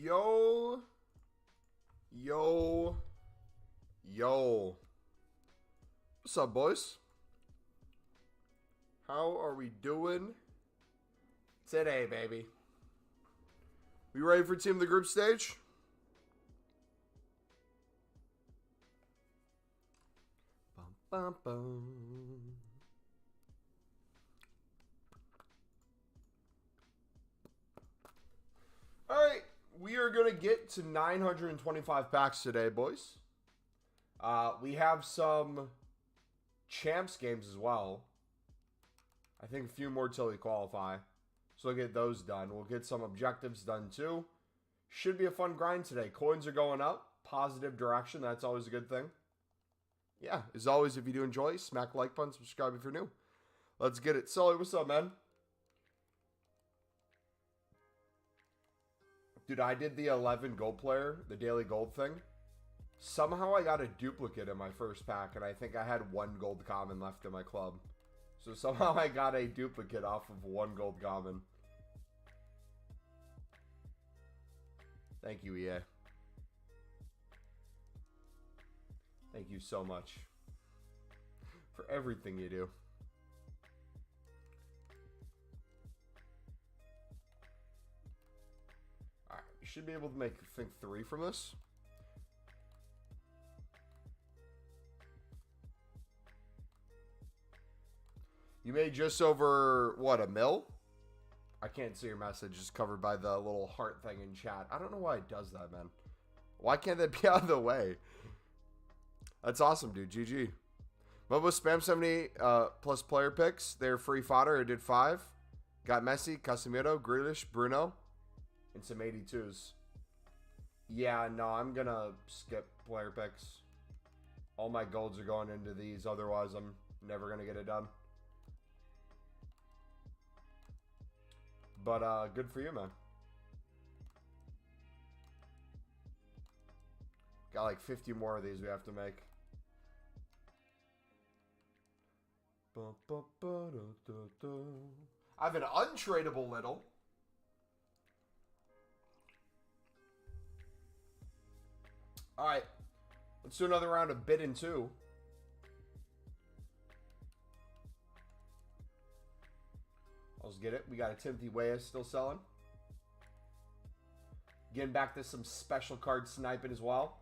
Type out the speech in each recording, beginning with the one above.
Yo. Yo. Yo. What's up, boys? How are we doing today, baby? We ready for Team of the Group stage? Bum, bum, bum. Alright, we are going to get to 925 packs today, boys. We have some champs games as well. I think a few more till we qualify. So we'll get those done. We'll get some objectives done too. Should be a fun grind today. Coins are going up. Positive direction. That's always a good thing. Yeah, as always, if you do enjoy, smack the like button, subscribe if you're new. Let's get it. Sully, what's up, man? Dude, I did the 11 gold player, the daily gold thing. Somehow I got a duplicate in my first pack, and I think I had one gold common left in my club. So somehow I got a duplicate off of one gold common. Thank you, EA. Thank you so much for everything you do. Alright, you should be able to make, I think, 3 from this. You made just over, what, a mil? I can't see your message. It's covered by the little heart thing in chat. I don't know why it does that, man. Why can't that be out of the way? That's awesome, dude. GG. Mobo spam 70 plus player picks. They're free fodder. I did 5. Got Messi, Casemiro, Grealish, Bruno, and some 82s. Yeah, no, I'm going to skip player picks. All my golds are going into these. Otherwise, I'm never going to get it done. But good for you, man. Got like 50 more of these we have to make. I have an untradeable little. Alright. Let's do another round of bid and 2. Let's get it. We got a Timothy Weah still selling. Getting back to some special card sniping as well.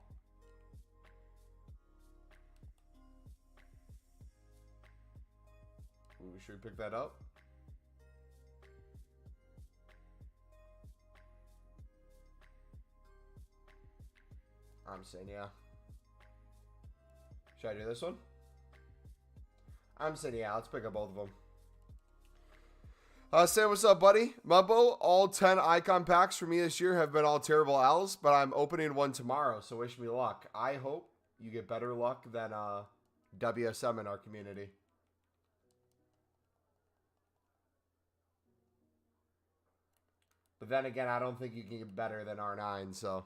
Ooh, should we pick that up? I'm saying yeah. Should I do this one? I'm saying yeah. Let's pick up both of them. Sam, what's up, buddy? Mumbo, all 10 icon packs for me this year have been all terrible L's, but I'm opening one tomorrow, so wish me luck. I hope you get better luck than WSM in our community. But then again, I don't think you can get better than R9, so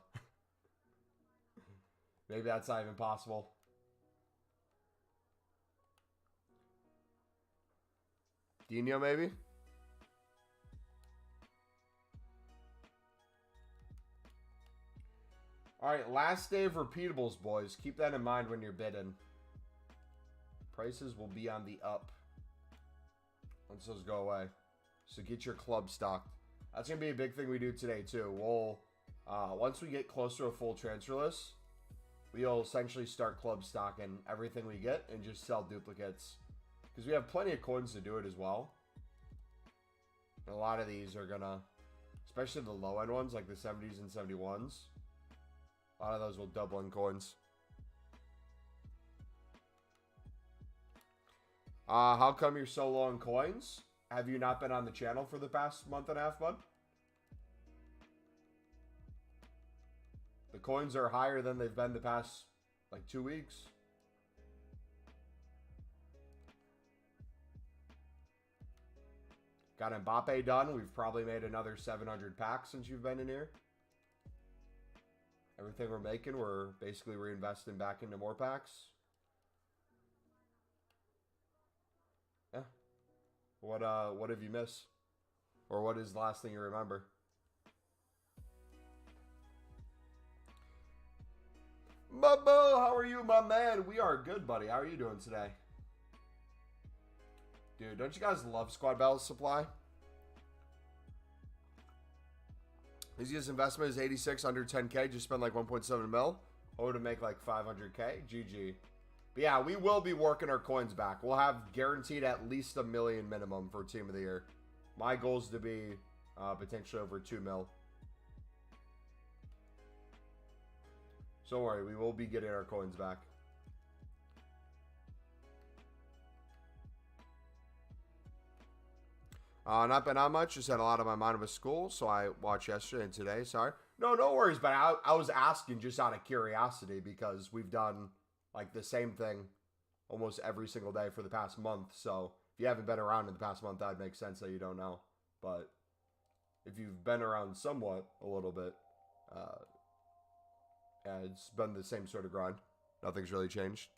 maybe that's not even possible. Dino, maybe? Alright, last day of repeatables, boys. Keep that in mind when you're bidding. Prices will be on the up once those go away. So get your club stocked. That's going to be a big thing we do today, too. We'll, once we get close to a full transfer list, we'll essentially start club stocking everything we get and just sell duplicates. Because we have plenty of coins to do it as well. And a lot of these are going to, especially the low-end ones, like the 70s and 71s. A lot of those will double in coins. How come you're so low in coins? Have you not been on the channel for the past month and a half, bud? The coins are higher than they've been the past, like, 2 weeks. Got Mbappe done. We've probably made another 700 packs since you've been in here. Everything we're making, we're basically reinvesting back into more packs. Yeah. What have you missed? Or what is the last thing you remember? Mumbo, how are you, my man? We are good, buddy. How are you doing today? Dude, don't you guys love Squad Battle Supply? Easiest investment is 86 under 10K. Just spend like 1.7 mil. Or to make like 500K. GG. But yeah, we will be working our coins back. We'll have guaranteed at least $1 million minimum for Team of the Year. My goal is to be potentially over 2 mil. So don't worry, we will be getting our coins back. Not been on much. Just had a lot on my mind with school, so I watched yesterday and today. Sorry. No worries, but I was asking just out of curiosity because we've done like the same thing almost every single day for the past month. So if you haven't been around in the past month, that would make sense that you don't know. But if you've been around somewhat a little bit, yeah, it's been the same sort of grind. Nothing's really changed.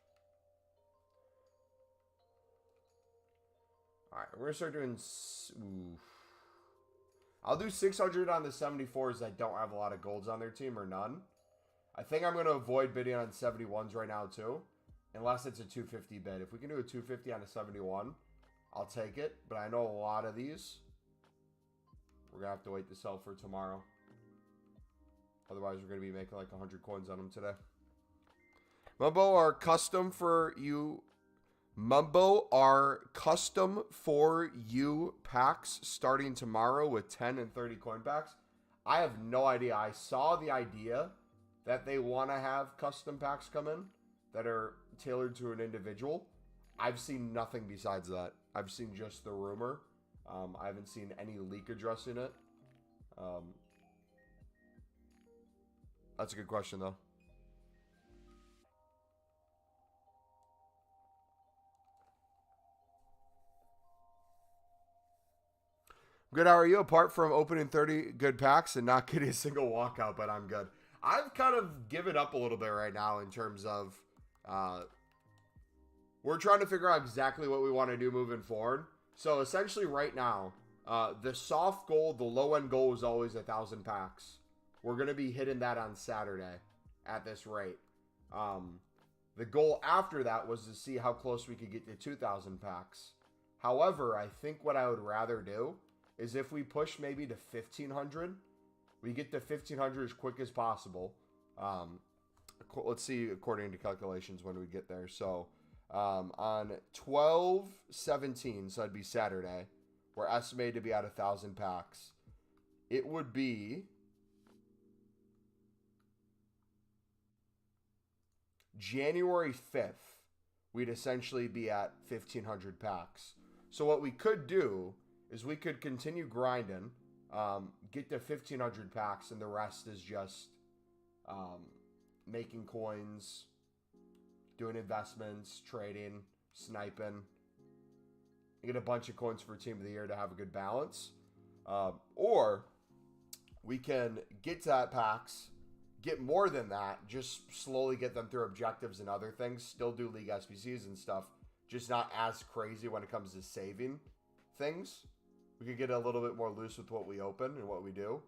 All right, we're going to start doing... I'll do 600 on the 74s that don't have a lot of golds on their team or none. I think I'm going to avoid bidding on 71s right now too. Unless it's a 250 bid. If we can do a 250 on a 71, I'll take it. But I know a lot of these, we're going to have to wait to sell for tomorrow. Otherwise, we're going to be making like 100 coins on them today. Mumbo are custom for you... Mumbo are custom for you packs starting tomorrow with 10 and 30 coin packs. I have no idea. I saw the idea that they want to have custom packs come in that are tailored to an individual. I've seen nothing besides that. I've seen just the rumor. I haven't seen any leak addressing it. That's a good question though. Good, how are you? Apart from opening 30 good packs and not getting a single walkout, but I'm good. I've kind of given up a little bit right now in terms of we're trying to figure out exactly what we want to do moving forward. So essentially right now, the soft goal, the low end goal is always 1,000 packs. We're going to be hitting that on Saturday at this rate. The goal after that was to see how close we could get to 2,000 packs. However, I think what I would rather do is if we push maybe to 1,500, we get to 1,500 as quick as possible. Let's see according to calculations when we get there. So on 12/17, so that'd be Saturday, we're estimated to be at 1,000 packs. It would be January 5th, we'd essentially be at 1,500 packs. So what we could do is we could continue grinding, get to 1,500 packs, and the rest is just making coins, doing investments, trading, sniping, get a bunch of coins for Team of the Year to have a good balance. Or we can get to that packs, get more than that, just slowly get them through objectives and other things, still do League SBCs and stuff, just not as crazy when it comes to saving things. We could get a little bit more loose with what we open and what we do.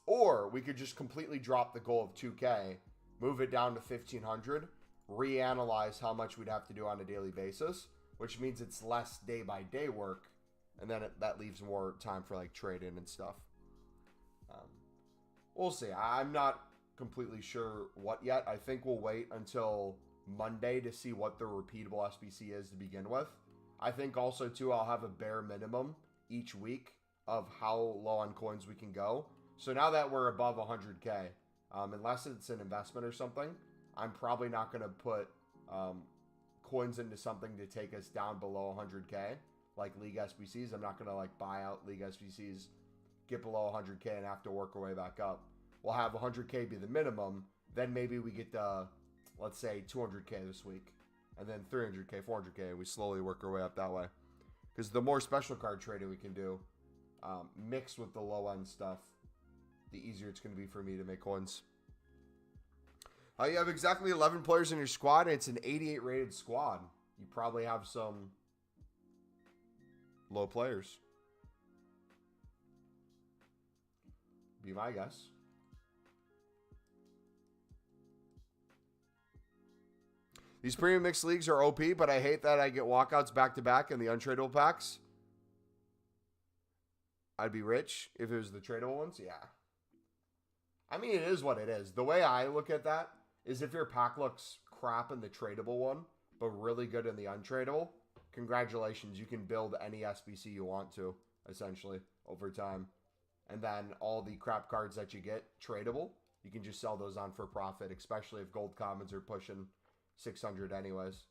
Or we could just completely drop the goal of 2K, move it down to 1,500, reanalyze how much we'd have to do on a daily basis, which means it's less day-by-day work, and then that leaves more time for like trading and stuff. We'll see. I'm not completely sure what yet. I think we'll wait until Monday to see what the repeatable SBC is to begin with. I think also, too, I'll have a bare minimum each week of how low on coins we can go. So now that we're above 100K, unless it's an investment or something, I'm probably not going to put coins into something to take us down below 100K, like League SBCs. I'm not going to like buy out League SBCs, get below 100K, and have to work our way back up. We'll have 100K be the minimum. Then maybe we get to, let's say, 200K this week. And then 300K, 400K, and we slowly work our way up that way. Because the more special card trading we can do, mixed with the low-end stuff, the easier it's going to be for me to make coins. You have exactly 11 players in your squad, and it's an 88 rated squad. You probably have some low players. Be my guess. These premium mixed leagues are OP, but I hate that I get walkouts back-to-back in the untradeable packs. I'd be rich if it was the tradable ones. Yeah. I mean, it is what it is. The way I look at that is if your pack looks crap in the tradable one, but really good in the untradeable, congratulations. You can build any SBC you want to, essentially, over time. And then all the crap cards that you get tradable, you can just sell those on for profit, especially if gold commons are pushing 600 anyways.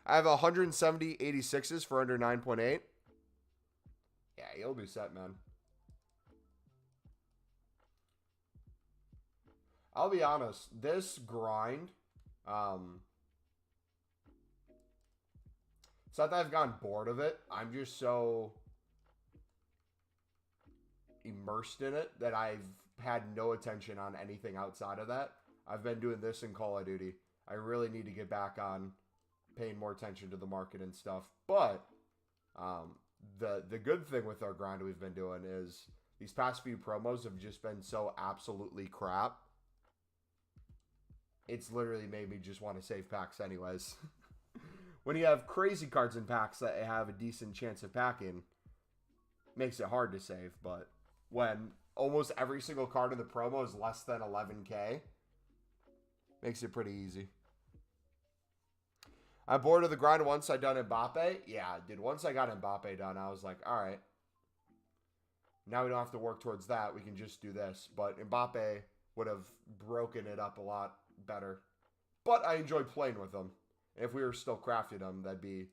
I have 170 86s for under 9.8. Yeah, you'll be set, man. I'll be honest, this grind, it's not that I've gotten bored of it. I'm just so immersed in it that I've had no attention on anything outside of that. I've been doing this in Call of Duty. I really need to get back on paying more attention to the market and stuff. But the good thing with our grind we've been doing is these past few promos have just been so absolutely crap. It's literally made me just want to save packs anyways. When you have crazy cards in packs that have a decent chance of packing, makes it hard to save. But when almost every single card in the promo is less than 11K, makes it pretty easy. I'm bored of the grind once I done Mbappe. Yeah, dude, once I got Mbappe done, I was like, all right. Now we don't have to work towards that. We can just do this. But Mbappe would have broken it up a lot better. But I enjoyed playing with him. If we were still crafting them, that'd be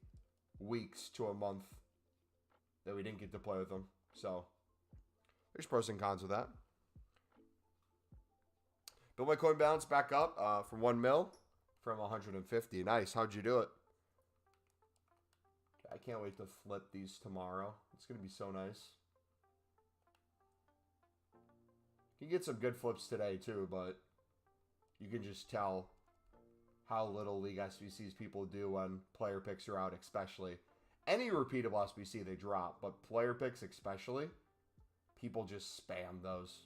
weeks to a month that we didn't get to play with them. So, there's pros and cons with that. Built my coin balance back up from 1 mil from 150. Nice. How'd you do it? I can't wait to flip these tomorrow. It's going to be so nice. You can get some good flips today, too, but you can just tell how little League SBCs people do when player picks are out, especially. Any repeatable SBC, they drop, but player picks especially, people just spam those.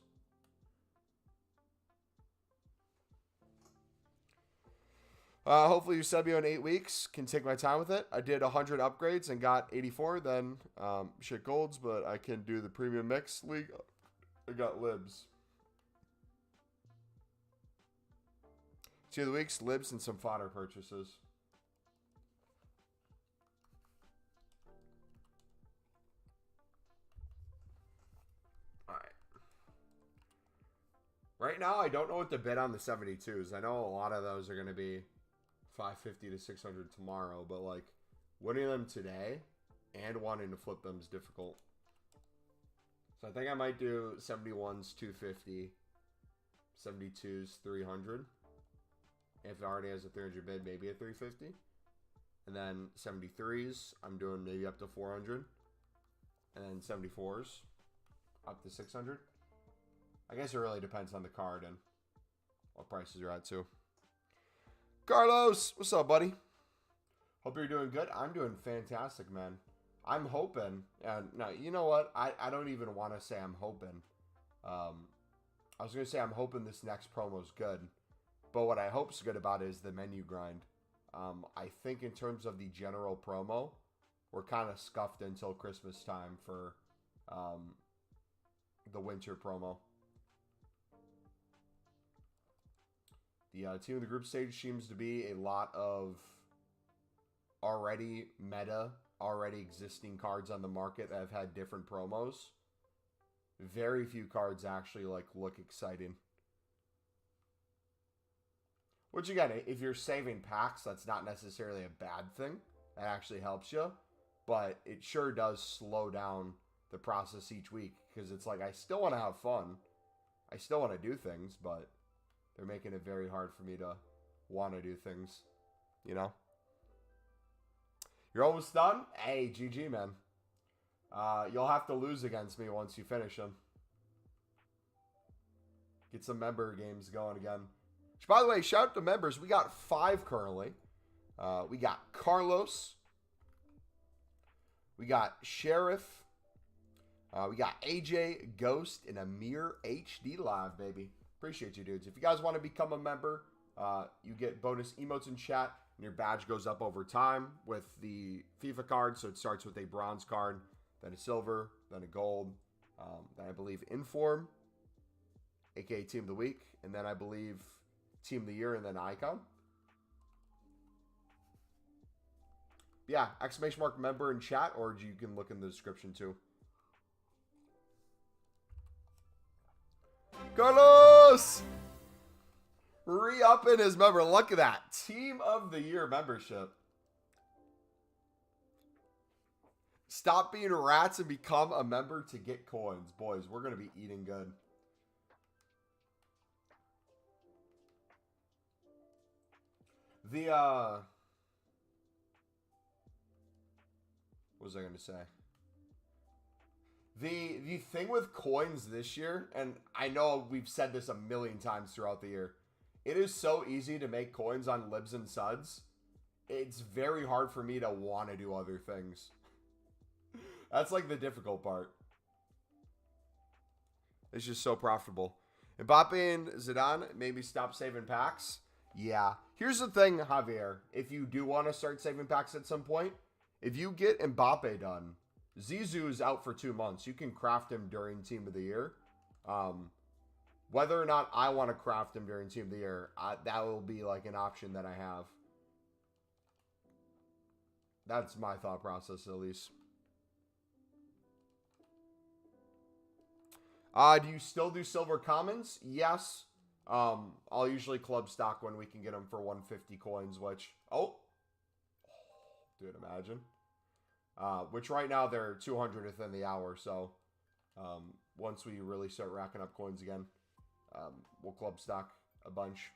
Hopefully you sub me on 8 weeks. Can take my time with it. I did 100 upgrades and got 84. Then shit golds, but I can do the premium mix league. I got libs. 2 of the weeks, libs and some fodder purchases. All right. Right now, I don't know what to bid on the 72s. I know a lot of those are going to be 550 to 600 tomorrow, but like winning them today and wanting to flip them is difficult. So I think I might do 71s 250, 72s 300. If it already has a 300 bid, maybe a 350. And then 73s, I'm doing maybe up to 400. And then 74s, up to 600. I guess it really depends on the card and what prices you're at too. Carlos, what's up, buddy? Hope you're doing good. I'm doing fantastic, man. I'm hoping, and no, you know what? I don't even want to say I'm hoping. I was going to say I'm hoping this next promo's good. But what I hope's good about it is the menu grind. I think in terms of the general promo, we're kind of scuffed until Christmas time for the winter promo. The team of the group stage seems to be a lot of already meta, already existing cards on the market that have had different promos. Very few cards actually look exciting. Which again, if you're saving packs, that's not necessarily a bad thing. That actually helps you. But it sure does slow down the process each week. Because it's like, I still want to have fun. I still want to do things, but they're making it very hard for me to want to do things. You know? You're almost done? Hey, GG, man. You'll have to lose against me once you finish them. Get some member games going again. Which, by the way, shout out to members. We got 5 currently. We got Carlos. We got Sheriff. We got AJ, Ghost, and Amir HD Live, baby. Appreciate you, dudes. If you guys want to become a member, you get bonus emotes in chat, and your badge goes up over time with the FIFA card. So it starts with a bronze card, then a silver, then a gold, then I believe Inform, aka Team of the Week, and then I believe Team of the Year, and then Icon. Yeah, exclamation mark member in chat, or you can look in the description too. Carlos! Re-upping his member. Look at that. Team of the Year membership. Stop being rats and become a member to get coins. Boys, we're going to be eating good. What was I going to say? The thing with coins this year, and I know we've said this a million times throughout the year, it is so easy to make coins on libs and suds. It's very hard for me to want to do other things. That's like the difficult part. It's just so profitable. Mbappe and Zidane maybe stop saving packs. Yeah. Here's the thing, Javier. If you do want to start saving packs at some point, if you get Mbappe done, Zizou is out for 2 months. You can craft him during Team of the Year. Whether or not I want to craft him during Team of the Year, that will be like an option that I have. That's my thought process, at least. Do you still do silver commons? Yes. I'll usually club stock when we can get them for 150 coins, which... Oh! Dude, imagine. Which right now they're 200th in the hour, so... once we really start racking up coins again, we'll club stock a bunch.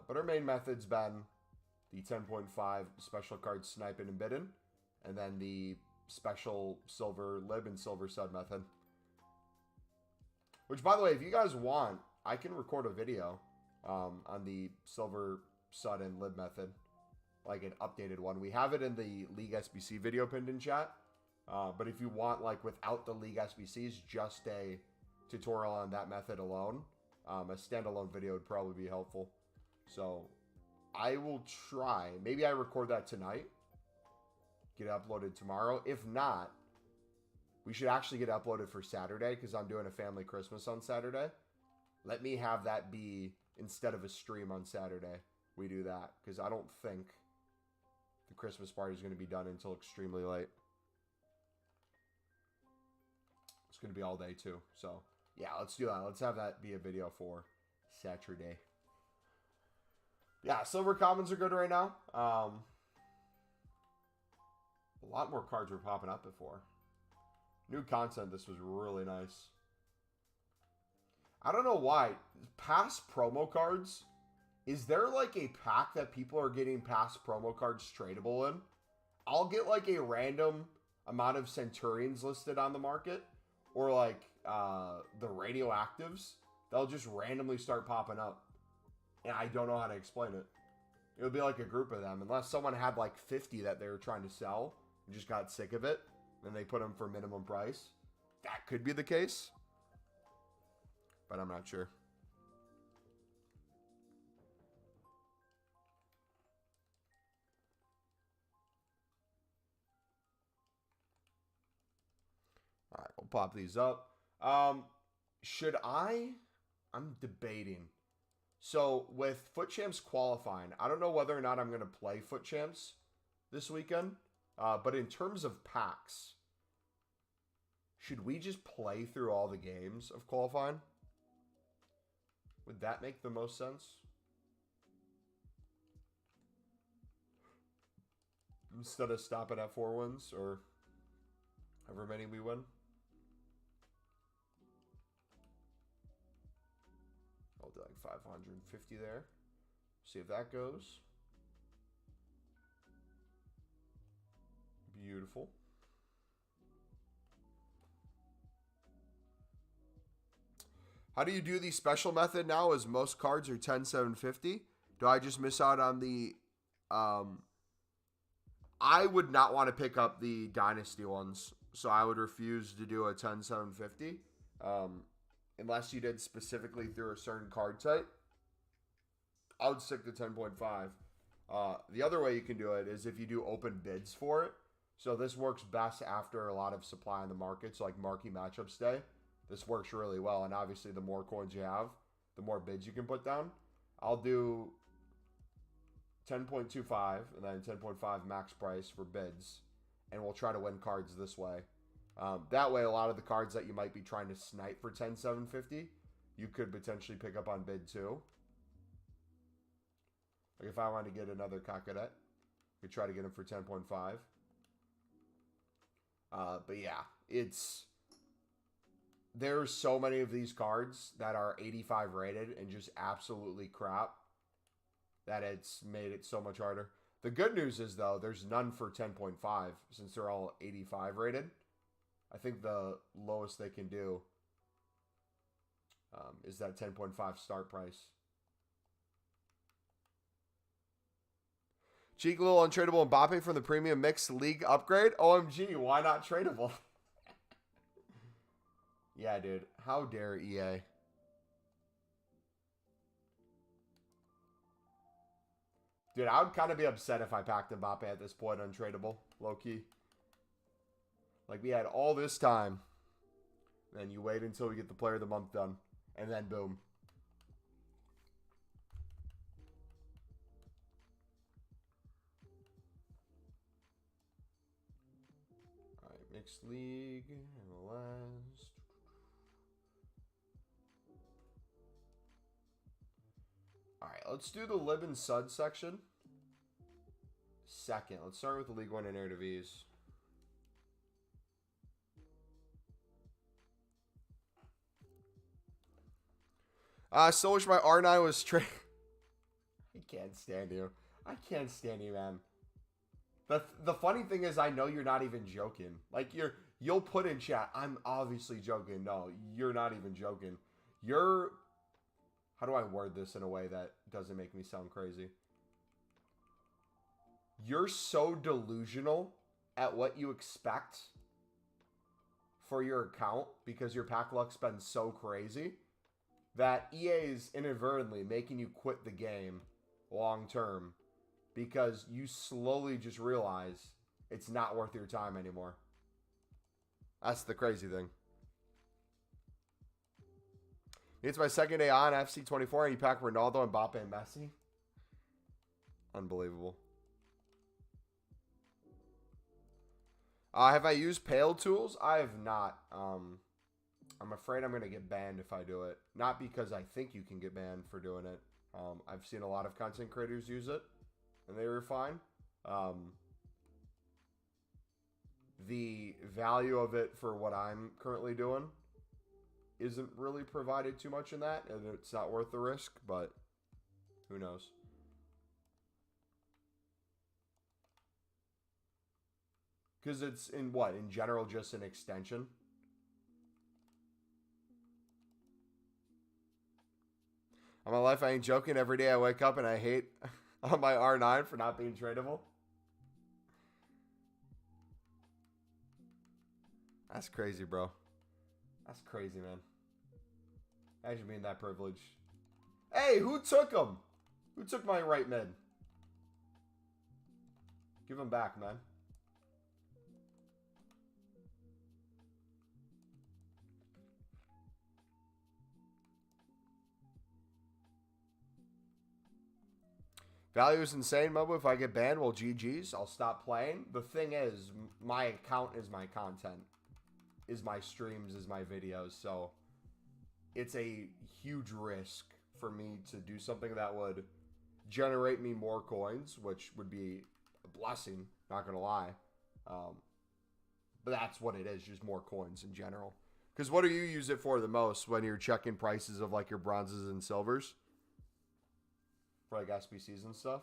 But our main method's been the 10.5 special card sniping and bidding, and then the special silver lib and silver stud method. Which, by the way, if you guys want, I can record a video on the silver stud and lib method, like an updated one. We have it in the League SBC video pinned in chat. But if you want, like, without the League SBCs, just a tutorial on that method alone, a standalone video would probably be helpful. So, I will try. Maybe I record that tonight. Get it uploaded tomorrow. If not, we should actually get it uploaded for Saturday, because I'm doing a family Christmas on Saturday. Let me have that be, instead of a stream on Saturday, we do that. Because I don't think the Christmas party is going to be done until extremely late. It's going to be all day too. So, yeah, let's do that. Let's have that be a video for Saturday. Yeah, silver commons are good right now. A lot more cards were popping up before. New content, this was really nice. I don't know why. Past promo cards, is there like a pack that people are getting past promo cards tradable in? I'll get like a random amount of Centurions listed on the market. Or like the radioactives. They'll just randomly start popping up. And I don't know how to explain it. It would be like a group of them. Unless someone had like 50 that they were trying to sell and just got sick of it. Then they put them for minimum price. That could be the case. But I'm not sure. All right, we'll pop these up. Should I? I'm debating. So with Foot Champs qualifying, I don't know whether or not I'm going to play Foot Champs this weekend. But in terms of packs, should we just play through all the games of qualifying? Would that make the most sense? Instead of stopping at 4 wins or however many we win. I'll do like 550 there. See if that goes. Beautiful. How do you do the special method now as most cards are 10,750? Do I just miss out on the I would not want to pick up the Dynasty ones, so I would refuse to do a 10-750 unless you did specifically through a certain card type. I would stick to 10.5. The other way you can do it is if you do open bids for it. So this works best after a lot of supply in the market, so like marquee matchups day. This works really well, and obviously the more coins you have, the more bids you can put down. I'll do 10.25 and then 10.5 max price for bids, and we'll try to win cards this way. That way, a lot of the cards that you might be trying to snipe for 10.750, you could potentially pick up on bid too. Like if I wanted to get another Cacaret, we could try to get him for 10.5. But yeah, there's so many of these cards that are 85 rated and just absolutely crap that it's made it so much harder. The good news is, though, there's none for 10.5 since they're all 85 rated. I think the lowest they can do is that 10.5 start price. Cheek little untradeable Mbappe from the premium mixed league upgrade. OMG, why not tradable? Yeah, dude. How dare EA? Dude, I would kind of be upset if I packed Mbappe at this point untradeable. Low-key. Like, we had all this time. Then you wait until we get the player of the month done. And then boom. Alright, mixed league. MLS. Alright, let's do the Lib and Sud section. Second. Let's start with the League One and Eredivisie. So wish my R9 was straight. I can't stand you. I can't stand you, man. The funny thing is, I know you're not even joking. Like, you'll put in chat, I'm obviously joking. No, you're not even joking. How do I word this in a way that doesn't make me sound crazy? You're so delusional at what you expect for your account because your pack luck's been so crazy that EA is inadvertently making you quit the game long term because you slowly just realize it's not worth your time anymore. That's the crazy thing. It's my second day on FC24 and you pack Ronaldo, Mbappe, and Messi. Unbelievable. Have I used Pale Tools? I have not. I'm afraid I'm going to get banned if I do it. Not because I think you can get banned for doing it. I've seen a lot of content creators use it, and they were fine. The value of it for what I'm currently doing isn't really provided too much in that, and it's not worth the risk, but who knows. Because it's in what? In general, just an extension? On my life, I ain't joking. Every day I wake up and I hate on my R9 for not being tradable. That's crazy, bro. That's crazy, man. Imagine being that privileged. Hey, who took him? Who took my right mid? Give him back, man. Value is insane, Mobo. If I get banned, well, GG's. I'll stop playing. The thing is, my account is my content. Is my streams, is my videos. So, it's a huge risk for me to do something that would generate me more coins, which would be a blessing, not going to lie. But that's what it is, just more coins in general. Because what do you use it for the most when you're checking prices of like your bronzes and silvers? For like SBCs and stuff.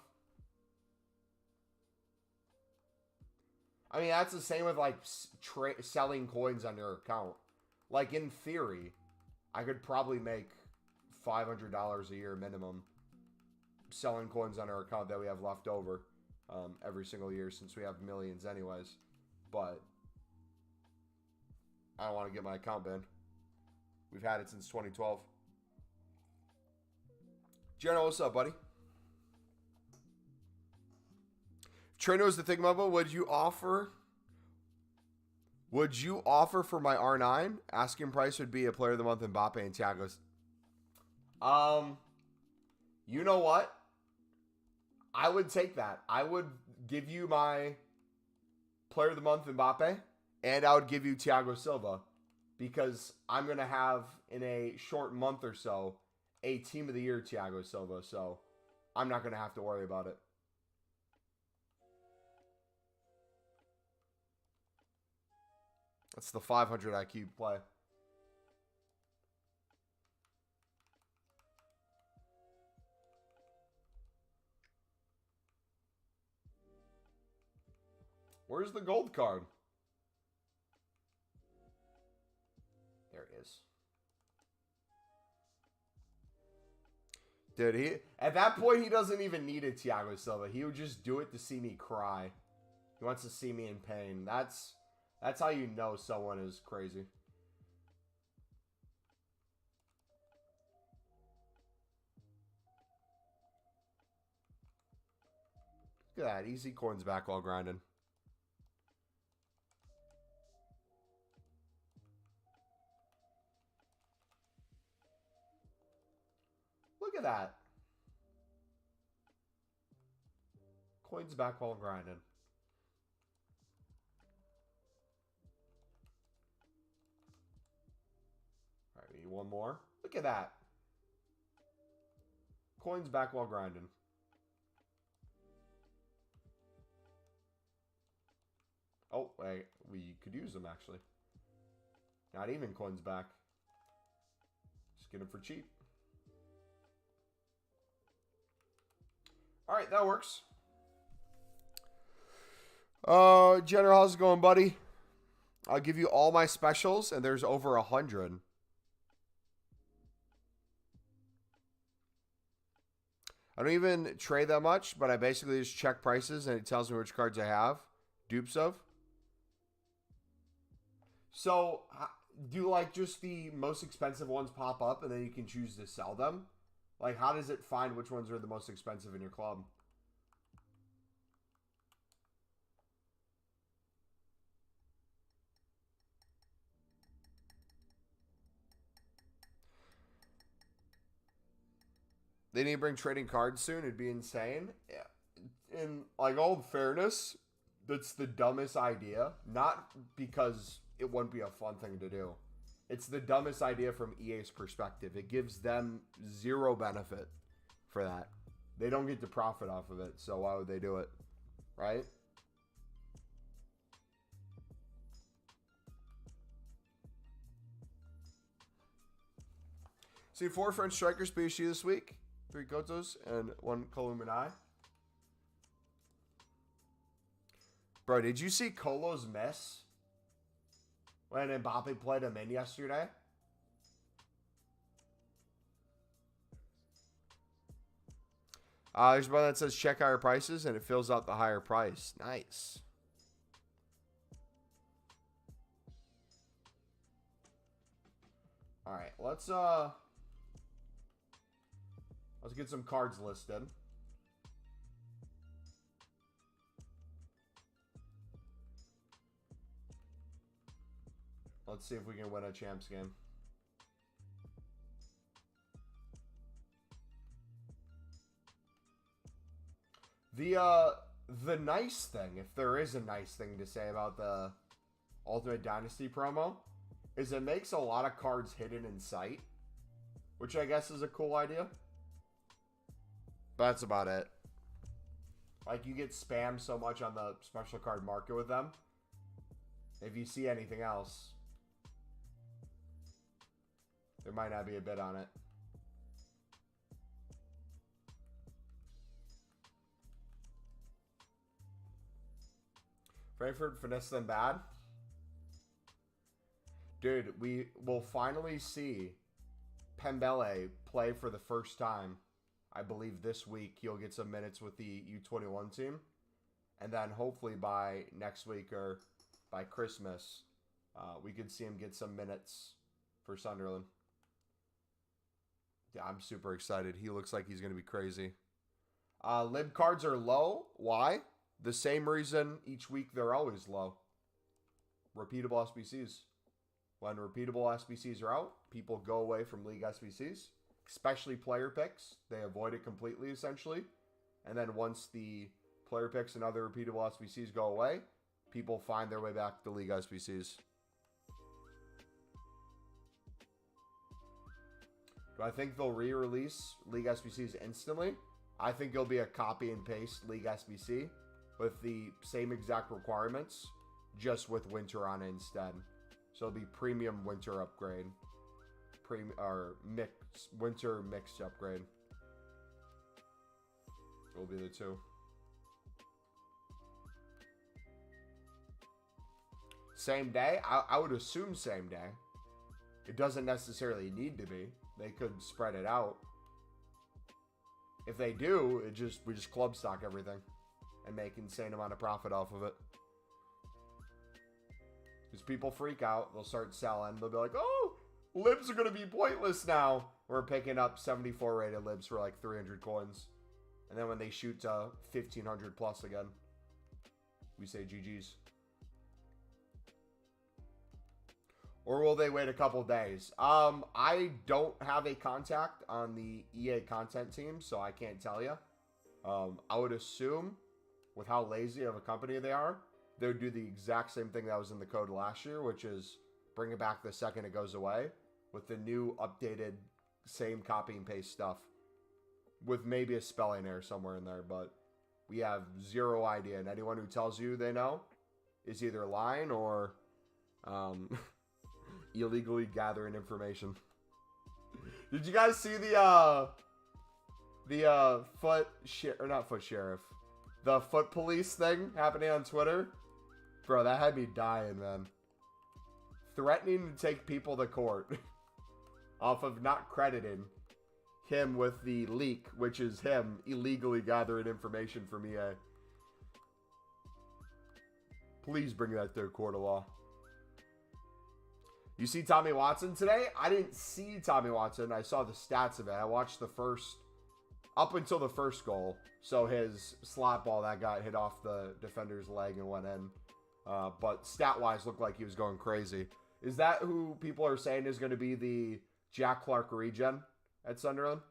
I mean, that's the same with like selling coins on your account. Like in theory, I could probably make $500 a year minimum selling coins on our account that we have left over. every single year since we have millions anyways. But I don't want to get my account banned. We've had it since 2012. General, what's up, buddy? Trino's the thing, Mubba. Would you offer for my R9? Asking price would be a player of the month Mbappe and Thiago's. You know what? I would take that. I would give you my player of the month Mbappe, and I would give you Thiago Silva, because I'm going to have, in a short month or so, a team of the year Thiago Silva, so I'm not going to have to worry about it. That's the 500 IQ play. Where's the gold card? There it is. Dude, at that point, he doesn't even need a Thiago Silva. He would just do it to see me cry. He wants to see me in pain. That's how you know someone is crazy. Look at that. Easy coins back while grinding. Look at that. Coins back while grinding. All right, we need one more. Look at that. Coins back while grinding. Oh, wait. We could use them, actually. Not even coins back. Just get them for cheap. All right, that works. General, how's it going, buddy? I'll give you all my specials, and there's over 100. I don't even trade that much, but I basically just check prices, and it tells me which cards I have dupes of. So, do like just the most expensive ones pop up, and then you can choose to sell them? Like, how does it find which ones are the most expensive in your club? They need to bring trading cards soon. It'd be insane. Yeah. In, like, all fairness, that's the dumbest idea. Not because it wouldn't be a fun thing to do. It's the dumbest idea from EA's perspective. It gives them zero benefit for that. They don't get to profit off of it, so why would they do it? Right? See 4 French strikers PSG this week. 3 Kotos and 1 Columinai. Bro, did you see Colo's miss when Mbappe played him in yesterday? There's one that says check higher prices, and it fills out the higher price. Nice. All right, let's get some cards listed. Let's see if we can win a champs game. The nice thing, if there is a nice thing to say about the Ultimate Dynasty promo, is it makes a lot of cards hidden in sight, which I guess is a cool idea. But that's about it. Like, you get spammed so much on the special card market with them. If you see anything else, there might not be a bid on it. Frankfurt finesse them bad. Dude, we will finally see Pembele play for the first time. I believe this week he'll get some minutes with the U21 team. And then hopefully by next week or by Christmas, we could see him get some minutes for Sunderland. Yeah, I'm super excited. He looks like he's going to be crazy. Lib cards are low. Why? The same reason each week they're always low. Repeatable SBCs. When repeatable SBCs are out, people go away from League SBCs, especially player picks. They avoid it completely, essentially. And then once the player picks and other repeatable SBCs go away, people find their way back to League SBCs. Do I think they'll re-release League SBCs instantly? I think it'll be a copy and paste League SBC with the same exact requirements, just with winter on it instead. So it'll be premium winter upgrade. Winter mixed upgrade. It will be the two. Same day? I would assume same day. It doesn't necessarily need to be. They could spread it out. If they do, we just club stock everything and make insane amount of profit off of it. Because people freak out, they'll start selling. They'll be like, "Oh, libs are gonna be pointless now." We're picking up 74 rated libs for like 300 coins, and then when they shoot to 1500 plus again, we say GG's. Or will they wait a couple days? I don't have a contact on the EA content team, so I can't tell you. I would assume, with how lazy of a company they are, they would do the exact same thing that was in the code last year, which is bring it back the second it goes away with the new updated same copy and paste stuff with maybe a spelling error somewhere in there, but we have zero idea. And anyone who tells you they know is either lying or illegally gathering information. Did you guys see the foot police thing happening on Twitter? Bro, that had me dying, man. Threatening to take people to court off of not crediting him with the leak, which is him illegally gathering information from EA. Please bring that to a court of law. You see Tommy Watson today? I didn't see Tommy Watson. I saw the stats of it. I watched up until the first goal. So his slot ball that got hit off the defender's leg and went in. But stat-wise, looked like he was going crazy. Is that who people are saying is going to be the Jack Clark regen at Sunderland?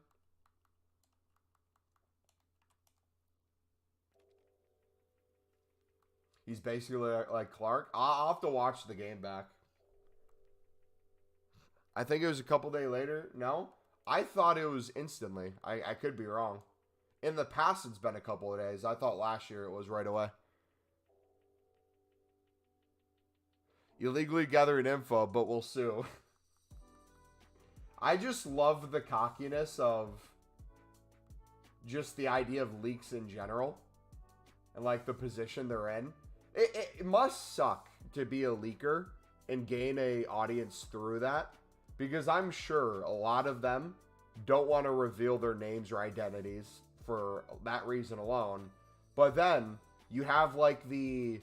He's basically like Clark. I'll have to watch the game back. I think it was a couple days later. No? I thought it was instantly. I could be wrong. In the past, it's been a couple of days. I thought last year it was right away. Illegally gathering info, but we'll sue. I just love the cockiness of just the idea of leaks in general. And like the position they're in. It must suck to be a leaker and gain a audience through that. Because I'm sure a lot of them don't want to reveal their names or identities for that reason alone. But then you have like the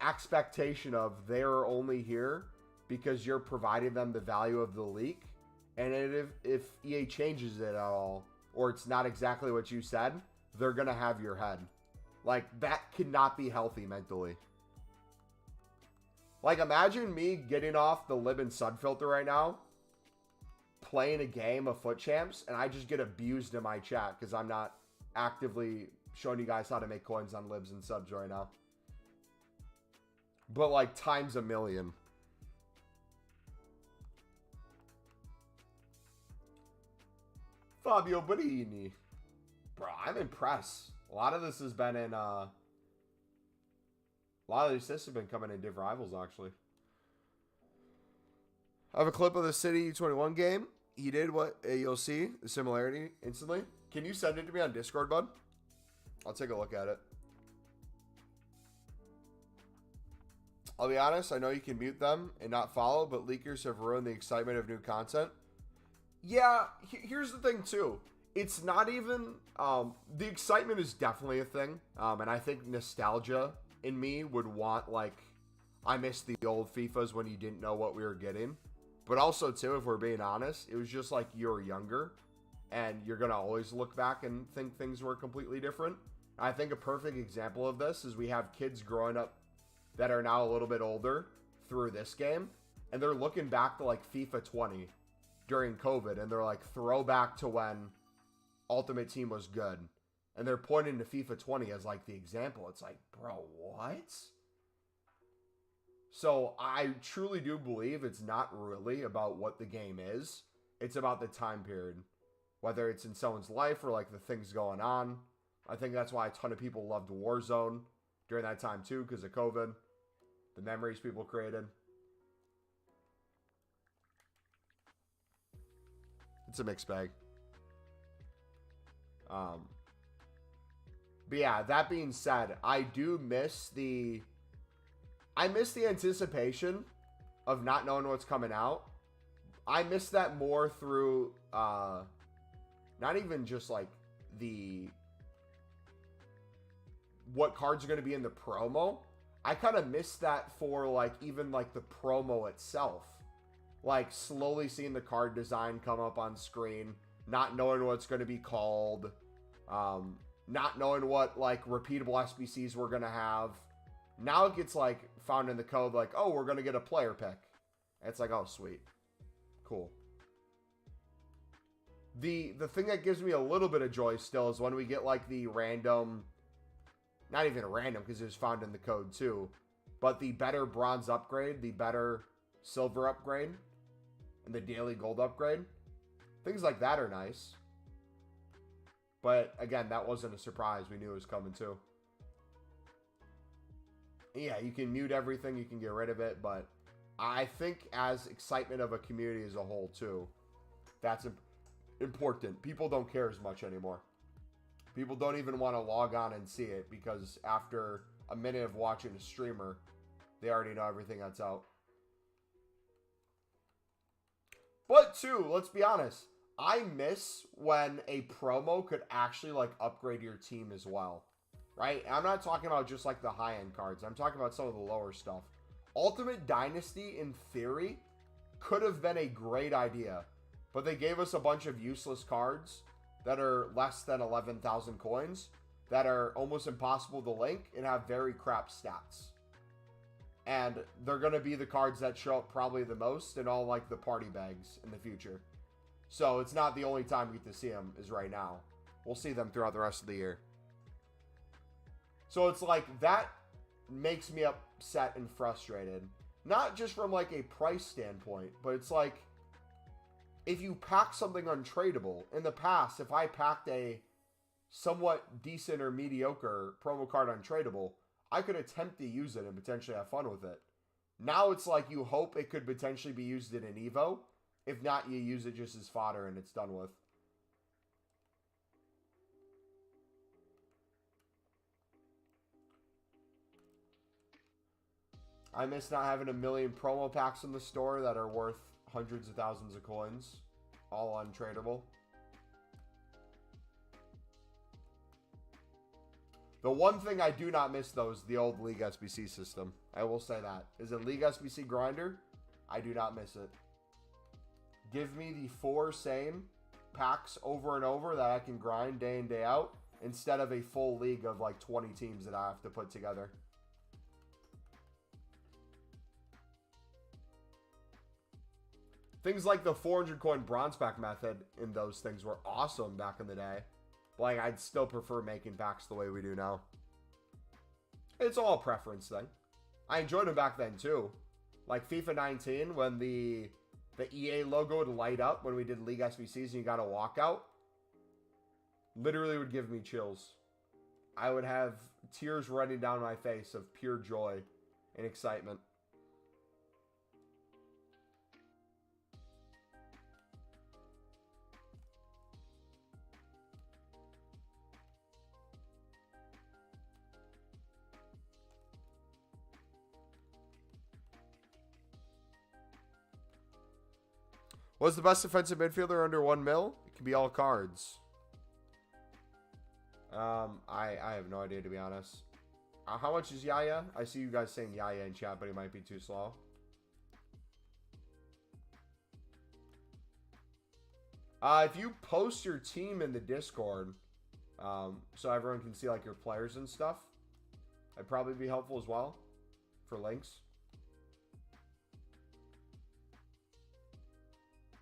expectation of they're only here because you're providing them the value of the leak. And if EA changes it at all, or it's not exactly what you said, they're going to have your head. Like, that cannot be healthy mentally. Like, imagine me getting off the Lib and Sud filter right now, playing a game of Foot Champs, and I just get abused in my chat because I'm not actively showing you guys how to make coins on Libs and Subs right now. But, like, times a million. Fabio Barini. Bro, I'm impressed. A lot of this has been in, a lot of these assists have been coming in div rivals, actually. I have a clip of the City 21 game. He did what you'll see, the similarity instantly. Can you send it to me on Discord, bud? I'll take a look at it. I'll be honest, I know you can mute them and not follow, but leakers have ruined the excitement of new content. Yeah, here's the thing, too. it's not even, the excitement is definitely a thing. And I think nostalgia in me would want, like, I miss the old FIFAs when you didn't know what we were getting. But also, too, if we're being honest, it was just like you're younger and you're going to always look back and think things were completely different. I think a perfect example of this is we have kids growing up that are now a little bit older through this game, and they're looking back to like FIFA 20 during COVID, and they're like, throwback to when Ultimate Team was good. And they're pointing to FIFA 20 as like the example. It's like, bro, what? So I truly do believe it's not really about what the game is. It's about the time period. Whether it's in someone's life or like the things going on. I think that's why a ton of people loved Warzone during that time too, because of COVID. The memories people created. It's a mixed bag. But yeah, that being said, I miss the anticipation of not knowing what's coming out. I miss that more through, not even just like what cards are going to be in the promo. I kind of miss that for like even like the promo itself. Like slowly seeing the card design come up on screen, not knowing what it's going to be called, not knowing what like repeatable SBCs we're going to have. Now it gets like found in the code like, oh, we're going to get a player pick. And it's like, oh, sweet. Cool. The thing that gives me a little bit of joy still is when we get like the random, not even a random because it was found in the code too, but the better bronze upgrade, the better silver upgrade, and the daily gold upgrade. Things like that are nice. But again, that wasn't a surprise. We knew it was coming too. Yeah, you can mute everything. You can get rid of it. But I think as excitement of a community as a whole too, that's important. People don't care as much anymore. People don't even want to log on and see it because after a minute of watching a streamer, they already know everything that's out. But too, let's be honest. I miss when a promo could actually like upgrade your team as well. Right? I'm not talking about just like the high-end cards. I'm talking about some of the lower stuff. Ultimate Dynasty, in theory, could have been a great idea. But they gave us a bunch of useless cards that are less than 11,000 coins that are almost impossible to link and have very crap stats. And they're going to be the cards that show up probably the most in all like the party bags in the future. So it's not the only time we get to see them is right now. We'll see them throughout the rest of the year. So it's like that makes me upset and frustrated. Not just from like a price standpoint, but it's like if you pack something untradeable, in the past, if I packed a somewhat decent or mediocre promo card untradeable, I could attempt to use it and potentially have fun with it. Now it's like you hope it could potentially be used in an Evo. If not, you use it just as fodder and it's done with. I miss not having a million promo packs in the store that are worth hundreds of thousands of coins. All untradeable. The one thing I do not miss, though, is the old League SBC system. I will say that. Is a League SBC grinder? I do not miss it. Give me the 4 same packs over and over that I can grind day in, day out, instead of a full league of like 20 teams that I have to put together. Things like the 400 coin bronze pack method in those things were awesome back in the day. But like, I'd still prefer making packs the way we do now. It's all a preference thing. I enjoyed them back then too. Like FIFA 19, when the EA logo would light up when we did League SBCs and you got a walkout. Literally would give me chills. I would have tears running down my face of pure joy and excitement. What's the best defensive midfielder under 1 mil? It can be all cards. I have no idea, to be honest. How much is Yaya? I see you guys saying Yaya in chat, but he might be too slow. If you post your team in the Discord, so everyone can see like your players and stuff, that'd probably be helpful as well for links.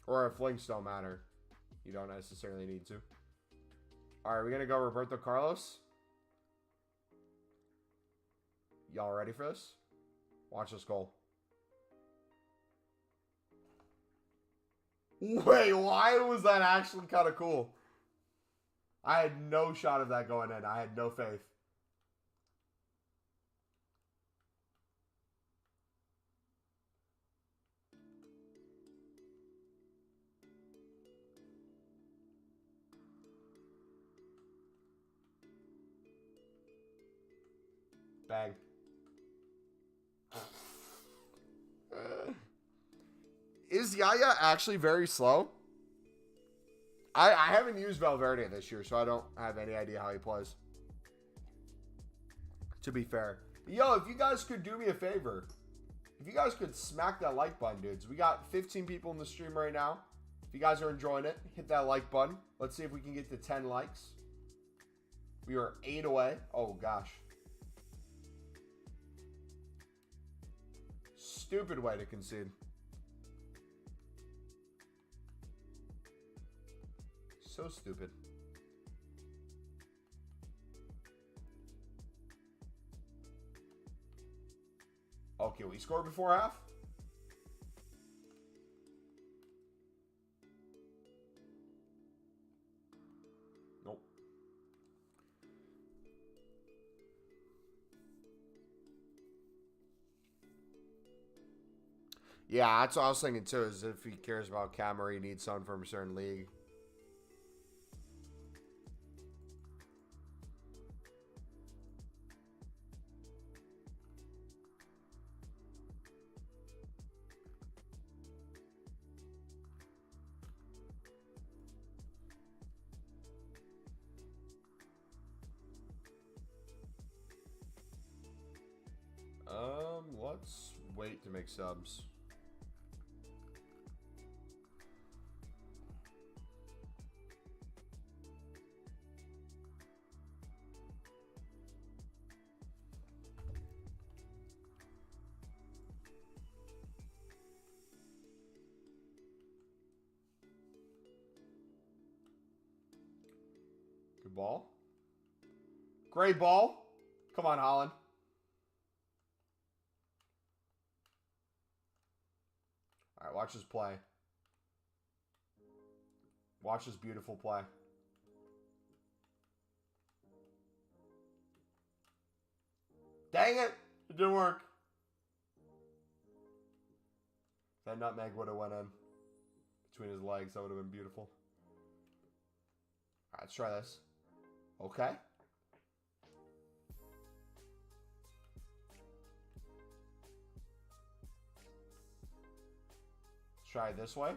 Or if links don't matter, you don't necessarily need to. All right, we're gonna go Roberto Carlos. Y'all ready for this? Watch this goal. Wait, why was that actually kind of cool? I had no shot of that going in. I had no faith. Bang. Is Yaya actually very slow? I haven't used Valverde this year, so I don't have any idea how he plays. To be fair. Yo, if you guys could do me a favor. If you guys could smack that like button, dudes. We got 15 people in the stream right now. If you guys are enjoying it, hit that like button. Let's see if we can get to 10 likes. We are 8 away. Oh, gosh. Stupid way to concede. So stupid. Okay, we scored before half? Nope. Yeah, that's what I was thinking too, is if he cares about camera, he needs someone from a certain league. Let's wait to make subs. Good ball. Great ball. Come on, Holland. All right, watch this play. Watch this beautiful play. Dang it! It didn't work. That nutmeg would have went in between his legs. That would have been beautiful. All right, let's try this. Okay. Let's try it this way.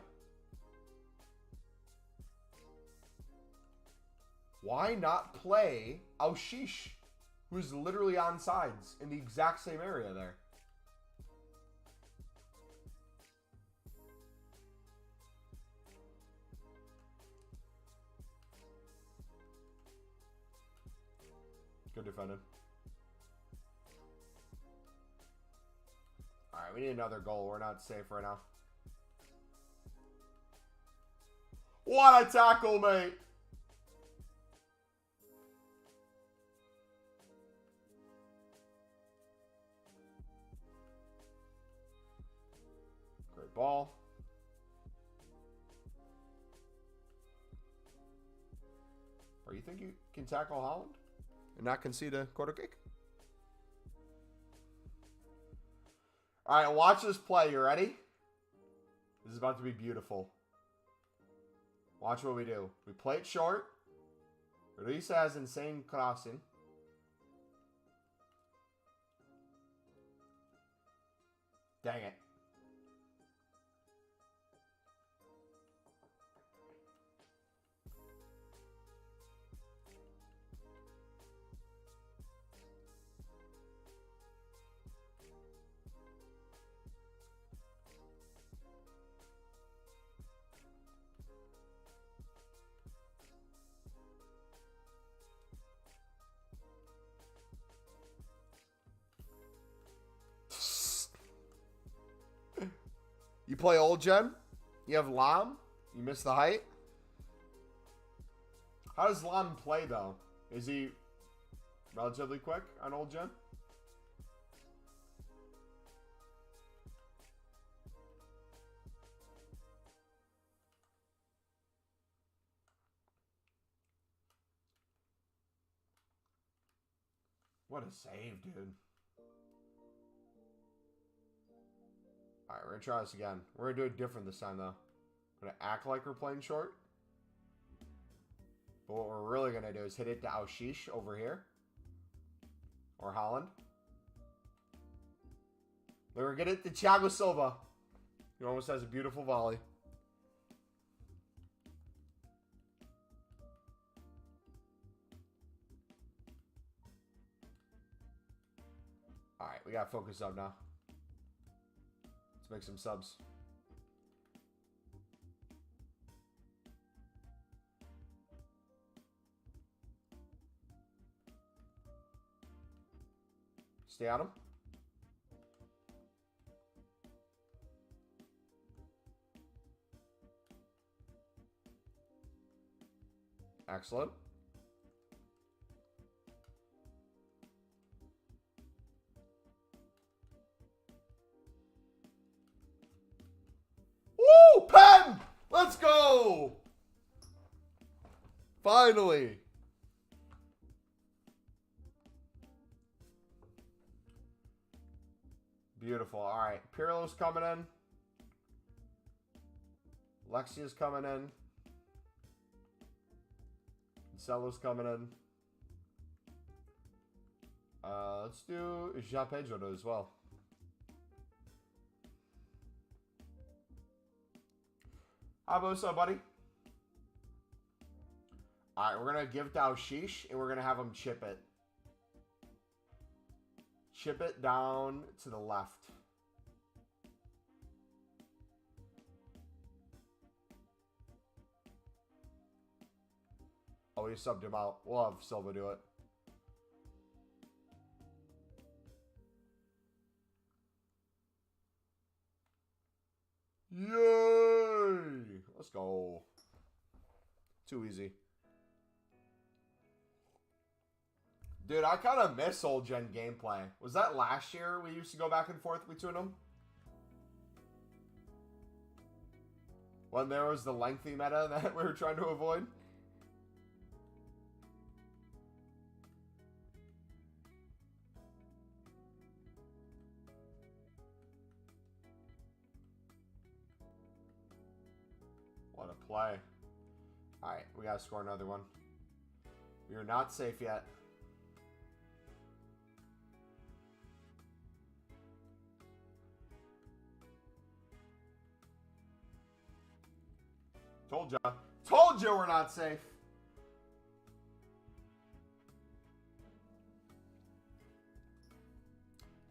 Why not play Aushish, who's literally on sides in the exact same area there? Good defended. All right, we need another goal. We're not safe right now. What a tackle, mate! Great ball. Or you think you can tackle Holland and not concede a quarter kick? All right, watch this play. You ready? This is about to be beautiful. Watch what we do. We play it short. Ruiz has insane crossing. Dang it. You play old gen? You have Lam? You miss the height? How does Lam play, though? Is he relatively quick on old gen? What a save, dude. Alright, we're going to try this again. We're going to do it different this time, though. We're going to act like we're playing short. But what we're really going to do is hit it to Aushish over here. Or Holland. Then we're going to get it to Thiago Silva. He almost has a beautiful volley. Alright, we got to focus up now. Let's make some subs. Stay on him. Excellent. Woo! Pen! Let's go! Finally! Beautiful. All right. Pirlo's coming in. Lexia's coming in. Cancelo's coming in. Let's do Jean Pedro as well. How about so, buddy? All right. We're going to give it to Aushish, and we're going to have him chip it. Chip it down to the left. Oh, he subbed him out. We'll have Silva do it. Yay! Let's go. Too easy. Dude, I kind of miss old gen gameplay. Was that last year we used to go back and forth between them? When there was the lengthy meta that we were trying to avoid? What a play. Alright, we gotta score another one. We are not safe yet. Told ya. Told you we're not safe.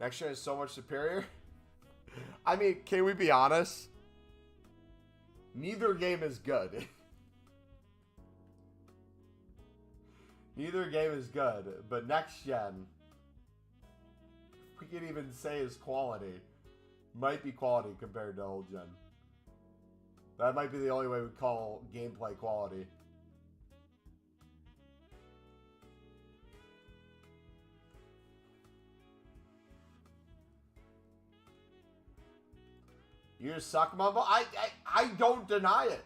Next gen is so much superior. I mean, can we be honest? Neither game is good. Neither game is good, but next gen, we can even say is quality. Might be quality compared to old gen. That might be the only way we call gameplay quality. You just suck, Mumble? I don't deny it.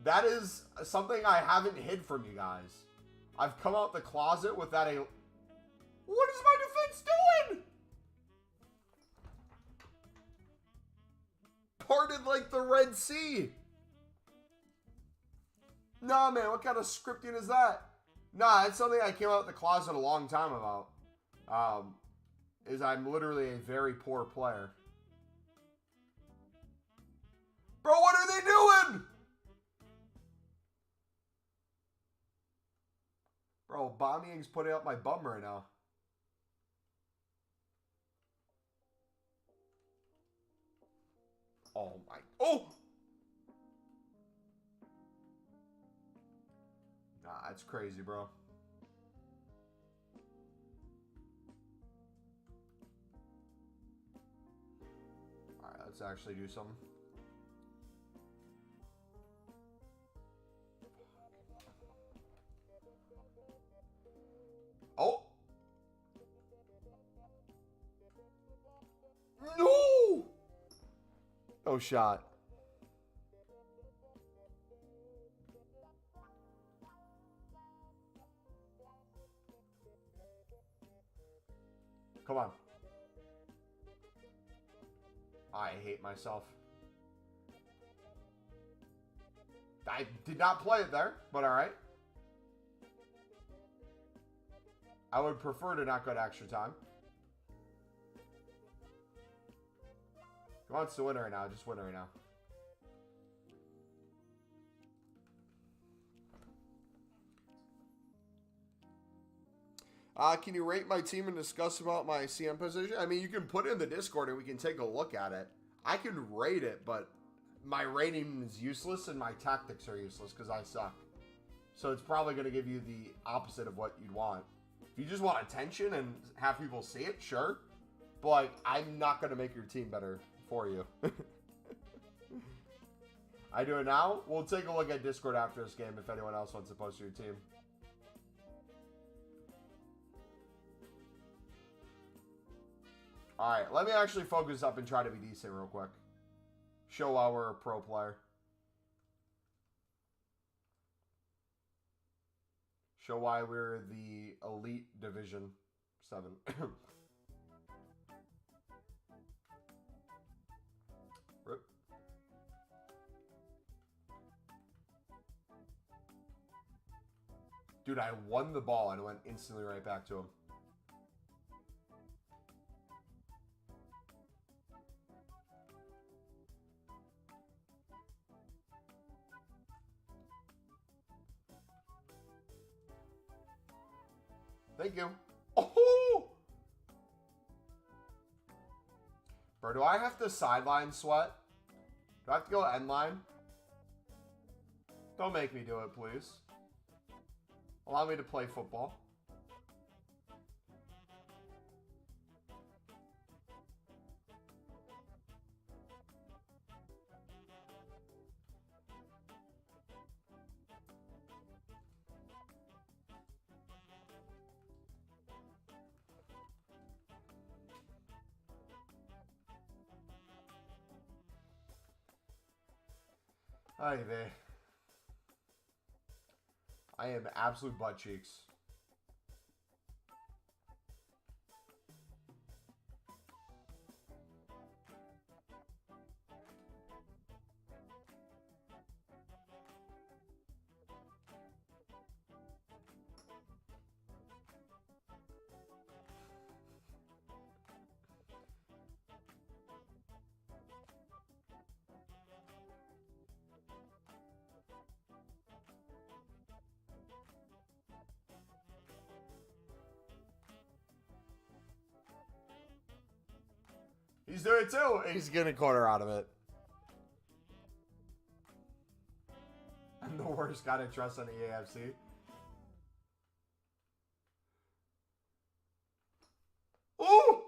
That is something I haven't hid from you guys. I've come out the closet with that. What is my defense doing? Parted like the Red Sea. Nah, man, what kind of scripting is that? Nah, it's something I came out the closet a long time about. Is I'm literally a very poor player. Bro, what are they doing? Bro, Bombing's putting up my bum right now. Oh my. Oh! Nah, that's crazy, bro. Alright, let's actually do something. Oh! No! No shot. Come on. I hate myself. I did not play it there, but alright. I would prefer to not go to extra time. Who wants to win right now? Just win right now. Can you rate my team and discuss about my CM position? I mean, you can put it in the Discord and we can take a look at it. I can rate it, but my rating is useless and my tactics are useless because I suck. So it's probably going to give you the opposite of what you'd want. If you just want attention and have people see it, sure. But like, I'm not going to make your team better for you. I do it now. We'll take a look at Discord after this game if anyone else wants to post your team. Alright, let me actually focus up and try to be decent real quick. Show why we're a pro player. Show why we're the elite division 7. Rip. Dude, I won the ball and went instantly right back to him. Thank you. Oh! Bro, do I have to sideline sweat? Do I have to go end line? Don't make me do it, please. Allow me to play football. Ay vey. I am absolute butt cheeks. He's doing it too. He's getting a corner out of it. I'm the worst guy to trust on the AFC. Ooh!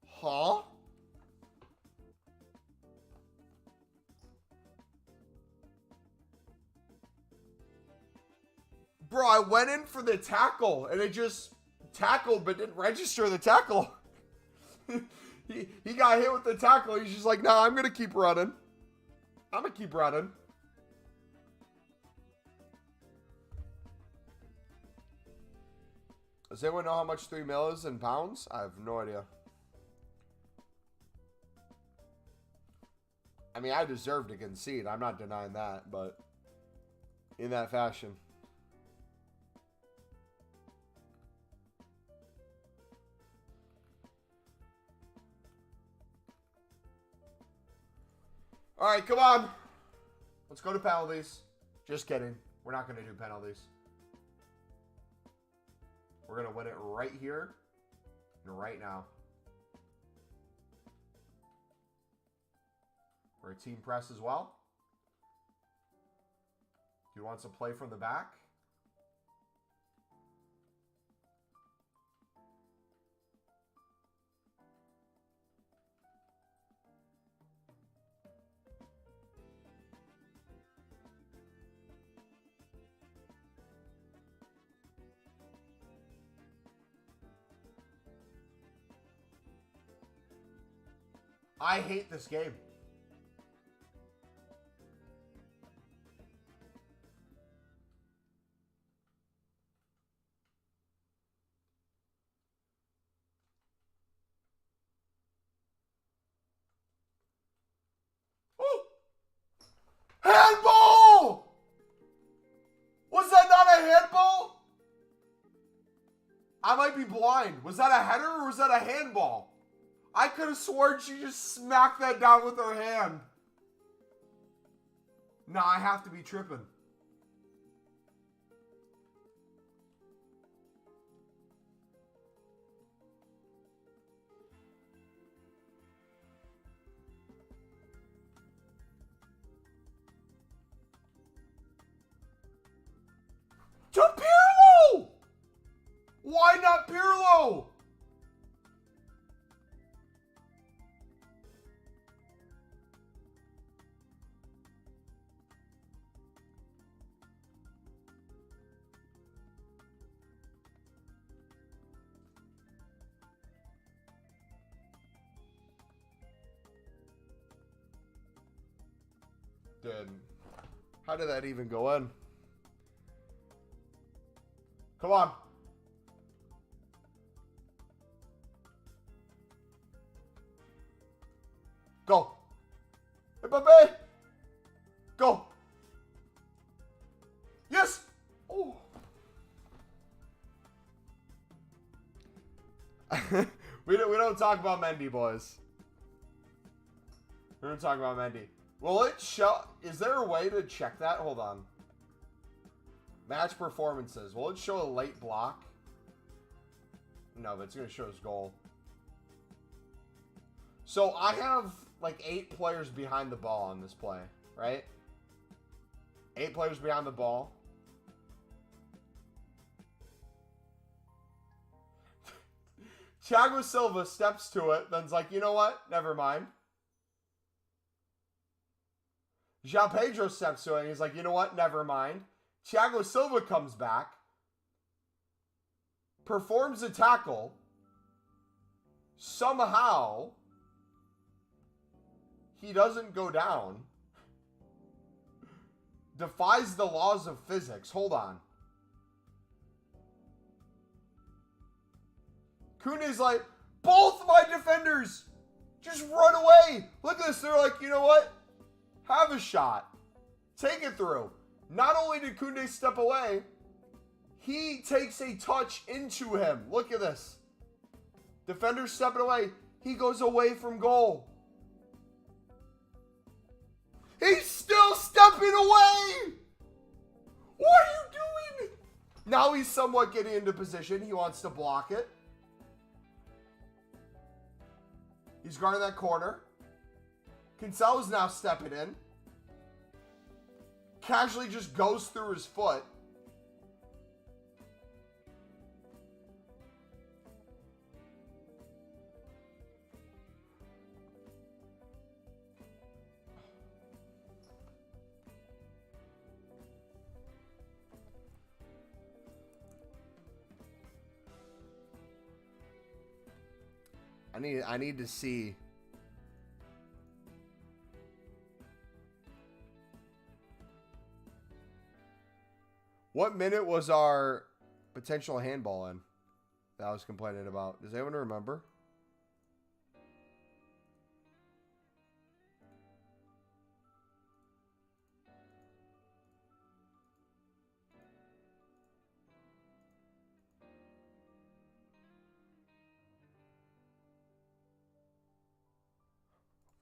Huh? Bro, I went in for the tackle, and it just tackled but didn't register the tackle. he got hit with the tackle. He's just like, nah, I'm going to keep running. I'm going to keep running. Does anyone know how much 3 mil is in pounds? I have no idea. I mean, I deserve to concede. I'm not denying that, but in that fashion. All right, come on. Let's go to penalties. Just kidding. We're not going to do penalties. We're going to win it right here and right now. We're a team press as well. He wants to play from the back. I hate this game. Oh! Handball! Was that not a handball? I might be blind. Was that a header or was that a handball? I could have sworn she just smacked that down with her hand. Nah, I have to be tripping. To Pirlo! Why not Pirlo? Dude, how did that even go in? Come on. Go. Mbappe. Go. Yes. Oh. we don't talk about Mendy, boys. We don't talk about Mendy. Will it show? Is there a way to check that? Hold on. Match performances. Will it show a late block? No, but it's going to show his goal. So I have like 8 players behind the ball on this play, right? 8 players behind the ball. Thiago Silva steps to it, then's like, you know what? Never mind. Jean Pedro steps to it, and he's like, you know what? Never mind. Thiago Silva comes back, performs a tackle, somehow he doesn't go down, defies the laws of physics. Hold on. Koundé's like, both my defenders just run away. Look at this. They're like, you know what? Have a shot. Take it through. Not only did Koundé step away, he takes a touch into him. Look at this. Defender stepping away. He goes away from goal. He's still stepping away. What are you doing? Now he's somewhat getting into position. He wants to block it. He's guarding that corner. Cancelo's now stepping in. Casually just goes through his foot. I need to see. What minute was our potential handball in that I was complaining about? Does anyone remember?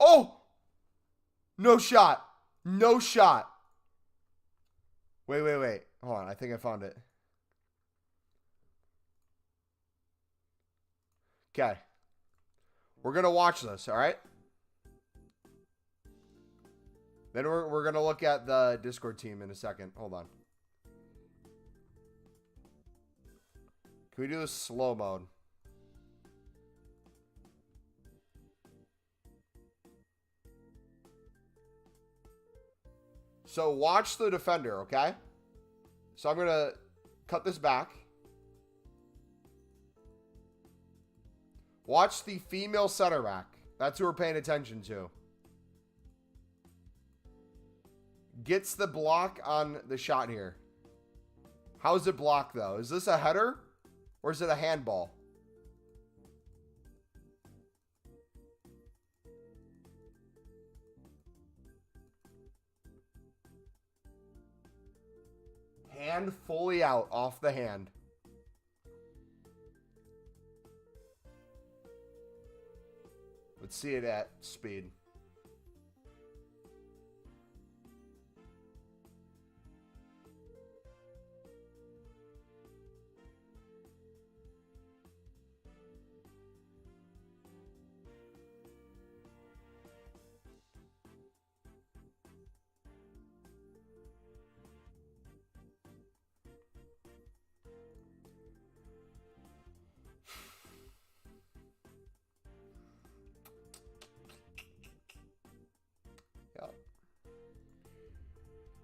Oh! No shot. No shot. Wait. Hold on. I think I found it. Okay. We're going to watch this, all right? Then we're going to look at the Discord team in a second. Hold on. Can we do this slow mode? So watch the defender, okay? So I'm going to cut this back. Watch the female center back. That's who we're paying attention to. Gets the block on the shot here. How is it blocked, though? Is this a header? Or is it a handball? Hand fully out, off the hand. Let's see it at speed.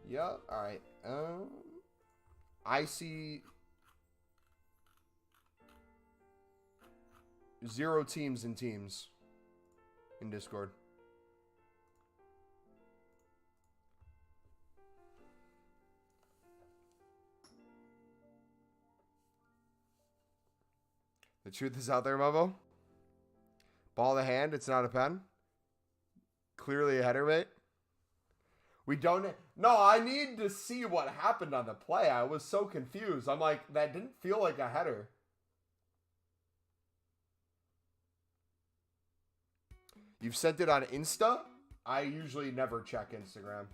Yeah, all right. I see 0 teams in Discord. The truth is out there, Mobo. Ball in the hand, it's not a pen. Clearly a header, mate. We don't... No, I need to see what happened on the play. I was so confused. I'm like, that didn't feel like a header. You've sent it on Insta? I usually never check Instagram.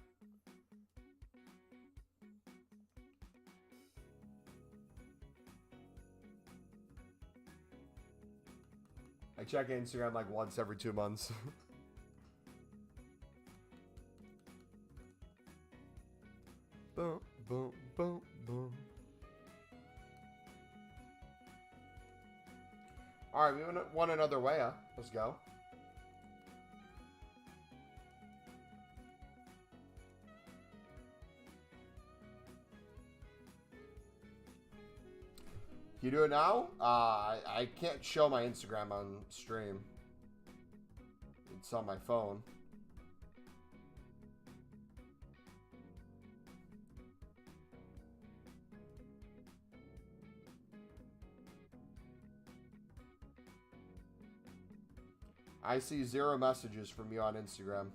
I check Instagram like once every 2 months. Boom, boom, boom, boom. All right, we won another way, huh? Let's go. You do it now? I can't show my Instagram on stream. It's on my phone. I see 0 messages from you on Instagram.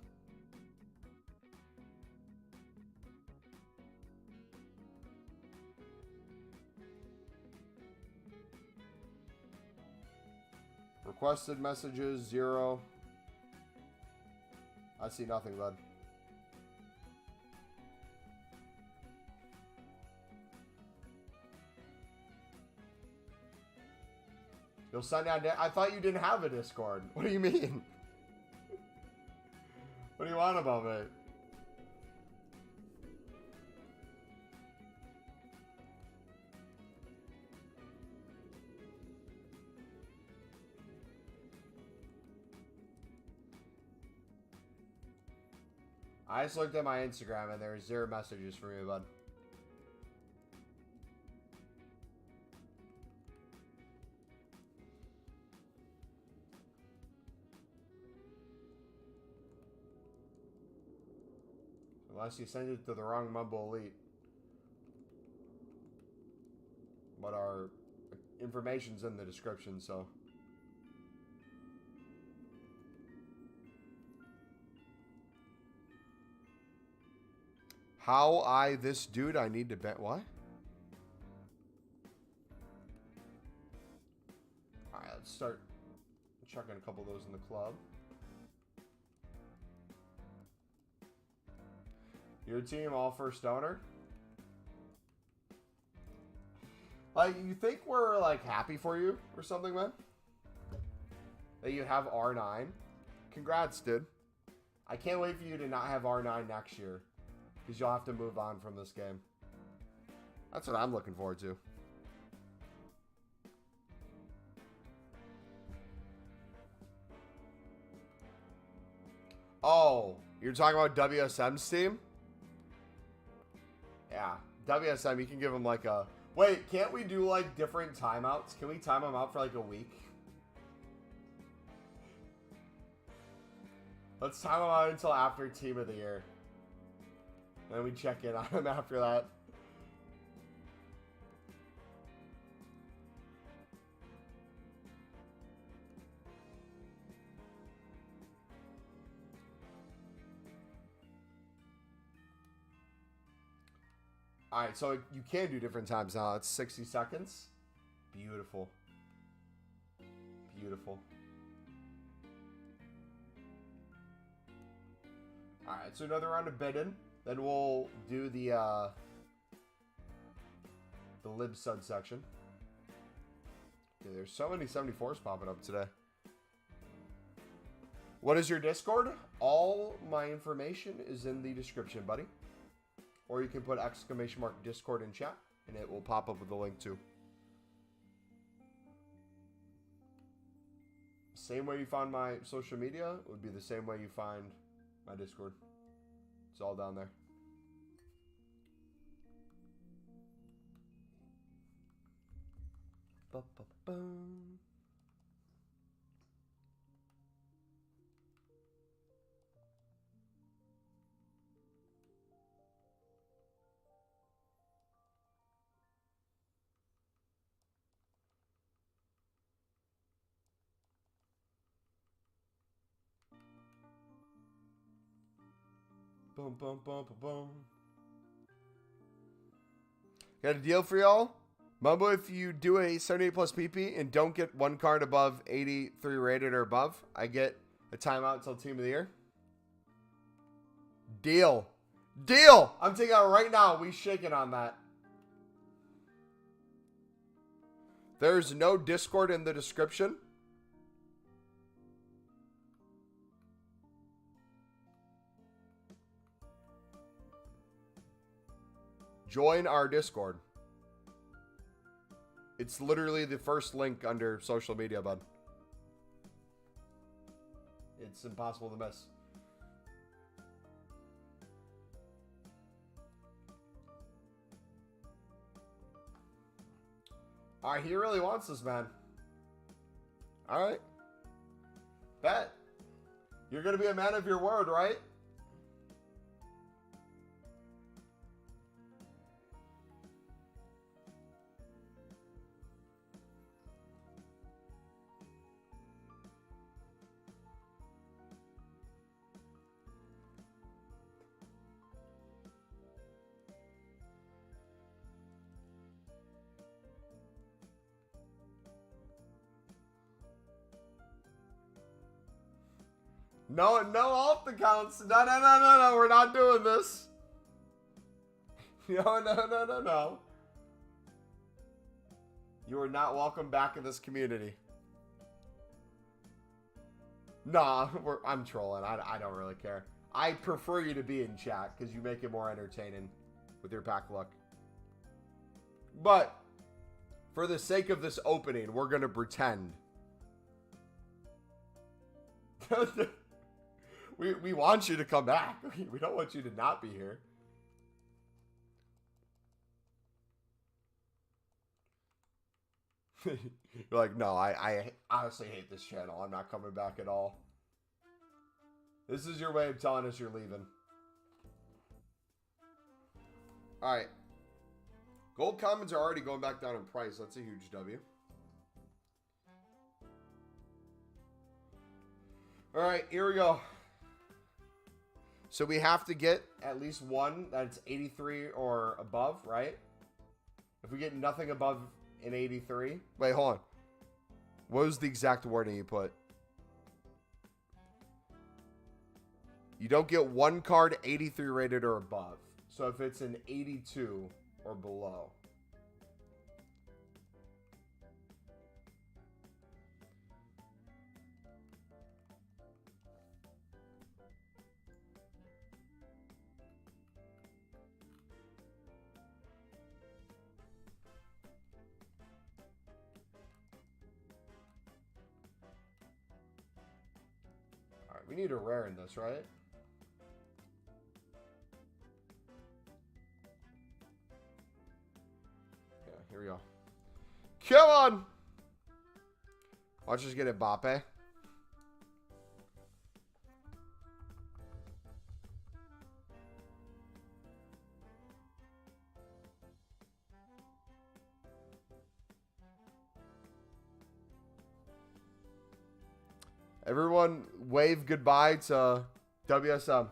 Requested messages, 0. I see nothing, bud. You'll sign down. I thought you didn't have a Discord. What do you mean? What do you want about me? I just looked at my Instagram and there were 0 messages for me, bud. Unless you send it to the wrong Mumble Elite. But our information's in the description, so... How this dude, I need to bet. What? Alright, let's start chucking a couple of those in the club. Your team, all first owner? Like, you think we're, like, happy for you or something, man? That you have R9? Congrats, dude. I can't wait for you to not have R9 next year. Because you'll have to move on from this game. That's what I'm looking forward to. Oh, you're talking about WSM's team? Yeah, WSM, you can give them like a... Wait, can't we do like different timeouts? Can we time them out for like a week? Let's time them out until after Team of the Year. Then we check in on them after that. Alright, so you can do different times now. It's 60 seconds. Beautiful. Beautiful. Alright, so another round of bidding. Then we'll do the lib stud section. Dude, there's so many 74s popping up today. What is your Discord? All my information is in the description, buddy. Or you can put !_ Discord in chat, and it will pop up with the link too. Same way you found my social media would be the same way you find my Discord. It's all down there. Ba-ba-boom. Boom, boom, boom, boom, boom. Got a deal for y'all? Mumbo, if you do a 78 plus PP and don't get one card above 83 rated or above, I get a timeout until Team of the Year. Deal. Deal! I'm taking out right now. We shaking on that. There's no Discord in the description. Join our Discord. It's literally the first link under social media, bud. It's impossible to miss. Alright, he really wants this, man. Alright. Bet. You're going to be a man of your word, right? No, no alt accounts. No, no, no, no, no. We're not doing this. No, no, no, no, no. You are not welcome back in this community. Nah, I'm trolling. I don't really care. I prefer you to be in chat because you make it more entertaining with your pack luck. But for the sake of this opening, we're going to pretend. We want you to come back. We don't want you to not be here. You're like, no, I honestly hate this channel. I'm not coming back at all. This is your way of telling us you're leaving. Alright. Gold commons are already going back down in price. That's a huge W. Alright, here we go. So we have to get at least one that's 83 or above, right? If we get nothing above an 83... Wait, hold on. What was the exact wording you put? You don't get one card 83 rated or above. So if it's an 82 or below. need a rare in this, right? Yeah, here we go. Come on! Watch us get Mbappe. Everyone wave goodbye to WSM.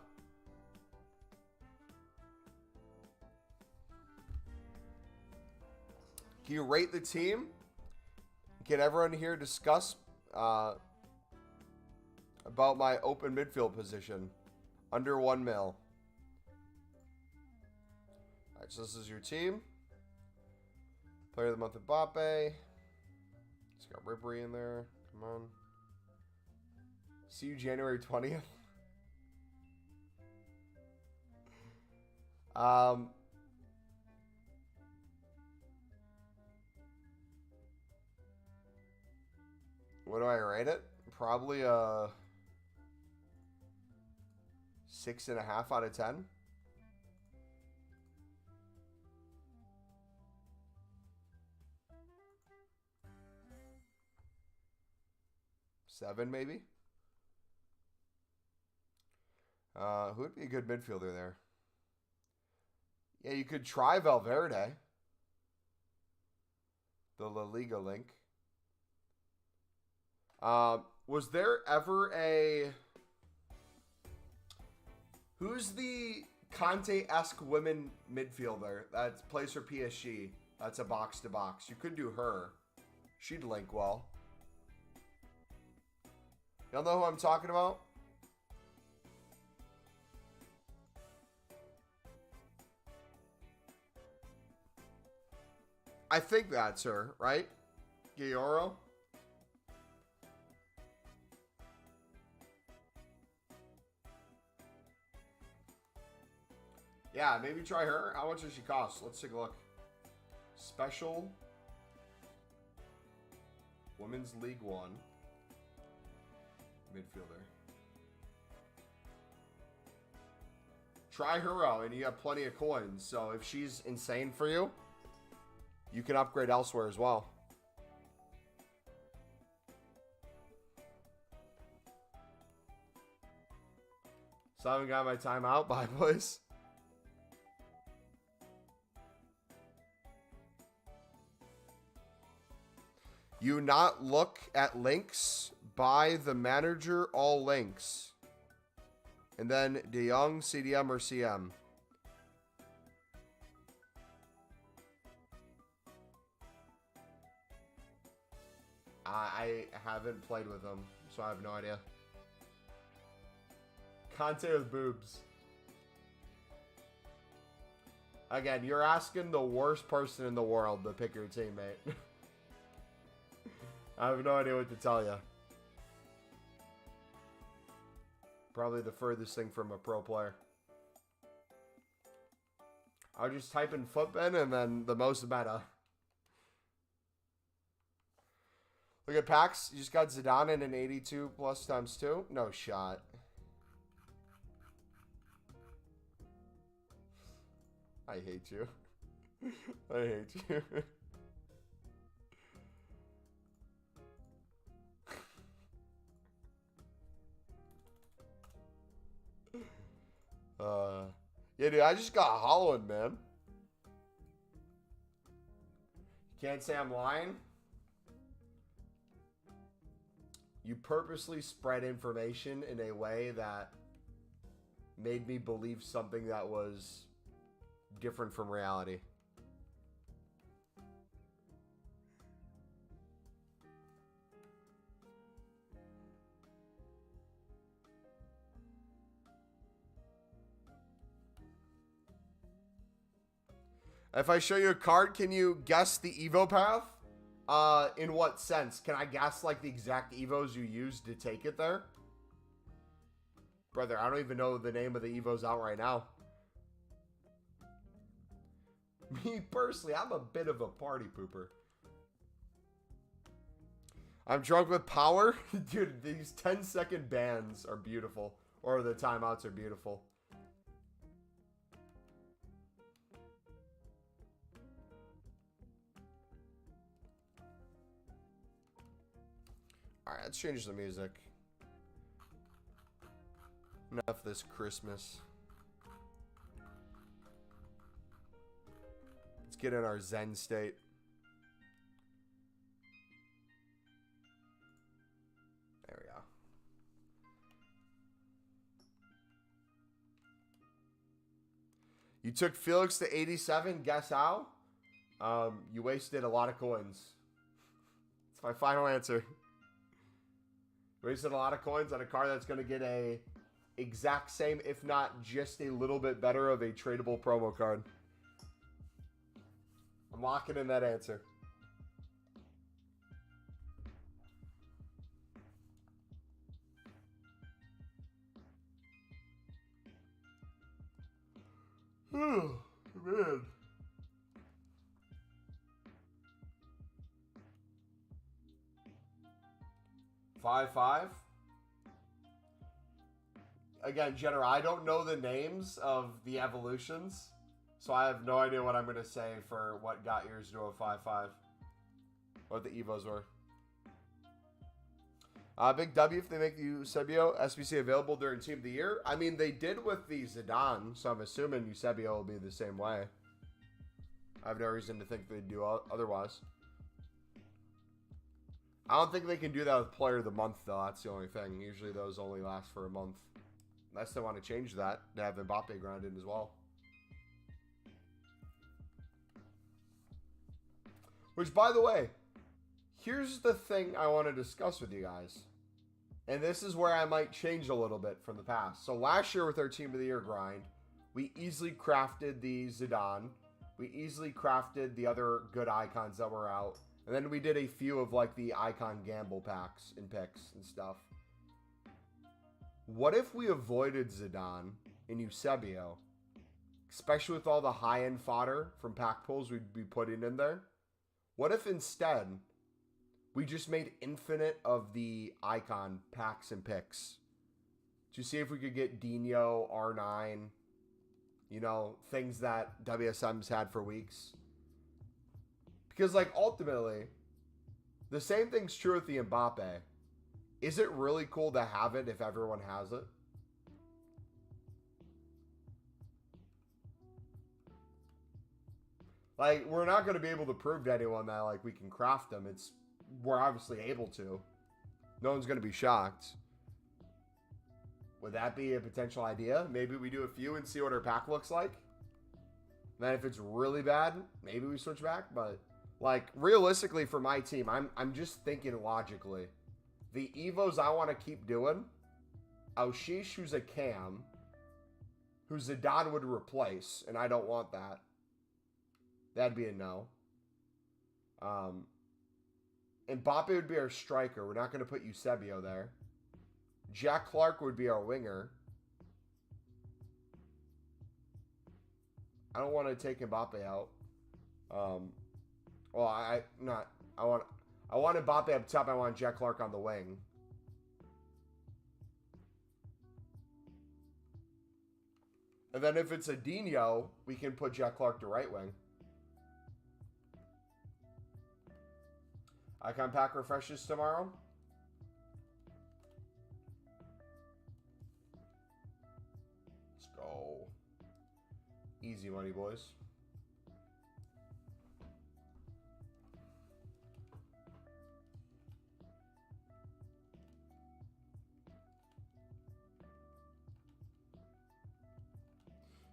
Can you rate the team? Can everyone here discuss about my open midfield position? Under 1 mil. Alright, so this is your team. Player of the month, Mbappe. It's got Ribery in there. Come on. See you January 20th. What do I rate it? Probably a 6.5 out of 10. 7 maybe. Who would be a good midfielder there? Yeah, you could try Valverde. The La Liga link. Was there ever a... Who's the Conte-esque women midfielder that plays for PSG? That's a box-to-box. You could do her. She'd link well. Y'all know who I'm talking about? I think that's her, right? Gioro? Yeah, maybe try her. How much does she cost? Let's take a look. Special Women's League One midfielder. Try her out, and you have plenty of coins. So if she's insane for you, you can upgrade elsewhere as well. So I haven't got my timeout. Bye, boys. You not look at links. Buy the manager all links. And then De Jong, CDM, or CM. I haven't played with them, so I have no idea. Conte with boobs. Again, you're asking the worst person in the world to pick your teammate. I have no idea what to tell you. Probably the furthest thing from a pro player. I'll just type in footbin and then the most meta. Look at packs. You just got Zidane in an 82 plus times 2. No shot. I hate you. I hate you. Yeah, dude, I just got Holland, man. You can't say I'm lying. You purposely spread information in a way that made me believe something that was different from reality. If I show you a card, can you guess the Evo path? In what sense? Can I guess like the exact Evos you used to take it there? Brother, I don't even know the name of the Evos out right now. Me personally, I'm a bit of a party pooper. I'm drunk with power? Dude, these 10-second bans are beautiful. Or the timeouts are beautiful. Alright, let's change the music. Enough this Christmas. Let's get in our Zen state. There we go. You took Felix to 87. Guess how? You wasted a lot of coins. It's my final answer. Wasted a lot of coins on a card that's going to get a exact same, if not just a little bit better of a tradable promo card. I'm locking in that answer. Oh, man. Five. Again, Jenner, I don't know the names of the evolutions, so I have no idea what I'm going to say for what got yours to a 5-5. What the Evos were. Big W if they make the Eusebio SBC available during Team of the Year. I mean, they did with the Zidane, so I'm assuming Eusebio will be the same way. I have no reason to think they'd do otherwise. I don't think they can do that with Player of the Month, though. That's the only thing. Usually those only last for a month. Unless they want to change that to have Mbappe grounded as well. Which, by the way, here's the thing I want to discuss with you guys. And this is where I might change a little bit from the past. So last year with our Team of the Year grind, we easily crafted the Zidane. We easily crafted the other good icons that were out. And then we did a few of like the icon gamble packs and picks and stuff. What if we avoided Zidane and Eusebio? Especially with all the high-end fodder from pack pulls we'd be putting in there. What if instead we just made infinite of the icon packs and picks? To see if we could get Dino, R9, you know, things that WSM's had for weeks. Because, like, ultimately, the same thing's true with the Mbappe. Is it really cool to have it if everyone has it? Like, we're not going to be able to prove to anyone that, like, we can craft them. We're obviously able to. No one's going to be shocked. Would that be a potential idea? Maybe we do a few and see what our pack looks like. Then if it's really bad, maybe we switch back, but... Like, realistically for my team, I'm just thinking logically. The Evos I want to keep doing, Aushish, who's a cam, who Zidane would replace, and I don't want that. That'd be a no. Mbappe would be our striker. We're not going to put Eusebio there. Jack Clark would be our winger. I don't want to take Mbappe out. Well, I want Mbappe up top. I want Jack Clark on the wing. And then if it's a Dino, we can put Jack Clark to right wing. Icon pack refreshes tomorrow. Let's go. Easy money, boys.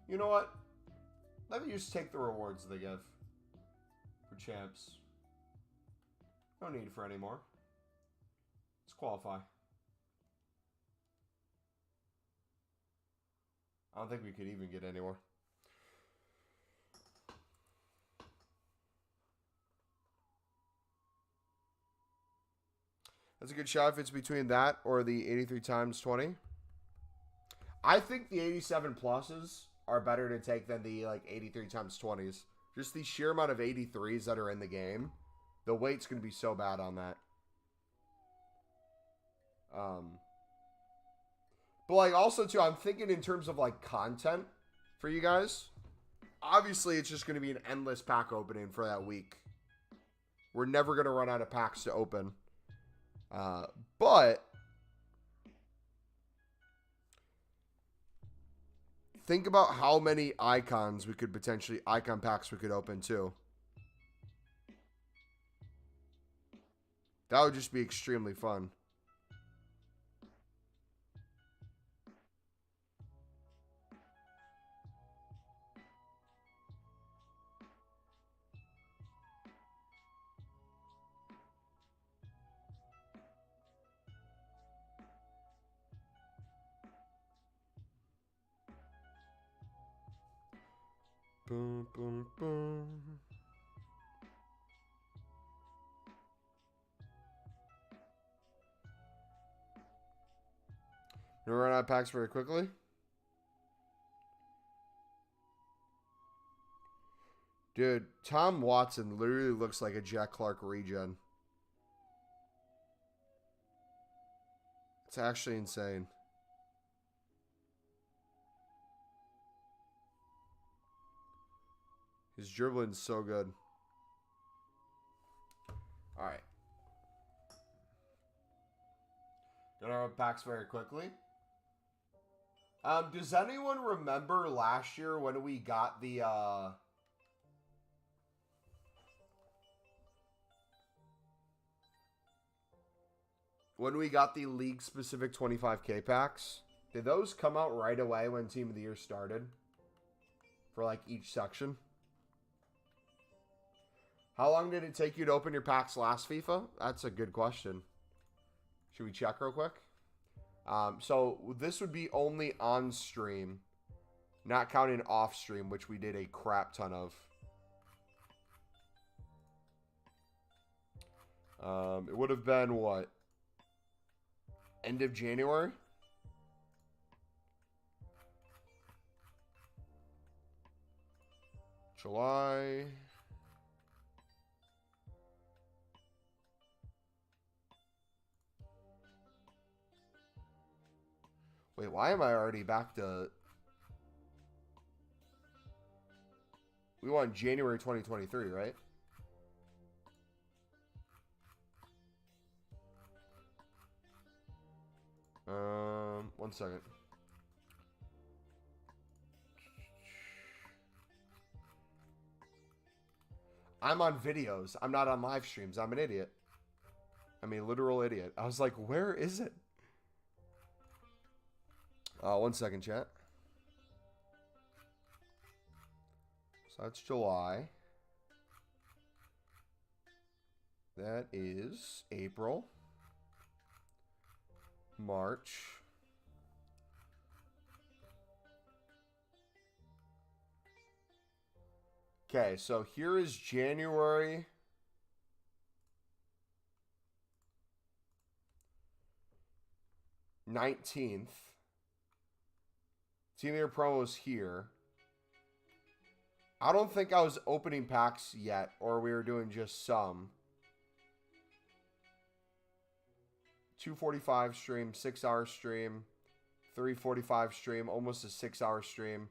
You know what? Let me just take the rewards they give for champs. No need for any more. Let's qualify. I don't think we could even get any more. That's a good shot if it's between that or the 83 times 20. I think the 87 pluses are better to take than the like 83 times 20s. Just the sheer amount of 83s that are in the game. The weight's going to be so bad on that. But like also too, I'm thinking in terms of like content for you guys. Obviously, it's just going to be an endless pack opening for that week. We're never going to run out of packs to open. But think about how many icons we could potentially, icon packs we could open too. That would just be extremely fun. Boom, boom, boom. You run out of packs very quickly? Dude, Tom Watson literally looks like a Jack Clark regen. It's actually insane. His dribbling's so good. All right. Gonna run packs very quickly. Does anyone remember last year when we got the league specific 25K packs? Did those come out right away when Team of the Year started? For like each section? How long did it take you to open your packs last FIFA? That's a good question. Should we check real quick? So this would be only on stream, not counting off stream, which we did a crap ton of. It would have been what? End of January? July. Wait, why am I already back to... We want January 2023, right? One second. I'm on videos. I'm not on live streams. I'm an idiot. I'm a literal idiot. I was like, where is it? 1 second, chat. So that's July. That is April. March. Okay, so here is January 19th. Team of the Year promos here. I don't think I was opening packs yet, or we were doing just some. 2:45 stream, 6-hour stream, 3:45 stream, almost a 6-hour stream.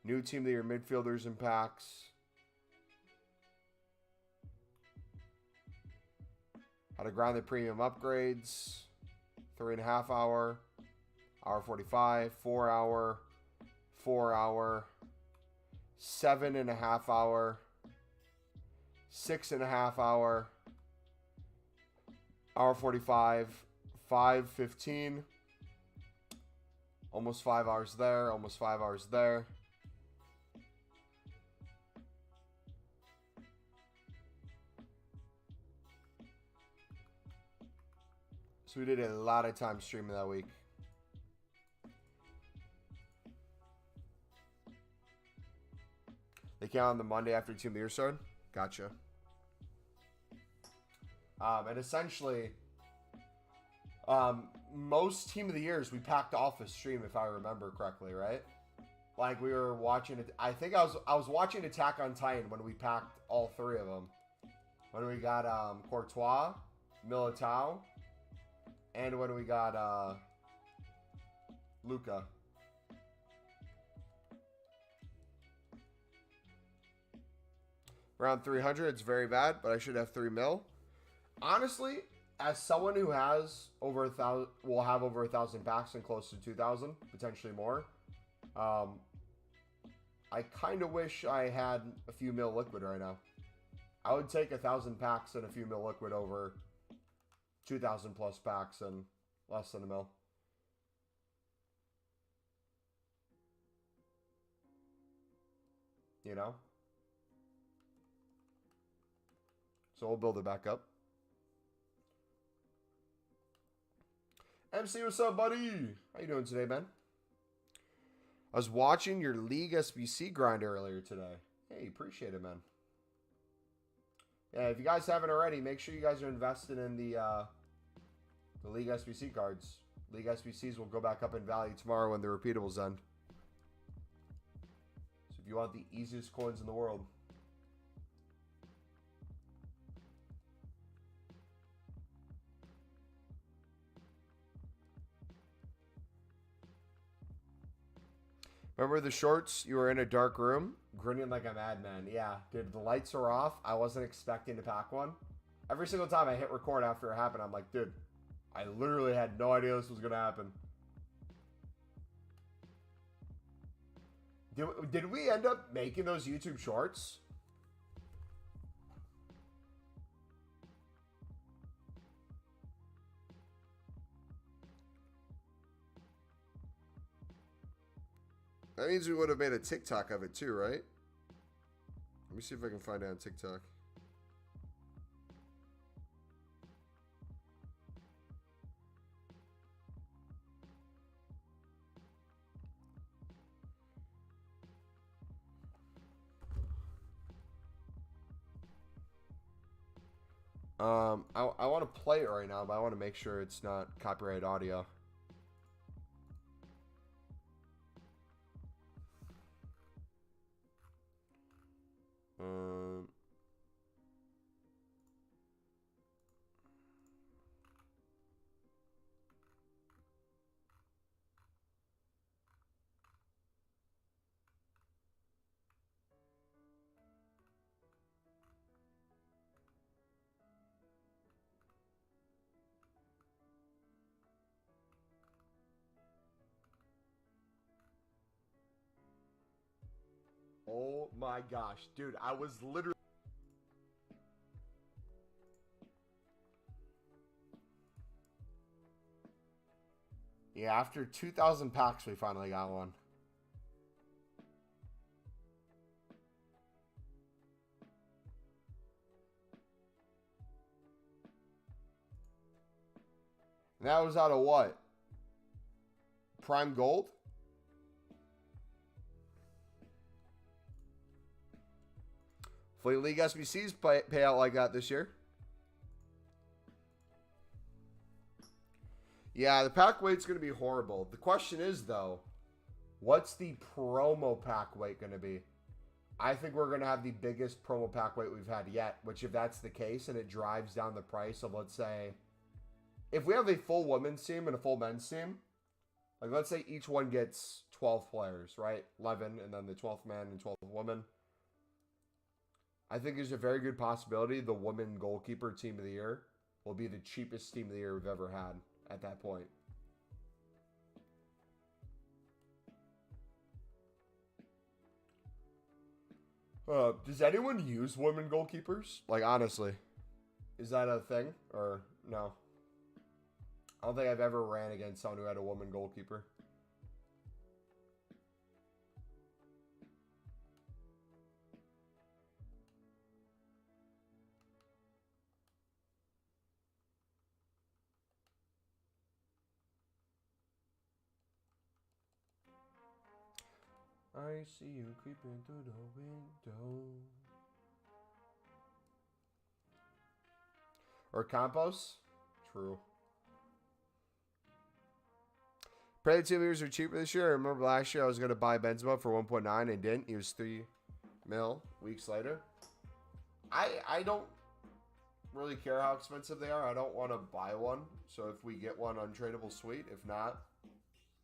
New Team of the Year midfielders and packs. How to grind the premium upgrades. 3.5 hour. Hour 45. 4 hour. 4 hour. 7.5 hour. 6.5 hour. Hour 45. 5:15. Almost 5 hours there. Almost 5 hours there. So we did a lot of time streaming that week. They came on the Monday after Team of the Year started? Gotcha. And essentially, most Team of the Years we packed off the stream, if I remember correctly, right? Like we were watching it. I think I was watching Attack on Titan when we packed all three of them. When we got Courtois, Militao, And when we got Luca. Around 300, it's very bad, but I should have 3 mil. Honestly, as someone who has over 1,000, will have over 1,000 packs and close to 2,000, potentially more. I kind of wish I had a few mil liquid right now. I would take 1,000 packs and a few mil liquid over 2,000 plus packs and less than a mil. You know? So we'll build it back up. MC, what's up, buddy? How you doing today, man? I was watching your League SBC grind earlier today. Hey, appreciate it, man. Yeah, if you guys haven't already, make sure you guys are invested in the League SBC cards. League SBCs will go back up in value tomorrow when the repeatables end. So if you want the easiest coins in the world. Remember the shorts? You were in a dark room, grinning like a madman. Yeah, dude, the lights are off. I wasn't expecting to pack one. Every single time I hit record after it happened, I'm like, dude, I literally had no idea this was going to happen. Did we end up making those YouTube shorts? That means we would have made a TikTok of it too, right? Let me see if I can find it on TikTok. I want to play it right now, but I want to make sure it's not copyright audio. Oh my gosh, dude, I was literally... Yeah, after 2,000 packs, we finally got one. And that was out of what? Prime Gold? Hopefully League SBCs pay out like that this year. Yeah, the pack weight's going to be horrible. The question is, though, what's the promo pack weight going to be? I think we're going to have the biggest promo pack weight we've had yet, which if that's the case and it drives down the price of, let's say, if we have a full women's team and a full men's team, like let's say each one gets 12 players, right? 11, and then the 12th man and 12th woman. I think there's a very good possibility the woman goalkeeper team of the year will be the cheapest team of the year we've ever had at that point. Does anyone use women goalkeepers? Like, honestly. Is that a thing? Or no? I don't think I've ever ran against someone who had a woman goalkeeper. I see you creeping through the window. Or Campos? True. Predator team leaders are cheaper this year. I remember last year I was going to buy Benzema for 1.9 and didn't. He was 3 mil weeks later. I don't... really care how expensive they are. I don't want to buy one. So if we get one untradeable, sweet. If not,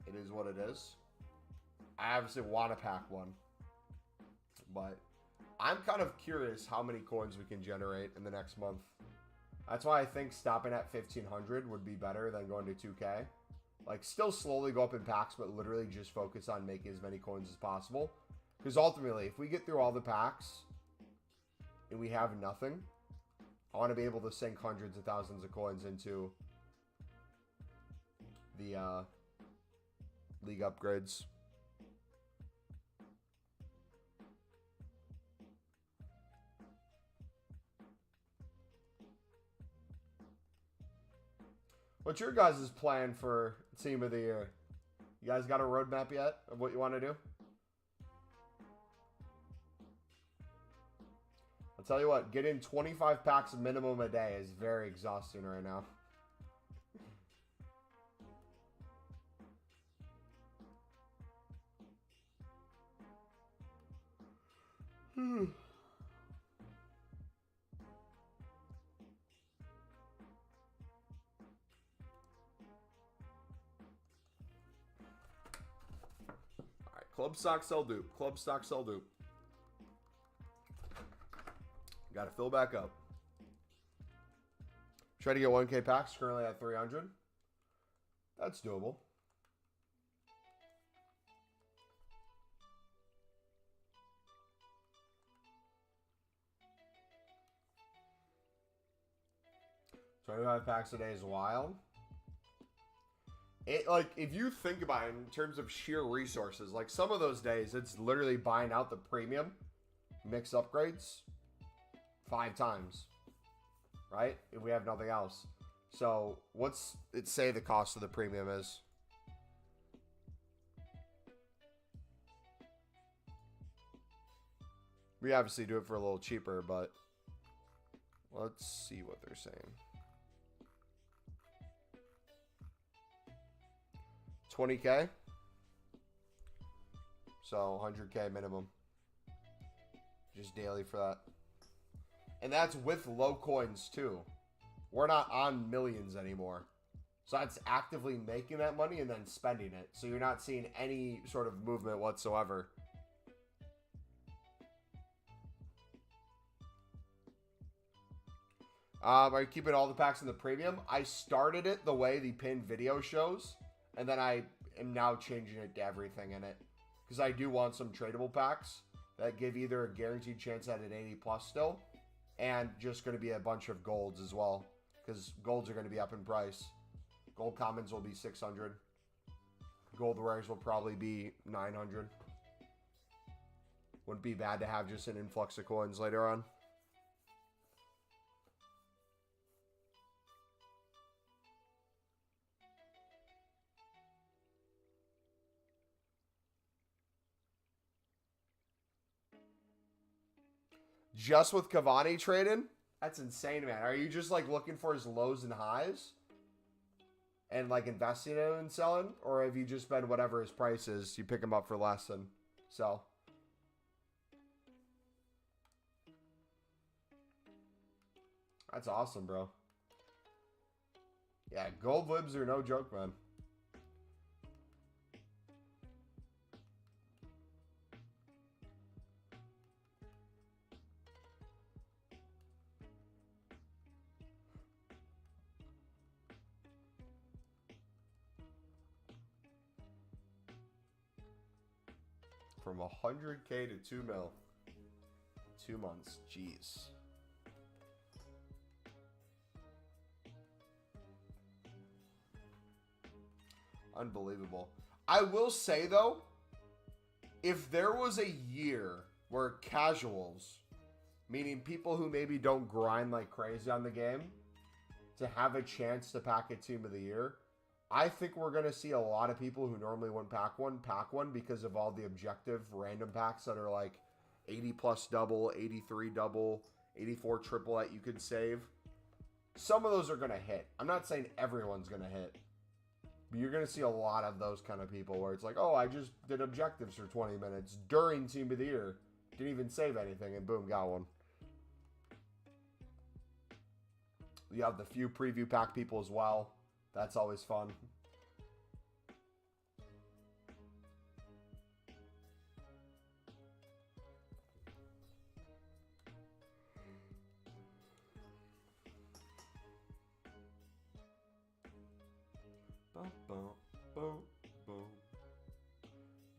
it is what it is. I obviously want to pack one. But I'm kind of curious how many coins we can generate in the next month. That's why I think stopping at 1,500 would be better than going to 2K. Like, still slowly go up in packs, but literally just focus on making as many coins as possible. Because ultimately, if we get through all the packs and we have nothing, I want to be able to sink hundreds of thousands of coins into the league upgrades. What's your guys' plan for Team of the Year? You guys got a roadmap yet of what you want to do? I'll tell you what, getting 25 packs minimum a day is very exhausting right now. Club stock, sell dupe. Club stock, sell dupe. Got to fill back up. Try to get 1K packs. Currently at 300. That's doable. $25 packs a day is wild. It, like, if you think about it in terms of sheer resources, like some of those days, it's literally buying out the premium mix upgrades 5 times, right? If we have nothing else. So what's it say the cost of the premium is? We obviously do it for a little cheaper, but let's see what they're saying. 20K. So 100K minimum. Just daily for that. And that's with low coins too. We're not on millions anymore. So that's actively making that money and then spending it. So you're not seeing any sort of movement whatsoever. Are you keeping all the packs in the premium? I started it the way the pinned video shows. And then I am now changing it to everything in it. Because I do want some tradable packs that give either a guaranteed chance at an 80 plus still. And just going to be a bunch of golds as well. Because golds are going to be up in price. Gold commons will be 600. Gold rares will probably be 900. Wouldn't be bad to have just an influx of coins later on. Just with Cavani trading? That's insane, man. Are you just like looking for his lows and highs? And like investing in him and selling? Or have you just been whatever his price is, you pick him up for less and sell? That's awesome, bro. Yeah, gold libs are no joke, man. From 100K to 2 mil. 2 months. Jeez. Unbelievable. I will say, though, if there was a year where casuals, meaning people who maybe don't grind like crazy on the game, to have a chance to pack a Team of the Year, I think we're going to see a lot of people who normally wouldn't pack one because of all the objective random packs that are like 80 plus double, 83 double, 84 triple that you could save. Some of those are going to hit. I'm not saying everyone's going to hit. But you're going to see a lot of those kind of people where it's like, oh, I just did objectives for 20 minutes during Team of the Year. Didn't even save anything and boom, got one. You have the few preview pack people as well. That's always fun.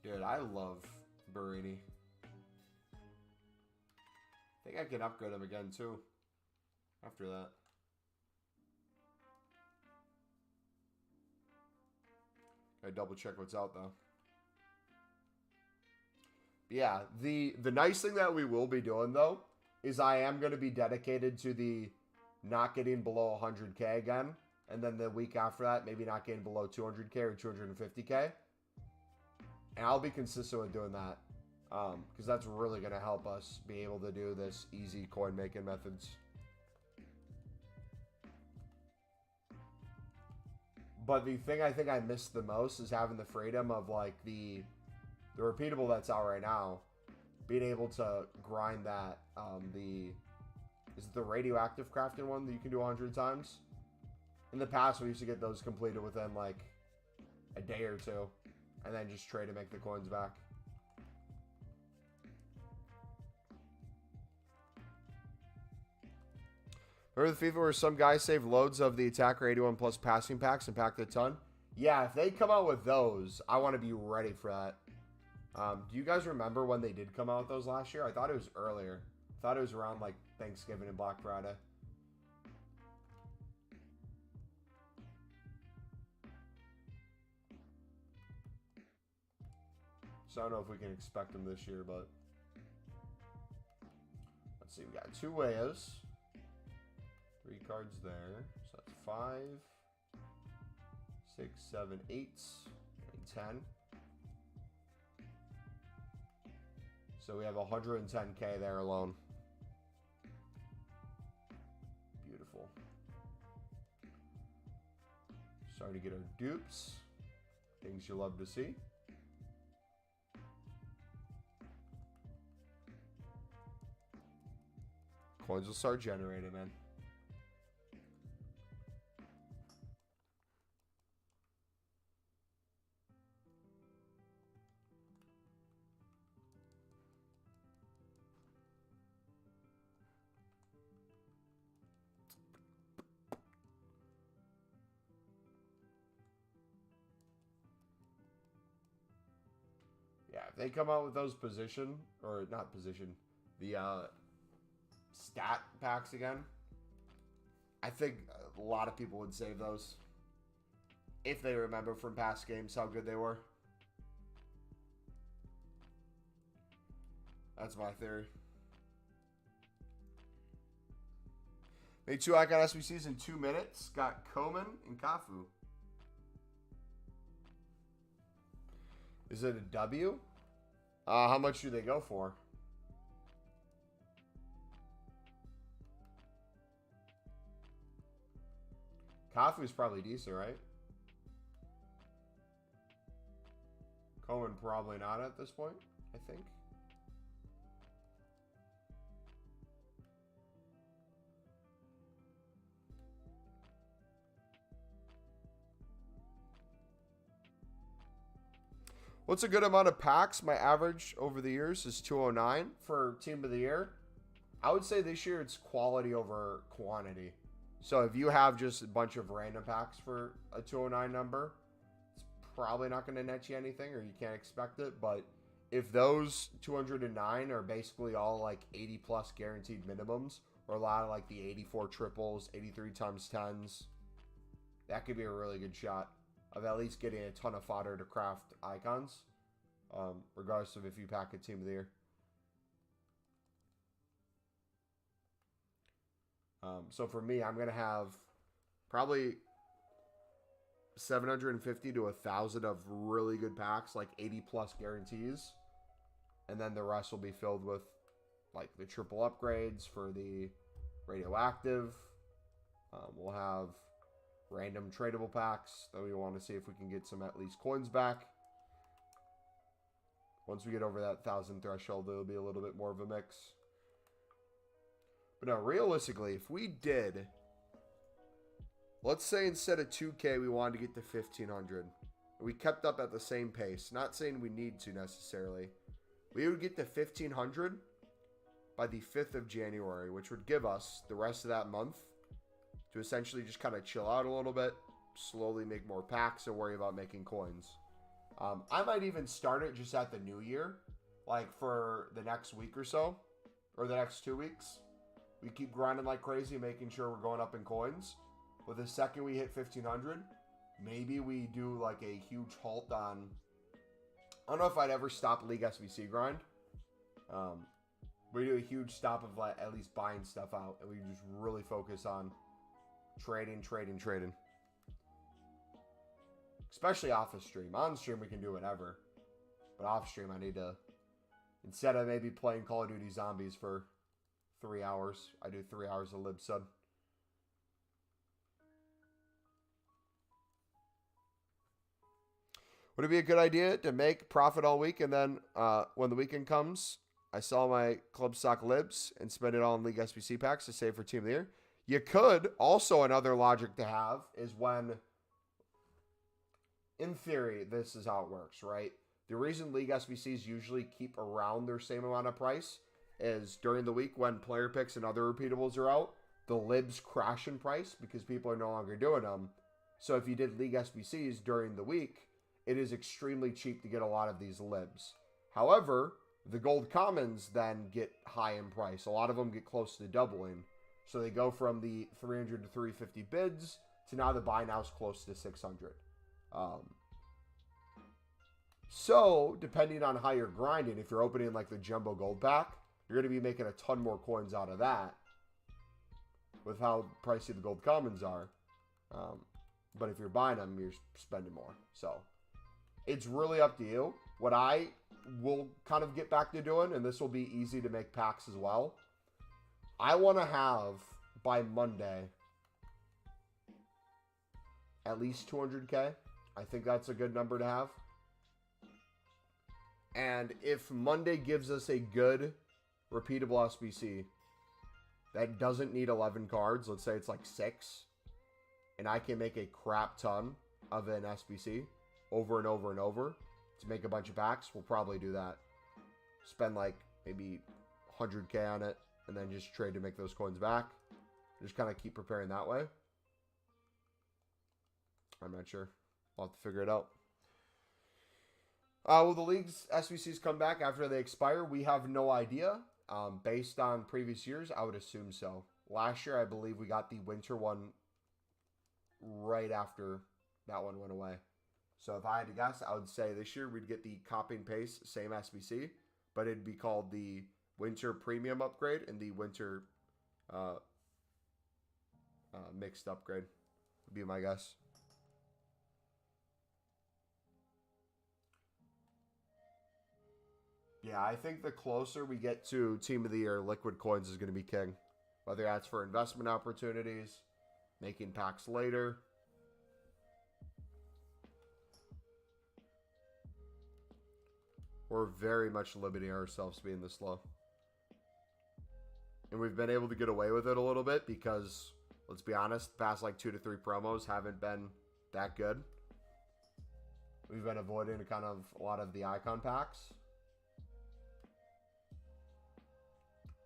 Dude, I love Barini. I think I can upgrade him again too. After that. Gotta double check what's out though. But yeah, the nice thing that we will be doing though is I am going to be dedicated to the not getting below 100k again. And then the week after that, maybe not getting below 200k or 250k. And I'll be consistent with doing that. Because that's really going to help us be able to do this easy coin making methods. But the thing I think I missed the most is having the freedom of like the repeatable that's out right now. Being able to grind that. Is it the radioactive crafting one that you can do 100 times? In the past, we used to get those completed within like a day or two. And then just trade to make the coins back. Remember the FIFA where some guys save loads of the Attacker 81 plus passing packs and packed a ton? Yeah, if they come out with those, I want to be ready for that. Do you guys remember when they did come out with those last year? I thought it was earlier. I thought it was around like Thanksgiving and Black Friday. So I don't know if we can expect them this year, but let's see. We got 2 waves. 3 cards there. So that's 5, 6, 7, 8, and 10. So we have 110k there alone. Beautiful. Starting to get our dupes. Things you love to see. Coins will start generating, man. Yeah, if they come out with those position, or not position, the stat packs again, I think a lot of people would save those. If they remember from past games how good they were. That's my theory. Made 2 icon SBCs in 2 minutes. Got Koeman and Cafu. Is it a W? How much do they go for? Cafu's probably decent, right? Koeman probably not at this point, I think. What's a good amount of packs? My average over the years is 209 for Team of the Year. I would say this year it's quality over quantity. So if you have just a bunch of random packs for a 209 number, it's probably not going to net you anything, or you can't expect it. But if those 209 are basically all like 80 plus guaranteed minimums, or a lot of like the 84 triples, 83 times 10s, that could be a really good shot of at least getting a ton of fodder to craft icons, regardless of if you pack a Team of the Year. So for me, I'm going to have probably 750 to 1,000 of really good packs, like 80 plus guarantees. And then the rest will be filled with like the triple upgrades for the radioactive. We'll have random tradable packs that we want to see if we can get some at least coins back. Once we get over that 1,000 threshold, there'll be a little bit more of a mix. But no, realistically, if we did Let's say instead of 2K, we wanted to get to 1,500. We kept up at the same pace. Not saying we need to necessarily. We would get to 1,500 by the 5th of January, which would give us the rest of that month to essentially just kind of chill out a little bit, slowly make more packs, and worry about making coins. I might even start it just at the new year, like for the next week or so, or the next 2 weeks. We keep grinding like crazy, making sure we're going up in coins. But the second we hit 1,500, maybe we do like a huge halt on... I don't know if I'd ever stop League SBC grind. We do a huge stop of like at least buying stuff out, and we just really focus on trading. Especially off of stream. On stream, we can do whatever. But off stream, I need to... Instead of maybe playing Call of Duty Zombies for 3 hours, I do 3 hours of lib sub. Would it be a good idea to make profit all week, and then when the weekend comes, I sell my club stock libs and spend it all on League SBC packs to save for Team of the Year? You could. Also, another logic to have is when... In theory, this is how it works, right? The reason League SBCs usually keep around their same amount of price is during the week when player picks and other repeatables are out, the libs crash in price because people are no longer doing them. So if you did League SBCs during the week, it is extremely cheap to get a lot of these libs. However, the gold commons then get high in price. A lot of them get close to doubling. So they go from the 300 to 350 bids to now the buy now is close to 600. So, depending on how you're grinding, if you're opening like the jumbo gold pack, you're going to be making a ton more coins out of that with how pricey the gold commons are. But if you're buying them, you're spending more. So, it's really up to you. What I will kind of get back to doing, and this will be easy to make packs as well, I want to have, by Monday, at least 200K. I think that's a good number to have. And if Monday gives us a good repeatable SBC that doesn't need 11 cards, let's say it's like 6, and I can make a crap ton of an SBC over and over and over to make a bunch of packs, we'll probably do that. Spend like maybe 100K on it and then just trade to make those coins back. Just kind of keep preparing that way. I'm not sure. I'll have to figure it out. Will the league's SBCs come back after they expire? We have no idea. Based on previous years, I would assume so. Last year, I believe we got the winter one right after that one went away. So if I had to guess, I would say this year we'd get the copy and paste, same SBC, but it'd be called the winter premium upgrade and the winter mixed upgrade would be my guess. Yeah, I think the closer we get to Team of the Year, Liquid Coins is going to be king. Whether that's for investment opportunities, making packs later. We're very much limiting ourselves being this low. And we've been able to get away with it a little bit because, let's be honest, the past like 2 to 3 promos haven't been that good. We've been avoiding kind of a lot of the icon packs.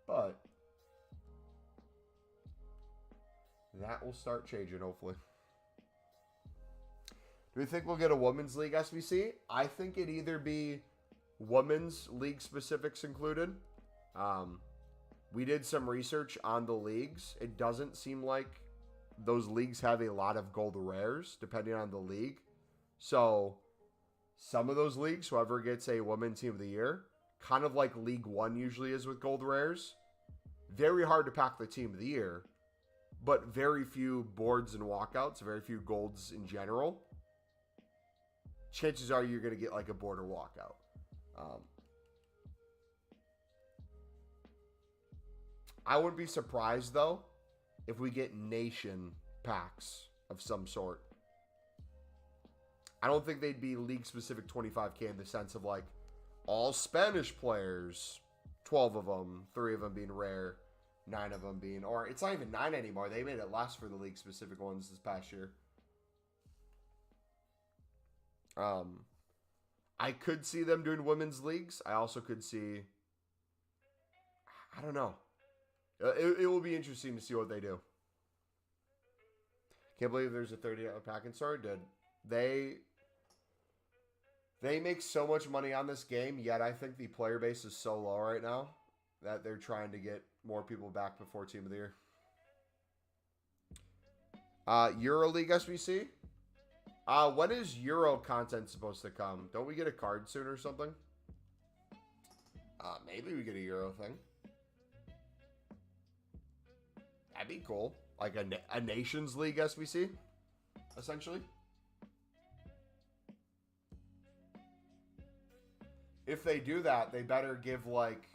But that will start changing, hopefully. Do we think we'll get a Women's League SBC? I think it'd either be Women's League specifics included. We did some research on the leagues. It doesn't seem like those leagues have a lot of gold rares, depending on the league. So, some of those leagues, whoever gets a Women's Team of the Year, kind of like League One usually is with gold rares. Very hard to pack the Team of the Year, but very few boards and walkouts, very few golds in general. Chances are you're going to get like a board or walkout. I wouldn't be surprised, though, if we get nation packs of some sort. I don't think they'd be league-specific 25K in the sense of, like, all Spanish players, 12 of them, 3 of them being rare, 9 of them being, or it's not even 9 anymore. They made it less for the league specific ones this past year. I could see them doing women's leagues. I also could see, I don't know. It will be interesting to see what they do. Can't believe there's a $30 pack in store. Dude, they make so much money on this game, yet I think the player base is so low right now that they're trying to get more people back before Team of the Year. EuroLeague SBC? When is Euro content supposed to come? Don't we get a card soon or something? Maybe we get a Euro thing. That'd be cool. Like a Nations League SBC, essentially. If they do that, they better give like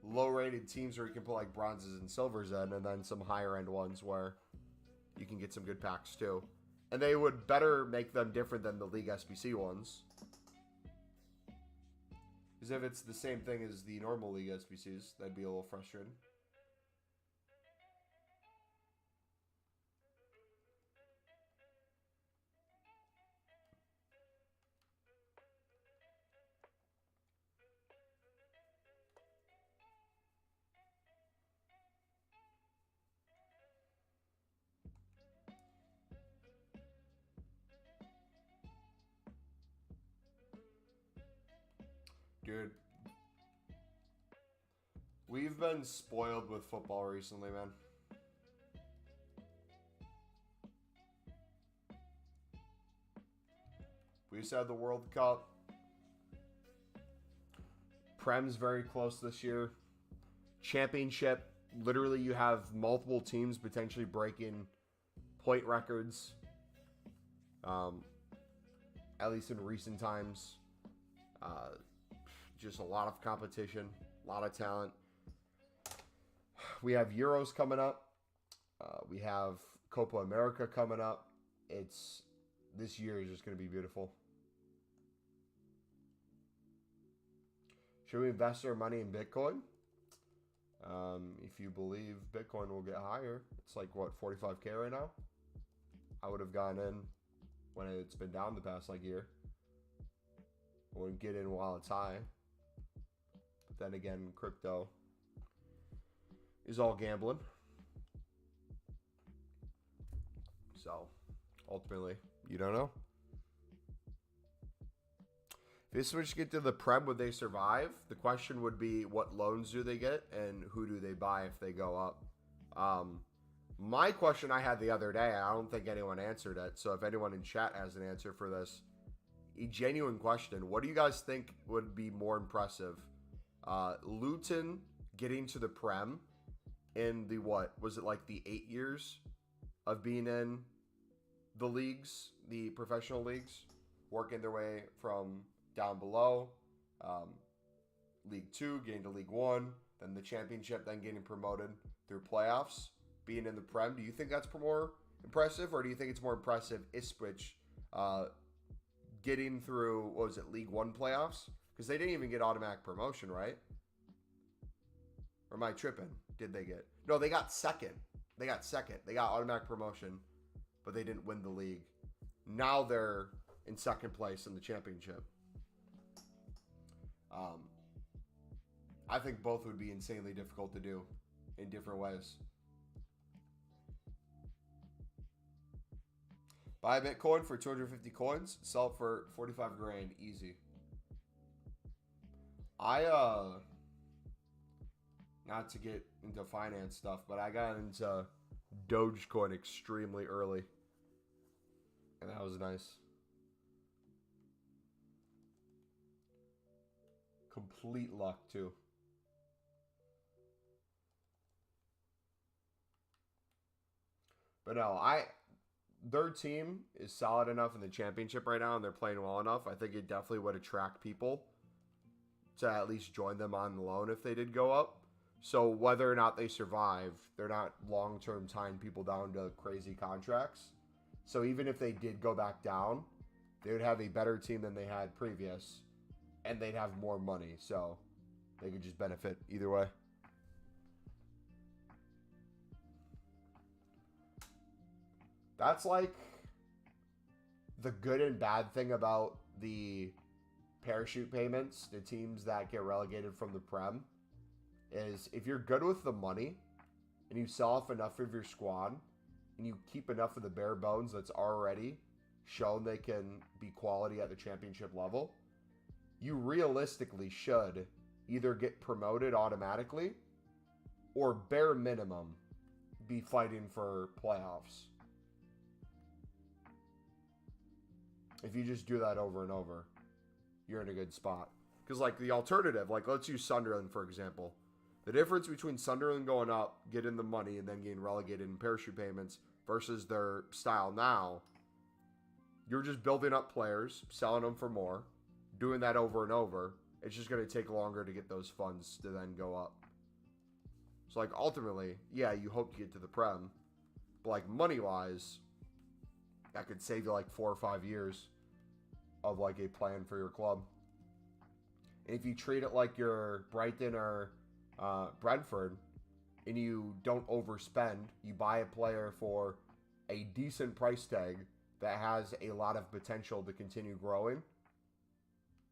low-rated teams where you can put like bronzes and silvers in, and then some higher-end ones where you can get some good packs too. And they would better make them different than the League SBC ones. Because if it's the same thing as the normal League SBCs, that'd be a little frustrating. Dude, we've been spoiled with football recently, man. We just had the World Cup. Prem's very close this year. Championship, literally you have multiple teams potentially breaking point records. At least in recent times. Just a lot of competition, a lot of talent. We have Euros coming up. We have Copa America coming up. This year is just going to be beautiful. Should we invest our money in Bitcoin? If you believe Bitcoin will get higher, it's like what, 45K right now? I would have gone in when it's been down the past like year. I wouldn't get in while it's high. But then again, crypto is all gambling. So, ultimately, you don't know. If they switch get to the Prem, would they survive? The question would be, what loans do they get, and who do they buy if they go up? My question I had the other day, I don't think anyone answered it. So if anyone in chat has an answer for this, a genuine question. What do you guys think would be more impressive? Luton getting to the Prem in the, what, was it like the 8 years of being in the leagues, the professional leagues, working their way from down below, League 2, getting to League 1, then the Championship, then getting promoted through playoffs, being in the Prem. Do you think that's more impressive, or do you think it's more impressive Ipswich getting through, what was it, League 1 playoffs? Because they didn't even get automatic promotion, right? Or am I tripping? Did they get? No, they got second. They got second. They got automatic promotion, but they didn't win the league. Now they're in second place in the Championship. I think both would be insanely difficult to do in different ways. Buy a Bitcoin for 250 coins, sell it for 45 grand, easy. Not to get into finance stuff, but I got into Dogecoin extremely early. And that was nice. Complete luck, too. But no, their team is solid enough in the Championship right now, and they're playing well enough. I think it definitely would attract people to at least join them on loan if they did go up. So whether or not they survive, they're not long-term tying people down to crazy contracts. So even if they did go back down, they would have a better team than they had previous, and they'd have more money. So they could just benefit either way. That's like the good and bad thing about the parachute payments, the teams that get relegated from the Prem, is if you're good with the money and you sell off enough of your squad and you keep enough of the bare bones that's already shown they can be quality at the championship level, you realistically should either get promoted automatically or bare minimum be fighting for playoffs. If you just do that over and over, you're in a good spot. Because, like, the alternative, like, let's use Sunderland, for example. The difference between Sunderland going up, getting the money, and then getting relegated in parachute payments versus their style now, you're just building up players, selling them for more, doing that over and over. It's just going to take longer to get those funds to then go up. So, like, ultimately, yeah, you hope to get to the Prem. But, like, money-wise, that could save you, like, 4 or 5 years of, like, a plan for your club. And if you treat it like you're Brighton or Brentford, and you don't overspend, you buy a player for a decent price tag that has a lot of potential to continue growing,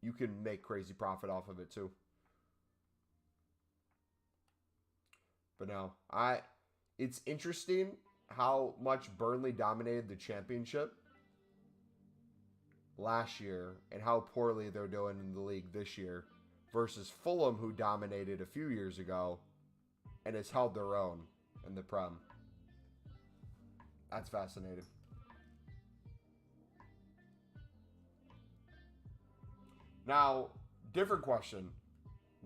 you can make crazy profit off of it too. But no, it's interesting how much Burnley dominated the championship last year and how poorly they're doing in the league this year versus Fulham, who dominated a few years ago and has held their own in the Prem. That's fascinating. Now, different question.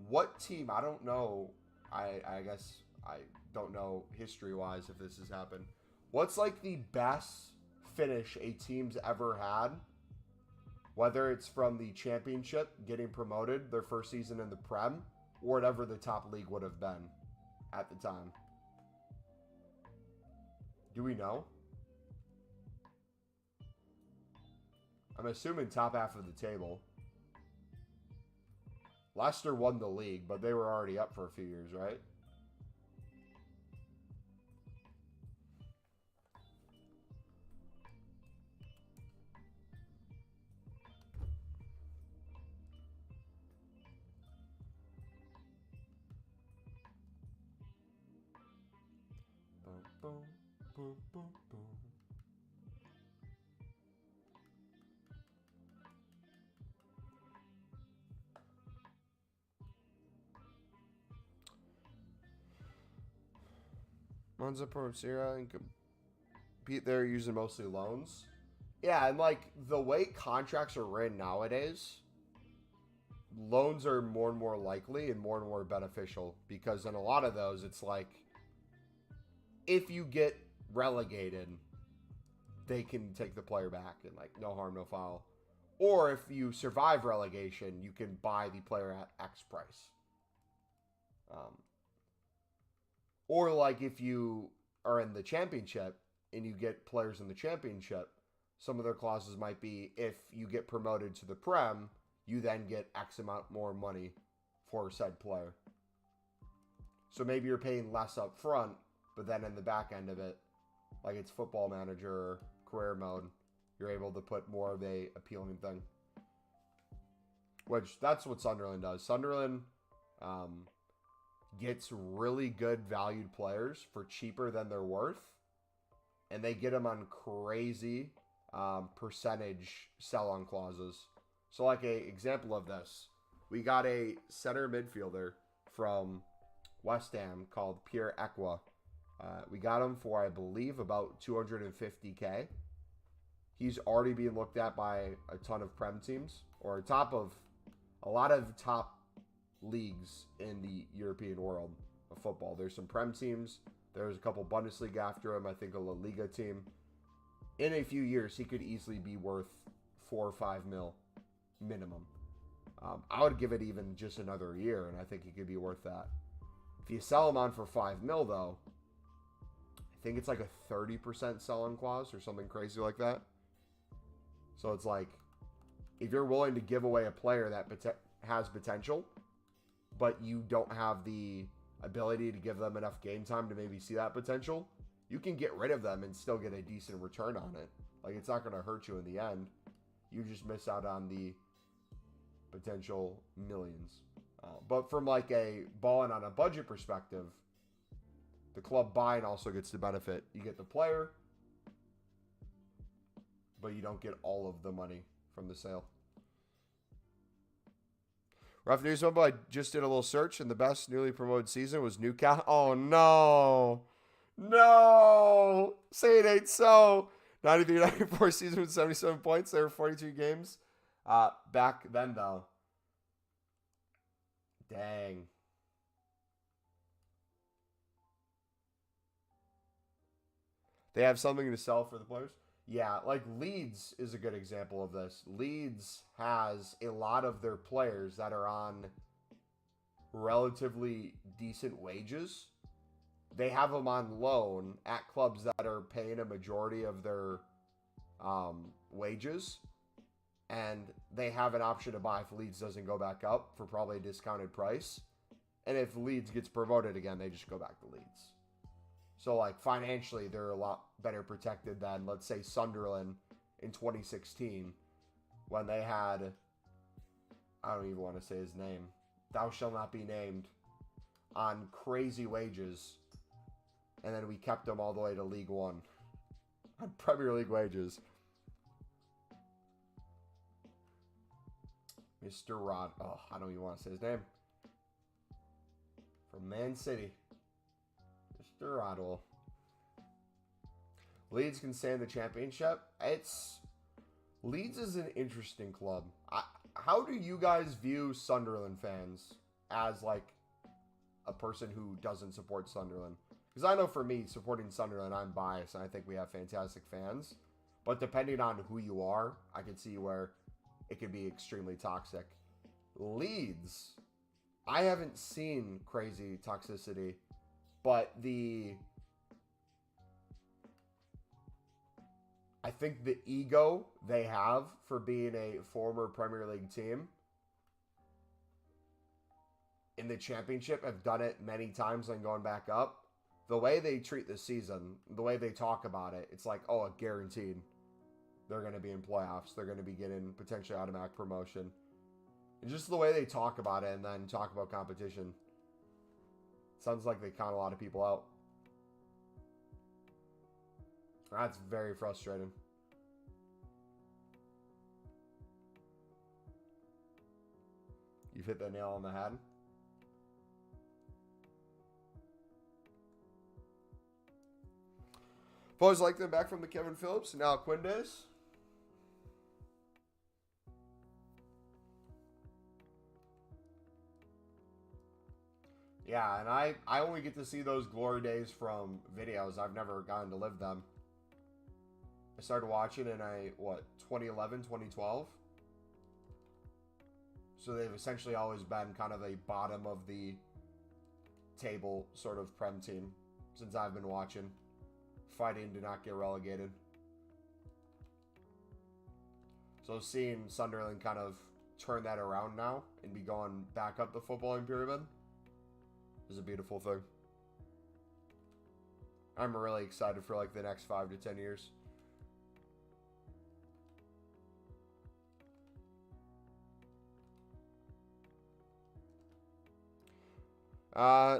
What team, I don't know, I guess I don't know history-wise if this has happened. What's like the best finish a team's ever had? Whether it's from the championship, getting promoted, their first season in the Prem, or whatever the top league would have been at the time. Do we know? I'm assuming top half of the table. Leicester won the league, but they were already up for a few years, right? Boom, boom, boom, boom. Monza from Syria and compete there using mostly loans. Yeah, and like the way contracts are written nowadays, loans are more and more likely and more beneficial because in a lot of those, it's like if you get relegated, they can take the player back and like no harm, no foul. Or if you survive relegation, you can buy the player at X price. Or like if you are in the championship and you get players in the championship, some of their clauses might be if you get promoted to the Prem, you then get X amount more money for said player. So maybe you're paying less up front, but then in the back end of it, like it's Football Manager or career mode, you're able to put more of a appealing thing. Which, that's what Sunderland does. Sunderland gets really good valued players for cheaper than they're worth. And they get them on crazy percentage sell-on clauses. So like a example of this, we got a center midfielder from West Ham called Pierre Ekwa. We got him for, I believe, about $250K. He's already being looked at by a ton of Prem teams, or top of a lot of top leagues in the European world of football. There's some Prem teams. There's a couple Bundesliga after him. I think a La Liga team. In a few years, he could easily be worth 4 or 5 mil minimum. I would give it even just another year, and I think he could be worth that. If you sell him on for 5 mil, though, I think it's like a 30% sell-on clause or something crazy like that. So it's like, if you're willing to give away a player that has potential, but you don't have the ability to give them enough game time to maybe see that potential, you can get rid of them and still get a decent return on it. Like, it's not going to hurt you in the end. You just miss out on the potential millions. But from like a balling on a budget perspective, the club buying also gets the benefit. You get the player, but you don't get all of the money from the sale. Rough news, my boy. I just did a little search, and the best newly promoted season was Newcastle. Oh, no. No. Say it ain't so. 93-94 season with 77 points. There were 42 games. Back then, though. Dang. They have something to sell for the players? Yeah, like Leeds is a good example of this. Leeds has a lot of their players that are on relatively decent wages. They have them on loan at clubs that are paying a majority of their wages. And they have an option to buy if Leeds doesn't go back up for probably a discounted price. And if Leeds gets promoted again, they just go back to Leeds. So, like, financially, they're a lot better protected than, let's say, Sunderland in 2016 when they had, I don't even want to say his name, thou shall not be named, on crazy wages. And then we kept him all the way to League One on Premier League wages. Mr. Rod. Oh, I don't even want to say his name. From Man City. Mr. Rodwell. Leeds can stay in the championship. Leeds is an interesting club. How do you guys view Sunderland fans as, like, a person who doesn't support Sunderland? Because I know for me, supporting Sunderland, I'm biased, and I think we have fantastic fans. But depending on who you are, I can see where it could be extremely toxic. Leeds, I haven't seen crazy toxicity, but I think the ego they have for being a former Premier League team in the championship, have done it many times and going back up. The way they treat the season, the way they talk about it, it's like, oh, guaranteed. They're going to be in playoffs. They're going to be getting potentially automatic promotion. And just the way they talk about it and then talk about competition. Sounds like they count a lot of people out. That's very frustrating. You've hit the nail on the head. I've always liked them back from the Kevin Phillips and now Quinn days. Yeah, and I only get to see those glory days from videos. I've never gotten to live them. I started watching in 2011, 2012. So they've essentially always been kind of a bottom of the table sort of Prem team since I've been watching. Fighting to not get relegated. So seeing Sunderland kind of turn that around now and be going back up the footballing pyramid is a beautiful thing. I'm really excited for like the next 5 to 10 years.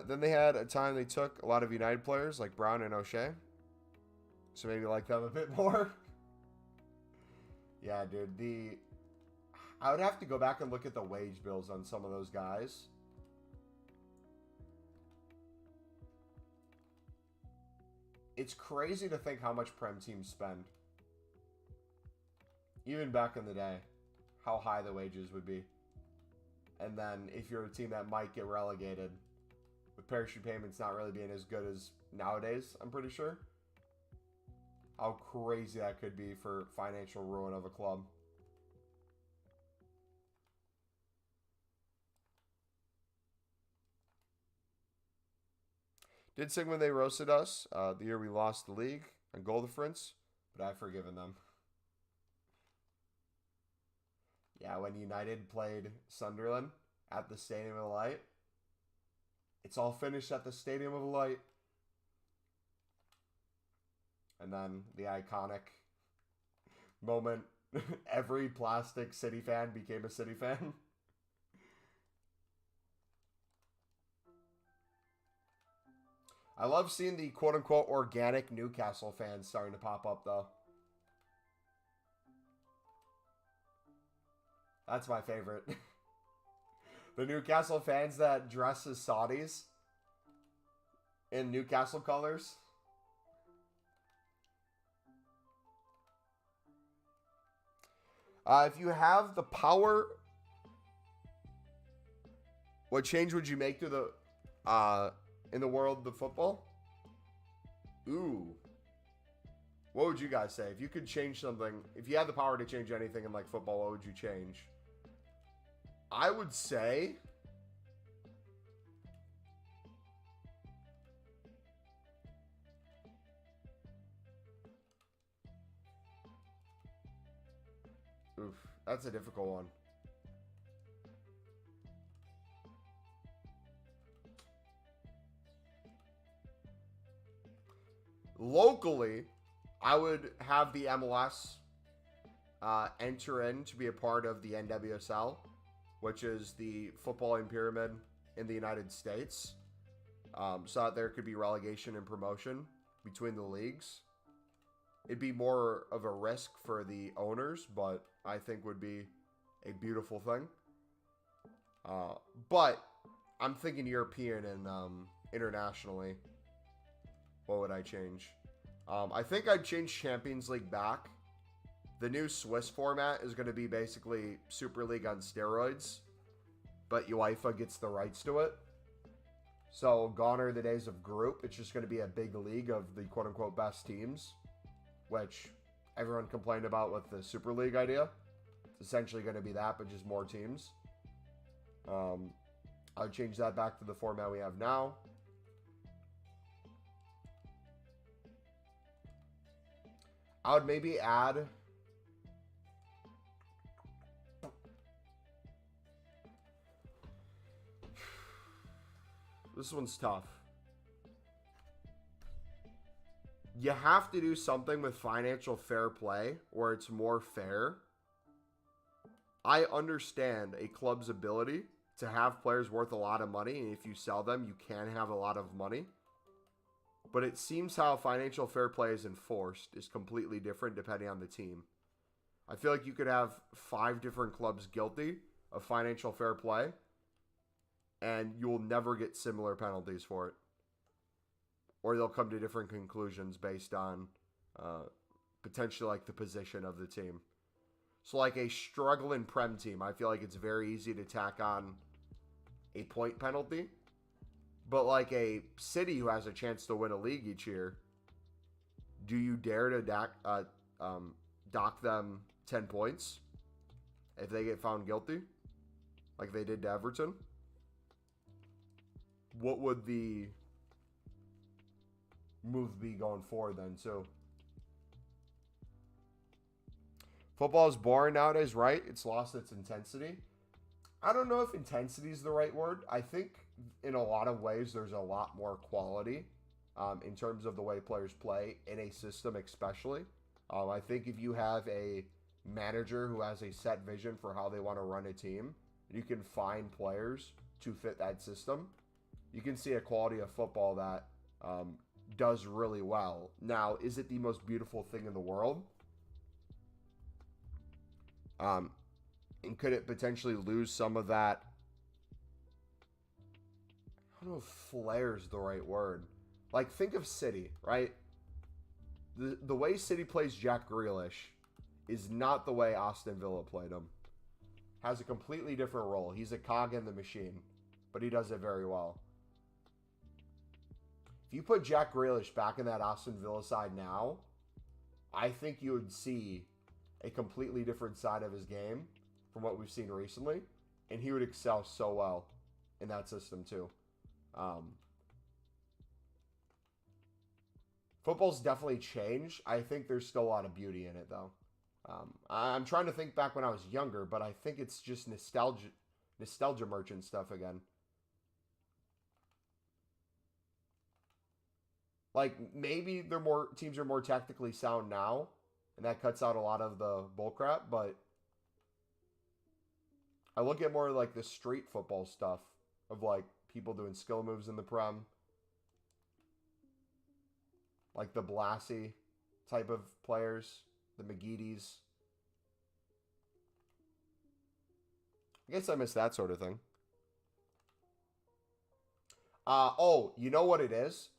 Then they had a time they took a lot of United players like Brown and O'Shea. So maybe like them a bit more. Yeah, dude. I would have to go back and look at the wage bills on some of those guys. It's crazy to think how much Prem teams spend. Even back in the day, how high the wages would be. And then if you're a team that might get relegated, with parachute payments not really being as good as nowadays, I'm pretty sure. How crazy that could be for financial ruin of a club. Did sing when they roasted us the year we lost the league on goal difference, but I've forgiven them. Yeah, when United played Sunderland at the Stadium of the Light, it's all finished at the Stadium of the Light. And then the iconic moment, every plastic City fan became a City fan. I love seeing the quote-unquote organic Newcastle fans starting to pop up, though. That's my favorite. The Newcastle fans that dress as Saudis in Newcastle colors. If you have the power, what change would you make to the in the world of football? Ooh. What would you guys say? If you could change something, if you had the power to change anything in like football, what would you change? I would say oof, that's a difficult one. Locally, I would have the MLS enter in to be a part of the NWSL, which is the footballing pyramid in the United States, so that there could be relegation and promotion between the leagues. It'd be more of a risk for the owners, but I think would be a beautiful thing. But I'm thinking European and internationally. What would I change? I think I'd change Champions League back. The new Swiss format is going to be basically Super League on steroids, but UEFA gets the rights to it. So gone are the days of group. It's just going to be a big league of the quote-unquote best teams, which everyone complained about with the Super League idea. It's essentially going to be that, but just more teams. I would change that back to the format we have now. I would maybe add this one's tough. You have to do something with financial fair play where it's more fair. I understand a club's ability to have players worth a lot of money, and if you sell them, you can have a lot of money. But it seems how financial fair play is enforced is completely different depending on the team. I feel like you could have 5 different clubs guilty of financial fair play, and you will never get similar penalties for it. Or they'll come to different conclusions based on potentially like the position of the team. So like a struggling Prem team, I feel like it's very easy to tack on a point penalty. But like a City who has a chance to win a league each year, do you dare to dock them 10 points if they get found guilty, like they did to Everton? What would the move be going forward then? So football is boring nowadays, right? It's lost its intensity. I don't know if intensity is the right word. I think in a lot of ways there's a lot more quality in terms of the way players play in a system especially. I think if you have a manager who has a set vision for how they want to run a team, you can find players to fit that system. You can see a quality of football that does really well. Now, is it the most beautiful thing in the world? And could it potentially lose some of that? I don't know if flair is the right word. Like, think of City, right? The way City plays Jack Grealish is not the way Aston Villa played him. Has a completely different role. He's a cog in the machine, but he does it very well. If you put Jack Grealish back in that Aston Villa side now, I think you would see a completely different side of his game from what we've seen recently, and he would excel so well in that system too. Football's definitely changed. I think there's still a lot of beauty in it though. I'm trying to think back when I was younger, but I think it's just nostalgia merchant stuff again. Like, maybe teams are more tactically sound now, and that cuts out a lot of the bullcrap, but I look at more like the street football stuff of like people doing skill moves in the Prem. Like the Blassie type of players, the McGeedy's. I guess I miss that sort of thing. Oh, you know what it is?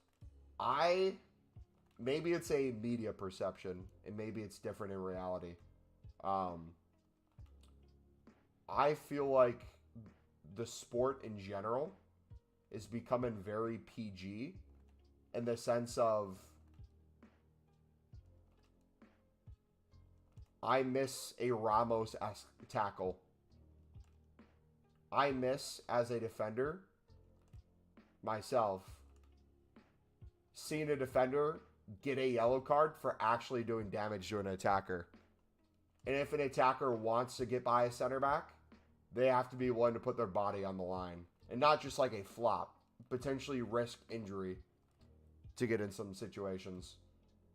Maybe it's a media perception, and maybe it's different in reality. I feel like the sport in general is becoming very PG in the sense of I miss a Ramos-esque tackle. I miss, as a defender, myself, seeing a defender get a yellow card for actually doing damage to an attacker. And if an attacker wants to get by a center back, they have to be willing to put their body on the line. And not just like a flop, potentially risk injury to get in some situations.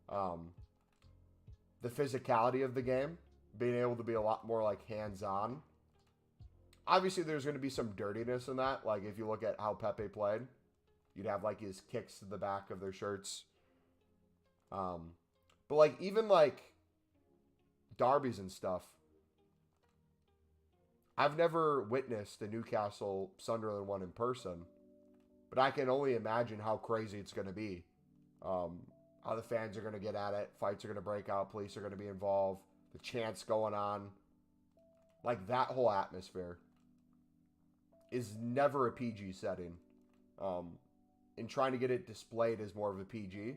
The physicality of the game, being able to be a lot more like hands-on. Obviously, there's going to be some dirtiness in that. Like, if you look at how Pepe played, you'd have, like, his kicks to the back of their shirts. But, like, even, like, derbies and stuff. I've never witnessed the Newcastle-Sunderland one in person. But I can only imagine how crazy it's going to be. How the fans are going to get at it. Fights are going to break out. Police are going to be involved. The chants going on. Like, that whole atmosphere is never a PG setting. And trying to get it displayed as more of a PG.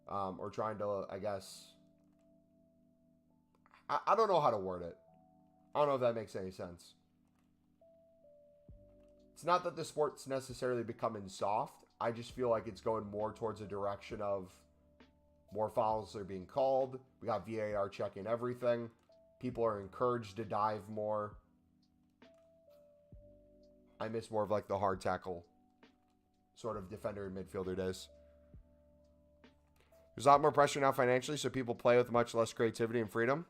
Or trying to, I guess... I don't know how to word it. I don't know if that makes any sense. It's not that the sport's necessarily becoming soft. I just feel like it's going more towards a direction of more fouls are being called. We got VAR checking everything. People are encouraged to dive more. I miss more of like the hard tackle sort of defender and midfielder days. There's a lot more pressure now financially, so people play with much less creativity and freedom.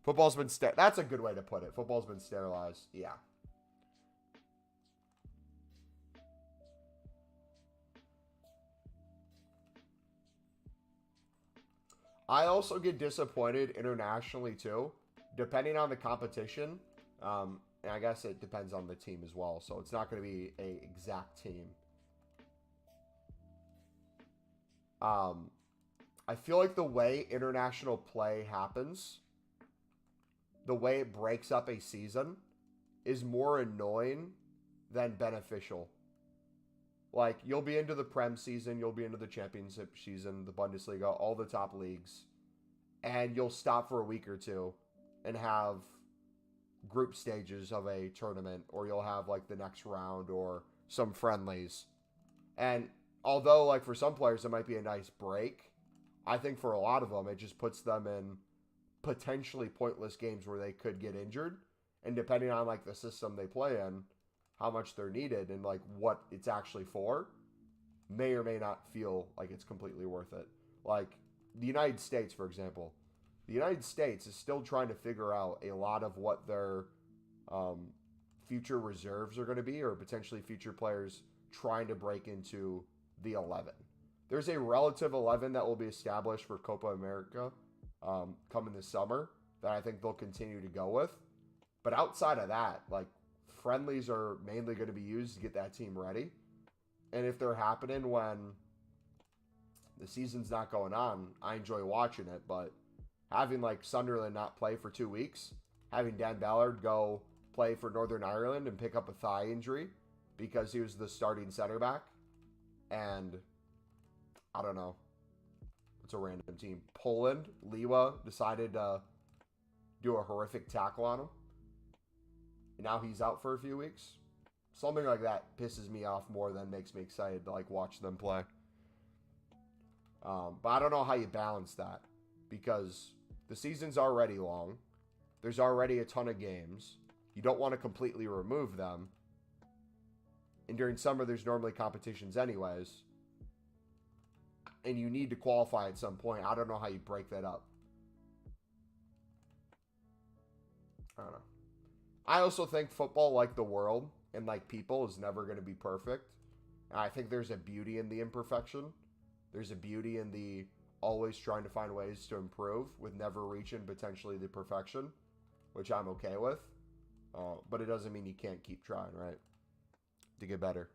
Football's been that's a good way to put it. Football's been sterilized. Yeah. I also get disappointed internationally too, depending on the competition. And I guess it depends on the team as well. So it's not going to be an exact team. I feel like the way international play happens, the way it breaks up a season, is more annoying than beneficial. Like, you'll be into the Prem season, you'll be into the Championship season, the Bundesliga, all the top leagues, and you'll stop for a week or two and have group stages of a tournament, or you'll have, like, the next round or some friendlies. And although, like, for some players it might be a nice break, I think for a lot of them it just puts them in potentially pointless games where they could get injured. And depending on, like, the system they play in, how much they're needed and like what it's actually for, may or may not feel like it's completely worth it. Like the United States, for example, the United States is still trying to figure out a lot of what their future reserves are going to be, or potentially future players trying to break into the 11. There's a relative 11 that will be established for Copa America coming this summer that I think they'll continue to go with. But outside of that, like, friendlies are mainly going to be used to get that team ready. And if they're happening when the season's not going on, I enjoy watching it. But having, like, Sunderland not play for 2 weeks, having Dan Ballard go play for Northern Ireland and pick up a thigh injury because he was the starting center back, and I don't know, it's a random team. Poland, Liwa decided to do a horrific tackle on him. Now he's out for a few weeks. Something like that pisses me off more than makes me excited to like watch them play. But I don't know how you balance that, because the season's already long. There's already a ton of games. You don't want to completely remove them. And during summer, there's normally competitions anyways. And you need to qualify at some point. I don't know how you break that up. I don't know. I also think football, like the world and like people, is never going to be perfect. And I think there's a beauty in the imperfection. There's a beauty in the always trying to find ways to improve with never reaching potentially the perfection, which I'm okay with. But it doesn't mean you can't keep trying, right? To get better.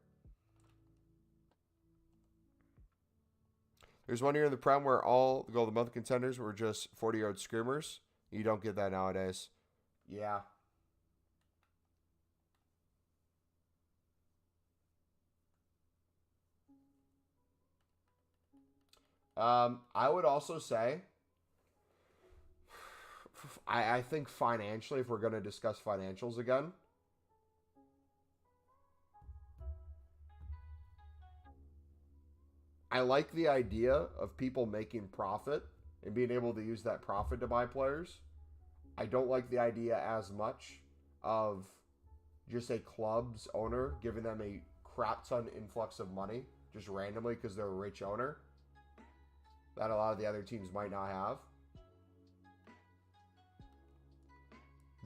There's one year in the Prem where all the Goal of the Month contenders were just 40-yard screamers. You don't get that nowadays. Yeah. I would also say, I think financially, if we're going to discuss financials again, I like the idea of people making profit and being able to use that profit to buy players. I don't like the idea as much of just a club's owner giving them a crap ton influx of money just randomly because they're a rich owner that a lot of the other teams might not have.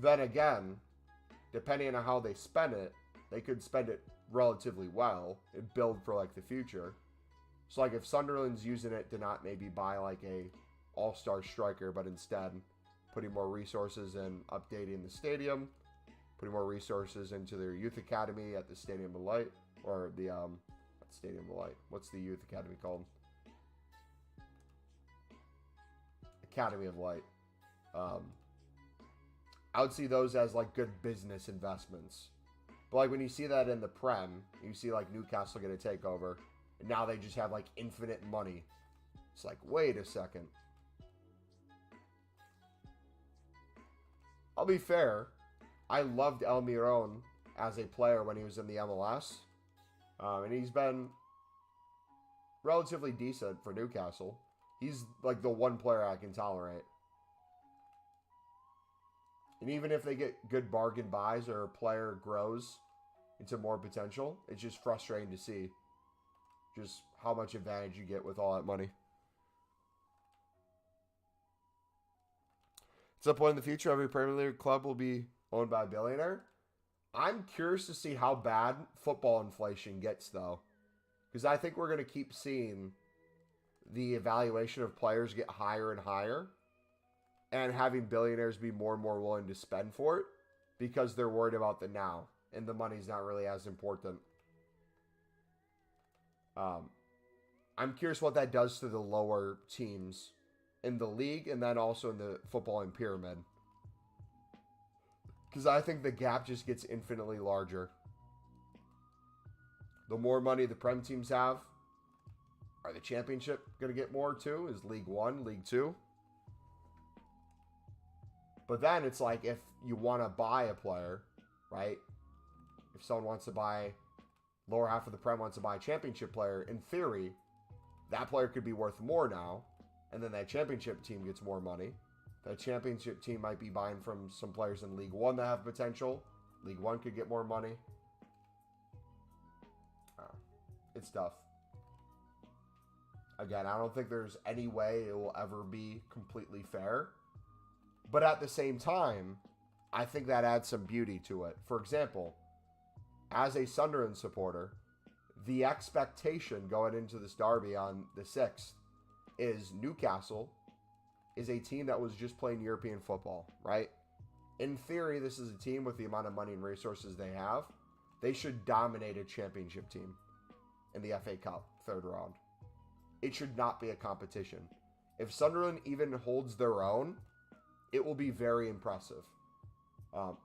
Then again, depending on how they spend it, they could spend it relatively well and build for like the future. So like if Sunderland's using it to not maybe buy like a all-star striker, but instead putting more resources in updating the stadium, putting more resources into their youth academy at the Stadium of Light, or the Stadium of Light. What's the youth academy called? Academy of Light. I would see those as like good business investments. But like when you see that in the Prem, you see like Newcastle get a takeover, and now they just have like infinite money. It's like, wait a second. I'll be fair. I loved Almiron as a player when he was in the MLS. And he's been relatively decent for Newcastle. He's like the one player I can tolerate. And even if they get good bargain buys or a player grows into more potential, it's just frustrating to see just how much advantage you get with all that money. At some point in the future, every Premier League club will be owned by a billionaire. I'm curious to see how bad football inflation gets, though. Because I think we're going to keep seeing the evaluation of players get higher and higher, and having billionaires be more and more willing to spend for it because they're worried about the now, and the money's not really as important. I'm curious what that does to the lower teams in the league and then also in the footballing pyramid. Because I think the gap just gets infinitely larger. The more money the Prem teams have, are the Championship going to get more too? Is League One, League Two? But then it's like if you want to buy a player, right? If someone wants to buy, lower half of the Prem wants to buy a Championship player, in theory, that player could be worth more now. And then that Championship team gets more money. That Championship team might be buying from some players in League One that have potential. League One could get more money. It's tough. Again, I don't think there's any way it will ever be completely fair. But at the same time, I think that adds some beauty to it. For example, as a Sunderland supporter, the expectation going into this derby on the 6th is Newcastle is a team that was just playing European football, right? In theory, this is a team with the amount of money and resources they have. They should dominate a Championship team in the FA Cup, 3rd round. It should not be a competition. If Sunderland even holds their own, it will be very impressive.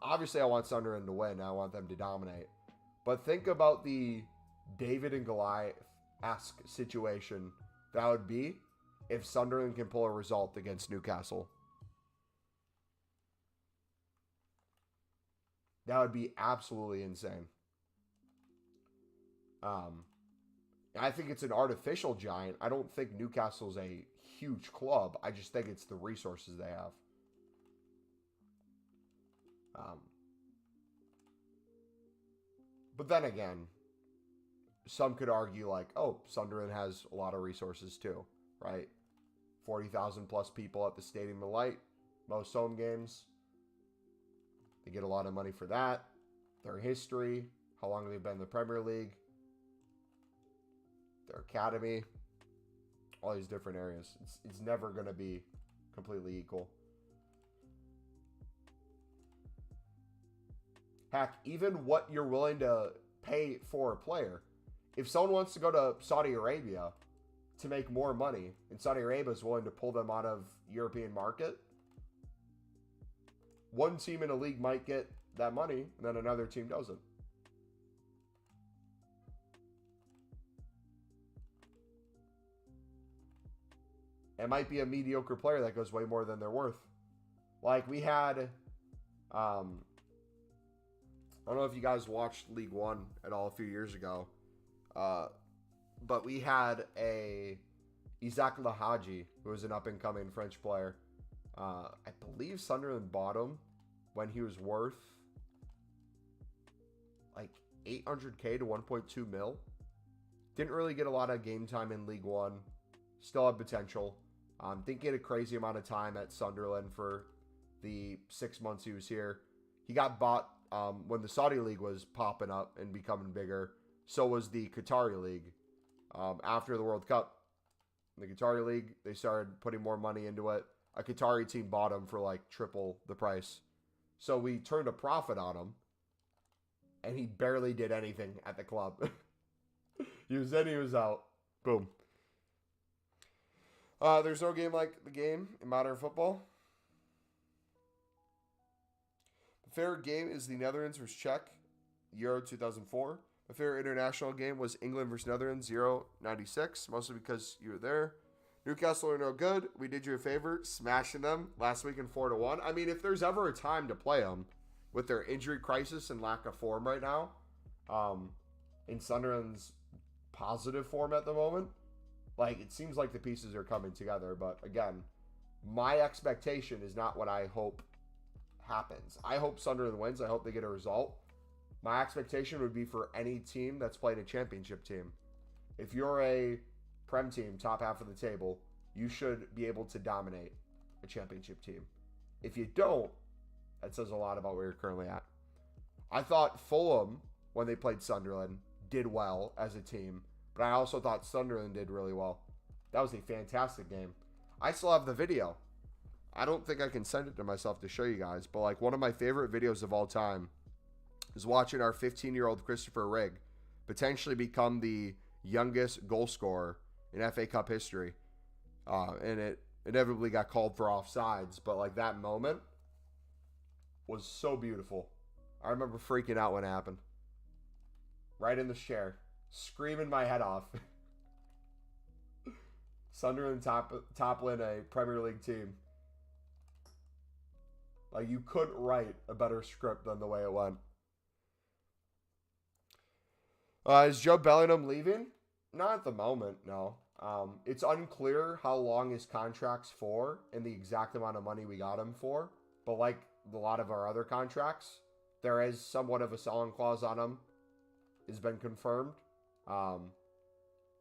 Obviously, I want Sunderland to win. I want them to dominate. But think about the David and Goliath-esque situation that would be if Sunderland can pull a result against Newcastle. That would be absolutely insane. I think it's an artificial giant. I don't think Newcastle's a huge club. I just think it's the resources they have. But then again, some could argue like, oh, Sunderland has a lot of resources too, right? 40,000 plus people at the Stadium of Light, most home games. They get a lot of money for that. Their history, how long they've been in the Premier League, their academy, all these different areas. It's never going to be completely equal. Heck, even what you're willing to pay for a player. If someone wants to go to Saudi Arabia to make more money, and Saudi Arabia is willing to pull them out of European market, one team in a league might get that money, and then another team doesn't. It might be a mediocre player that goes way more than they're worth. Like we had, I don't know if you guys watched League One at all a few years ago, but we had a Isaac Lahaji, who was an up-and-coming French player. I believe Sunderland bought him when he was worth like 800K to 1.2 mil. Didn't really get a lot of game time in League One. Still had potential. Didn't get a crazy amount of time at Sunderland for the 6 months he was here. He got bought when the Saudi League was popping up and becoming bigger. So was the Qatari League. After the World Cup, the Qatari League, they started putting more money into it. A Qatari team bought him for like triple the price. So we turned a profit on him. And he barely did anything at the club. He was in, he was out. Boom. There's no game like the game in modern football. The favorite game is the Netherlands vs. Czech, Euro 2004. My favorite international game was England vs. Netherlands, 0-96, mostly because you were there. Newcastle are no good. We did you a favor, smashing them last week in 4-1. I mean, if there's ever a time to play them with their injury crisis and lack of form right now, in Sunderland's positive form at the moment, like, it seems like the pieces are coming together. But again, my expectation is not what I hope happens. I hope Sunderland wins. I hope they get a result. My expectation would be for any team that's played a championship team. If you're a Prem team, top half of the table, you should be able to dominate a championship team. If you don't, that says a lot about where you're currently at. I thought Fulham, when they played Sunderland, did well as a team. But I also thought Sunderland did really well. That was a fantastic game. I still have the video. I don't think I can send it to myself to show you guys. But like one of my favorite videos of all time is watching our 15-year-old Christopher Rigg potentially become the youngest goal scorer in FA Cup history. And it inevitably got called for offsides. But like that moment was so beautiful. I remember freaking out when it happened. Right in the chair. Screaming my head off. Sunderland toppling a Premier League team. Like, you couldn't write a better script than the way it went. Is Joe Bellingham leaving? Not at the moment, no. It's unclear how long his contract's for and the exact amount of money we got him for. But like a lot of our other contracts, there is somewhat of a selling clause on him. It's been confirmed.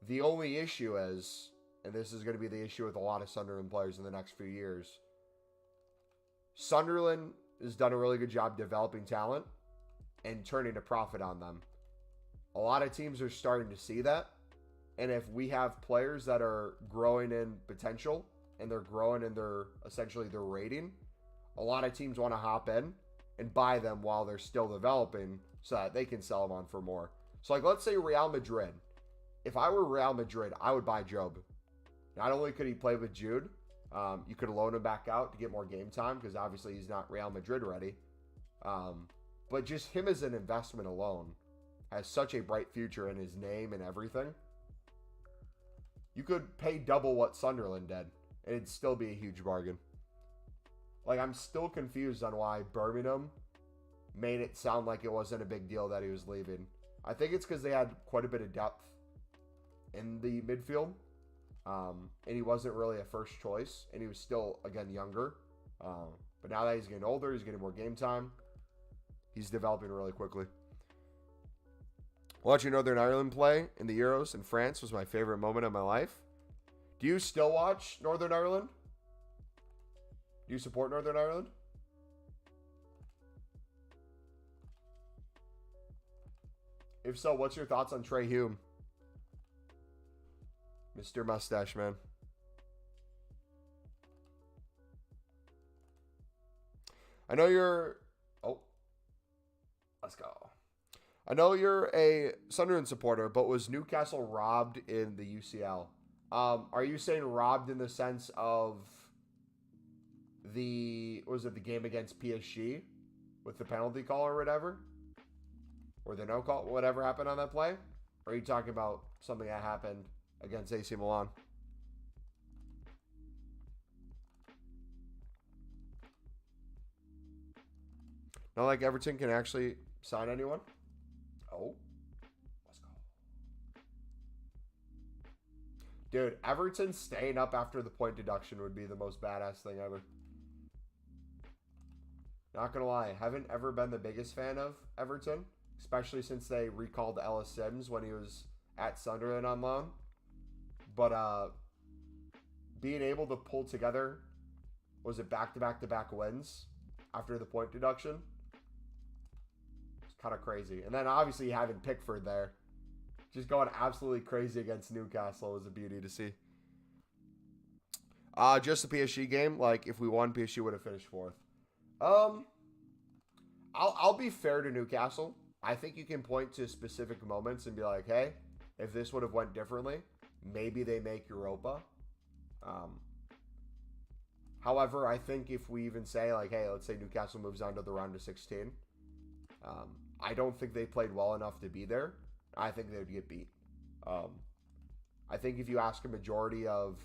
The only issue is, and this is going to be the issue with a lot of Sunderland players in the next few years, Sunderland has done a really good job developing talent and turning a profit on them. A lot of teams are starting to see that. And if we have players that are growing in potential and they're growing in their, essentially their rating, a lot of teams want to hop in and buy them while they're still developing so that they can sell them on for more. So like, let's say Real Madrid. If I were Real Madrid, I would buy Job. Not only could he play with Jude, you could loan him back out to get more game time because obviously he's not Real Madrid ready. But just him as an investment alone has such a bright future in his name and everything. You could pay double what Sunderland did, and it'd still be a huge bargain. Like, I'm still confused on why Birmingham made it sound like it wasn't a big deal that he was leaving. I think it's because they had quite a bit of depth in the midfield. And he wasn't really a first choice. And he was still, again, younger. But now that he's getting older, he's getting more game time. He's developing really quickly. Watching Northern Ireland play in the Euros in France was my favorite moment of my life. Do you still watch Northern Ireland? Do you support Northern Ireland? If so, what's your thoughts on Trey Hume? Mr. Mustache Man. I know you're... Oh. Let's go. I know you're a Sunderland supporter, but was Newcastle robbed in the UCL? Are you saying robbed in the sense of the... Was it the game against PSG? With the penalty call or whatever? Or the no call? Whatever happened on that play? Or are you talking about something that happened against AC Milan? Not like Everton can actually sign anyone? Oh. Let's go. Dude, Everton staying up after the point deduction would be the most badass thing ever. Not gonna lie, haven't ever been the biggest fan of Everton, especially since they recalled Ellis Sims when he was at Sunderland on loan. But being able to pull together, was it back-to-back-to-back wins after the point deduction? It's kind of crazy. And then obviously having Pickford there, just going absolutely crazy against Newcastle was a beauty to see. Just the PSG game, like if we won, PSG would have finished fourth. I'll be fair to Newcastle. I think you can point to specific moments and be like, hey, if this would have went differently, maybe they make Europa. However, I think if we even say like, hey, let's say Newcastle moves on to the round of 16, I don't think they played well enough to be there. I think they would get beat. I think if you ask a majority of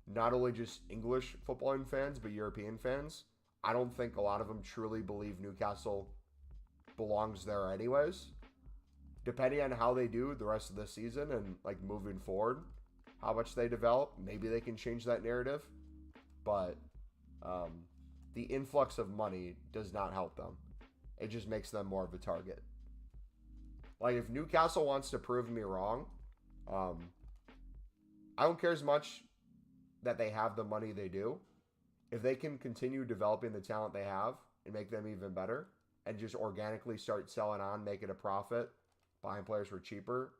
not only just English footballing fans, but European fans, I don't think a lot of them truly believe Newcastle belongs there anyways. Depending on how they do the rest of the season and like moving forward, how much they develop, maybe they can change that narrative. But the influx of money does not help them. It just makes them more of a target. Like if Newcastle wants to prove me wrong, I don't care as much that they have the money they do. If they can continue developing the talent they have and make them even better and just organically start selling on, making a profit, buying players for cheaper,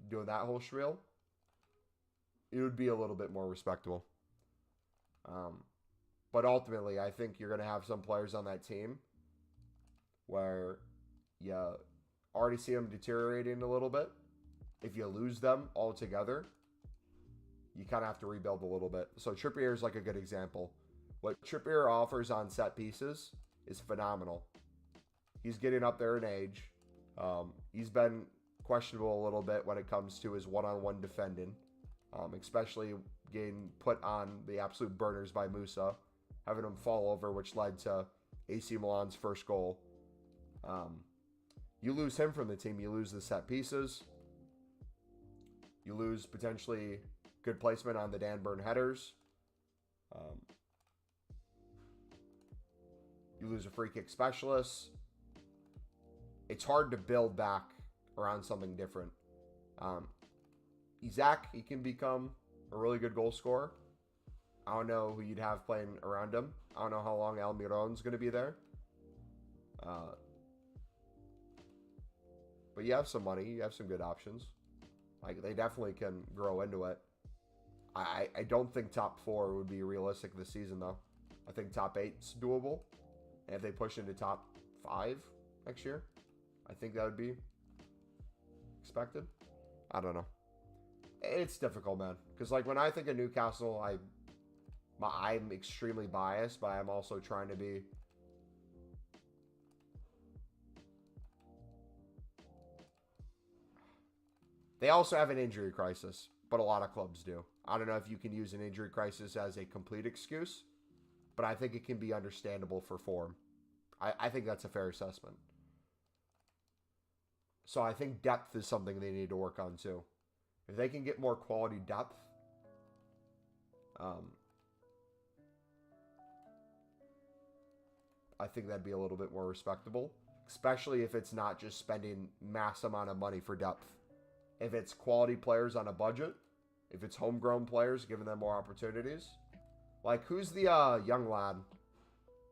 doing that whole spiel, it would be a little bit more respectable. But ultimately, I think you're going to have some players on that team where you already see them deteriorating a little bit. If you lose them altogether, you kind of have to rebuild a little bit. So Trippier is like a good example. What Trippier offers on set pieces is phenomenal. He's getting up there in age. He's been questionable a little bit when it comes to his one-on-one defending, especially getting put on the absolute burners by Musa, having him fall over, which led to AC Milan's first goal. You lose him from the team, you lose the set pieces. You lose potentially good placement on the Dan Burn headers. You lose a free kick specialist. It's hard to build back around something different. Isaac, he can become a really good goal scorer. I don't know who you'd have playing around him. I don't know how long Almiron's going to be there. But you have some money. You have some good options. Like, they definitely can grow into it. I don't think top 4 would be realistic this season, though. I think top 8's doable. And if they push into top 5 next year, I think that would be expected. I don't know. It's difficult, man. Because, like, when I think of Newcastle, I'm extremely biased, but I'm also trying to be... They also have an injury crisis, but a lot of clubs do. I don't know if you can use an injury crisis as a complete excuse, but I think it can be understandable for form. I think that's a fair assessment. So I think depth is something they need to work on too. If they can get more quality depth, I think that'd be a little bit more respectable. especially if it's not just spending mass amount of money for depth. If it's quality players on a budget, if it's homegrown players, giving them more opportunities. Like, who's the young lad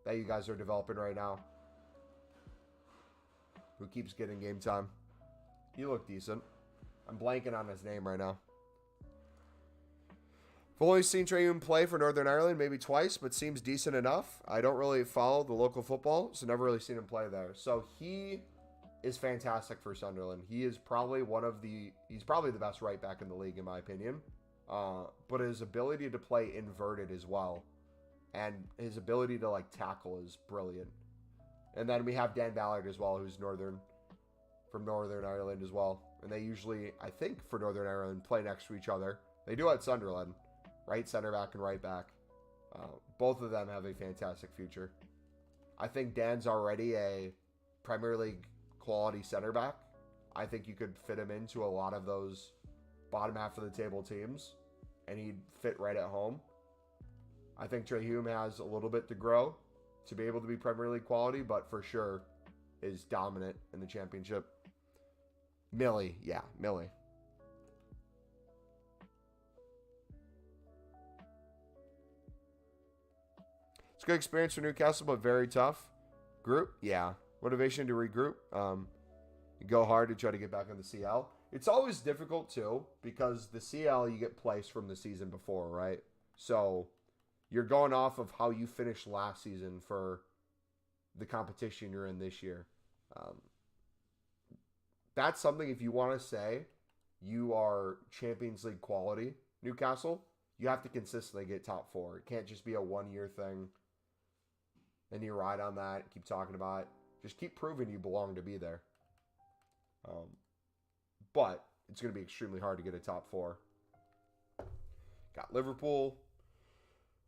that you guys are developing right now? Who keeps getting game time? You look decent. I'm blanking on his name right now. I've only seen Trey Hume play for Northern Ireland maybe twice, but seems decent enough. I don't really follow the local football, so never really seen him play there. So he is fantastic for Sunderland. He is probably he's probably the best right back in the league in my opinion. But his ability to play inverted as well, and his ability to like tackle is brilliant. And then we have Dan Ballard as well, who's from Northern Ireland as well. And they usually, I think, for Northern Ireland, play next to each other. They do at Sunderland, right center back and right back. Both of them have a fantastic future. I think Dan's already a Premier League quality center back. I think you could fit him into a lot of those bottom half of the table teams, and he'd fit right at home. I think Trey Hume has a little bit to grow to be able to be Premier League quality, but for sure is dominant in the championship. Millie. It's a good experience for Newcastle, but very tough. Group? Yeah. Motivation to regroup. Go hard to try to get back in the CL. It's always difficult, too, because the CL, you get placed from the season before, right? So you're going off of how you finished last season for the competition you're in this year. That's something, if you want to say you are Champions League quality, Newcastle, you have to consistently get top 4. It can't just be a one-year thing. Then you ride on that, keep talking about it. Just keep proving you belong to be there. But it's going to be extremely hard to get a top 4. Got Liverpool,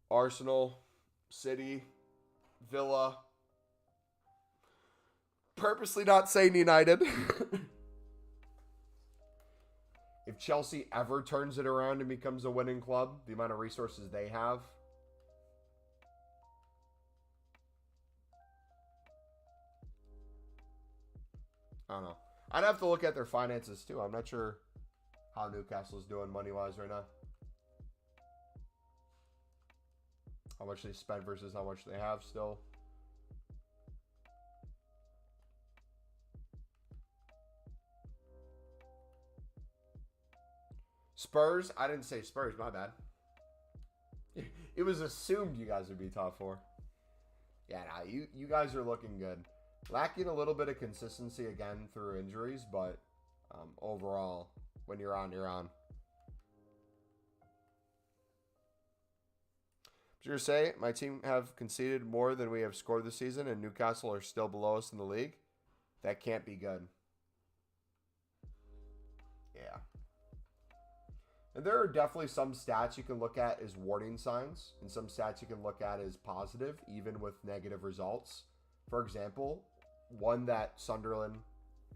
Arsenal, City, Villa. Purposely not saying United. If Chelsea ever turns it around and becomes a winning club, the amount of resources they have. I don't know. I'd have to look at their finances too. I'm not sure how Newcastle's doing money-wise right now. How much they spent versus how much they have still. Spurs? I didn't say Spurs, my bad. It was assumed you guys would be top 4. Yeah, nah, you guys are looking good. Lacking a little bit of consistency again through injuries, but overall, when you're on, you're on. I was going to say, my team have conceded more than we have scored this season, and Newcastle are still below us in the league. That can't be good. Yeah. And there are definitely some stats you can look at as warning signs, and some stats you can look at as positive, even with negative results. For example, one that Sunderland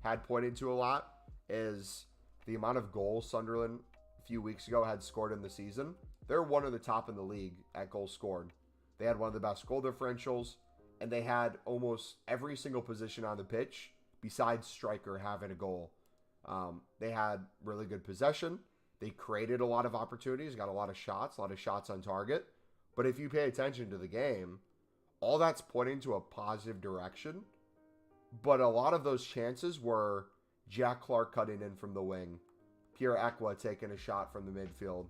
had pointed to a lot is the amount of goals Sunderland a few weeks ago had scored in the season. They're one of the top in the league at goals scored. They had one of the best goal differentials, and they had almost every single position on the pitch besides striker having a goal. They had really good possession. They created a lot of opportunities, got a lot of shots on target. But if you pay attention to the game, all that's pointing to a positive direction. But a lot of those chances were Jack Clark cutting in from the wing, Pierre Ekwa taking a shot from the midfield.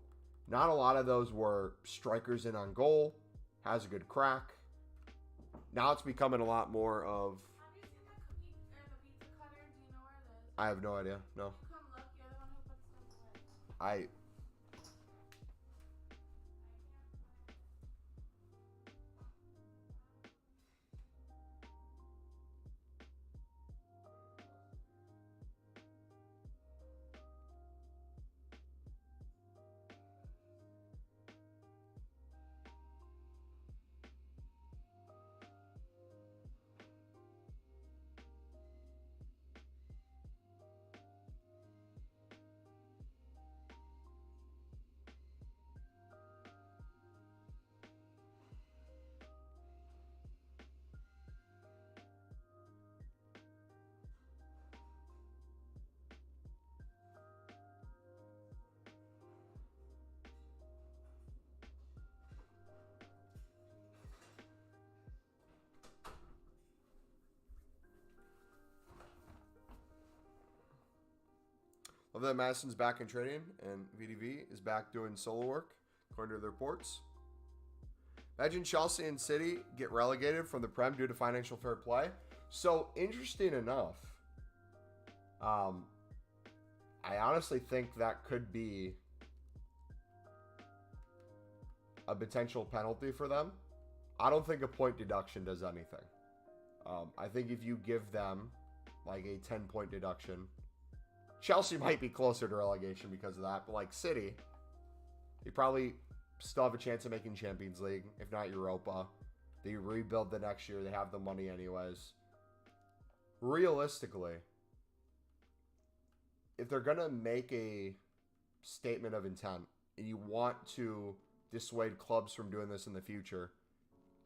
Not a lot of those were strikers in on goal, has a good crack. Now it's becoming a lot more of... Have you seen the cookie or the pizza cutter? Do you know where it is? I have no idea, no. You come look, you're the one who puts stuff away. Other than Madison's back in trading and VDV is back doing solo work, according to the reports. Imagine Chelsea and City get relegated from the Prem due to financial fair play. So, interesting enough, I honestly think that could be a potential penalty for them. I don't think a point deduction does anything. I think if you give them like a 10-point deduction, Chelsea might be closer to relegation because of that. But like City, they probably still have a chance of making Champions League, if not Europa. They rebuild the next year. They have the money anyways. Realistically, if they're going to make a statement of intent and you want to dissuade clubs from doing this in the future,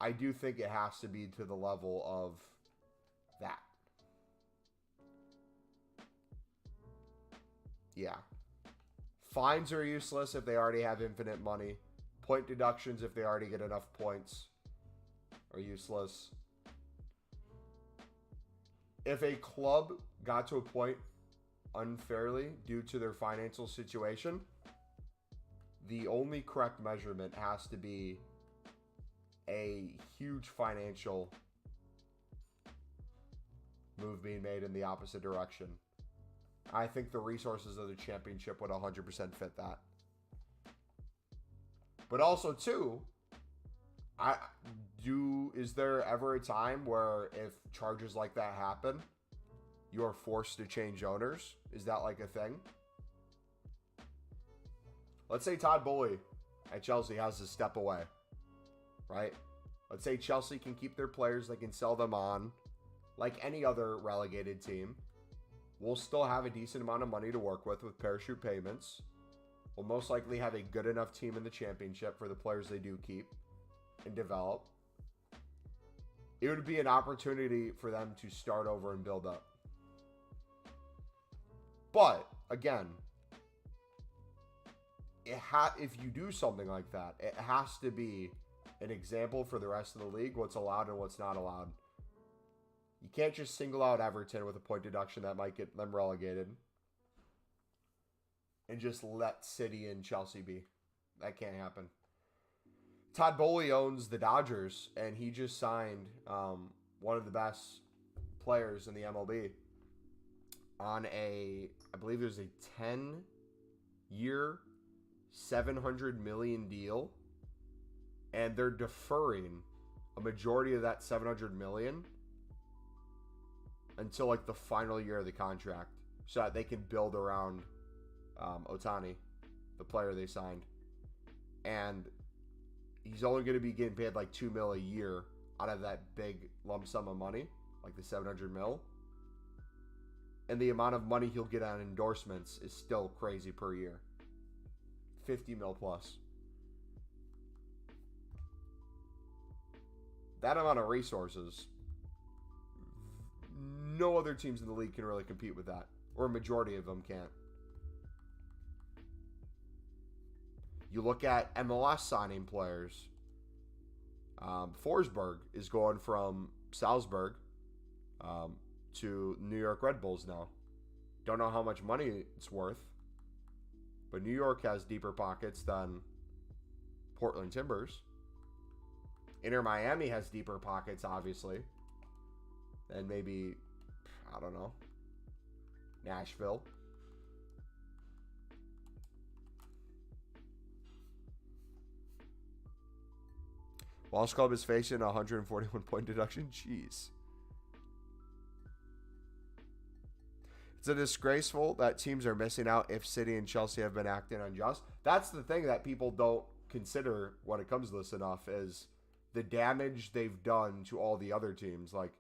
I do think it has to be to the level of that. Yeah. Fines are useless if they already have infinite money. Point deductions if they already get enough points are useless. If a club got to a point unfairly due to their financial situation, the only correct measurement has to be a huge financial move being made in the opposite direction. I think the resources of the championship would 100% fit that. But also, too, is there ever a time where if charges like that happen, you are forced to change owners? Is that like a thing? Let's say Todd Boehly at Chelsea has to step away, right? Let's say Chelsea can keep their players, they can sell them on, like any other relegated team. We'll still have a decent amount of money to work with parachute payments. We'll most likely have a good enough team in the championship for the players they do keep and develop. It would be an opportunity for them to start over and build up. But, again, if you do something like that, it has to be an example for the rest of the league, what's allowed and what's not allowed. You can't just single out Everton with a point deduction that might get them relegated and just let City and Chelsea be. That can't happen. Todd Boehly owns the Dodgers, and he just signed one of the best players in the MLB on I believe it was a 10-year, $700 million deal, and they're deferring a majority of that $700 million until like the final year of the contract so that they can build around Otani, the player they signed. And he's only going to be getting paid like $2 million a year out of that big lump sum of money, like the $700 million. And the amount of money he'll get on endorsements is still crazy per year. $50 million plus. That amount of resources, no other teams in the league can really compete with that. Or a majority of them can't. You look at MLS signing players. Forsberg is going from Salzburg to New York Red Bulls now. Don't know how much money it's worth. But New York has deeper pockets than Portland Timbers. Inter Miami has deeper pockets, obviously. And maybe, I don't know, Nashville. Walsh Club is facing a 141-point deduction. Jeez. It's a disgraceful that teams are missing out if City and Chelsea have been acting unjust. That's the thing that people don't consider when it comes to this enough is the damage they've done to all the other teams. Like,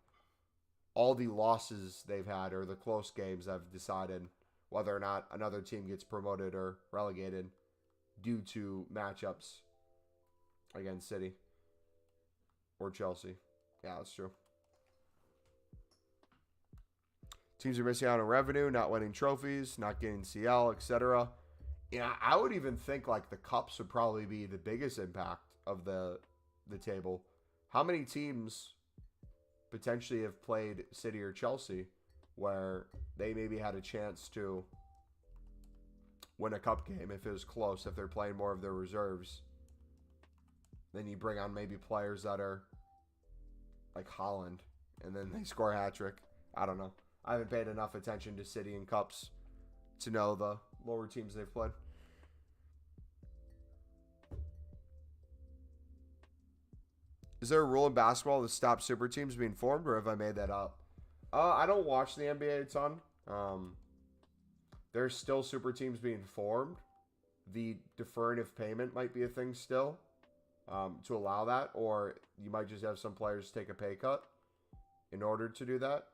all the losses they've had or the close games have decided whether or not another team gets promoted or relegated due to matchups against City or Chelsea. Yeah, that's true. Teams are missing out on revenue, not winning trophies, not getting CL, etc. Yeah, I would even think like the cups would probably be the biggest impact of the table. How many teams potentially have played City or Chelsea where they maybe had a chance to win a cup game if it was close, if they're playing more of their reserves. Then you bring on maybe players that are like Holland, and then they score a hat trick. I don't know. I haven't paid enough attention to City and Cups to know the lower teams they've played. Is there a rule in basketball that stops super teams being formed, or have I made that up? I don't watch the NBA a ton. There's still super teams being formed. The deferring of payment might be a thing still to allow that, or you might just have some players take a pay cut in order to do that.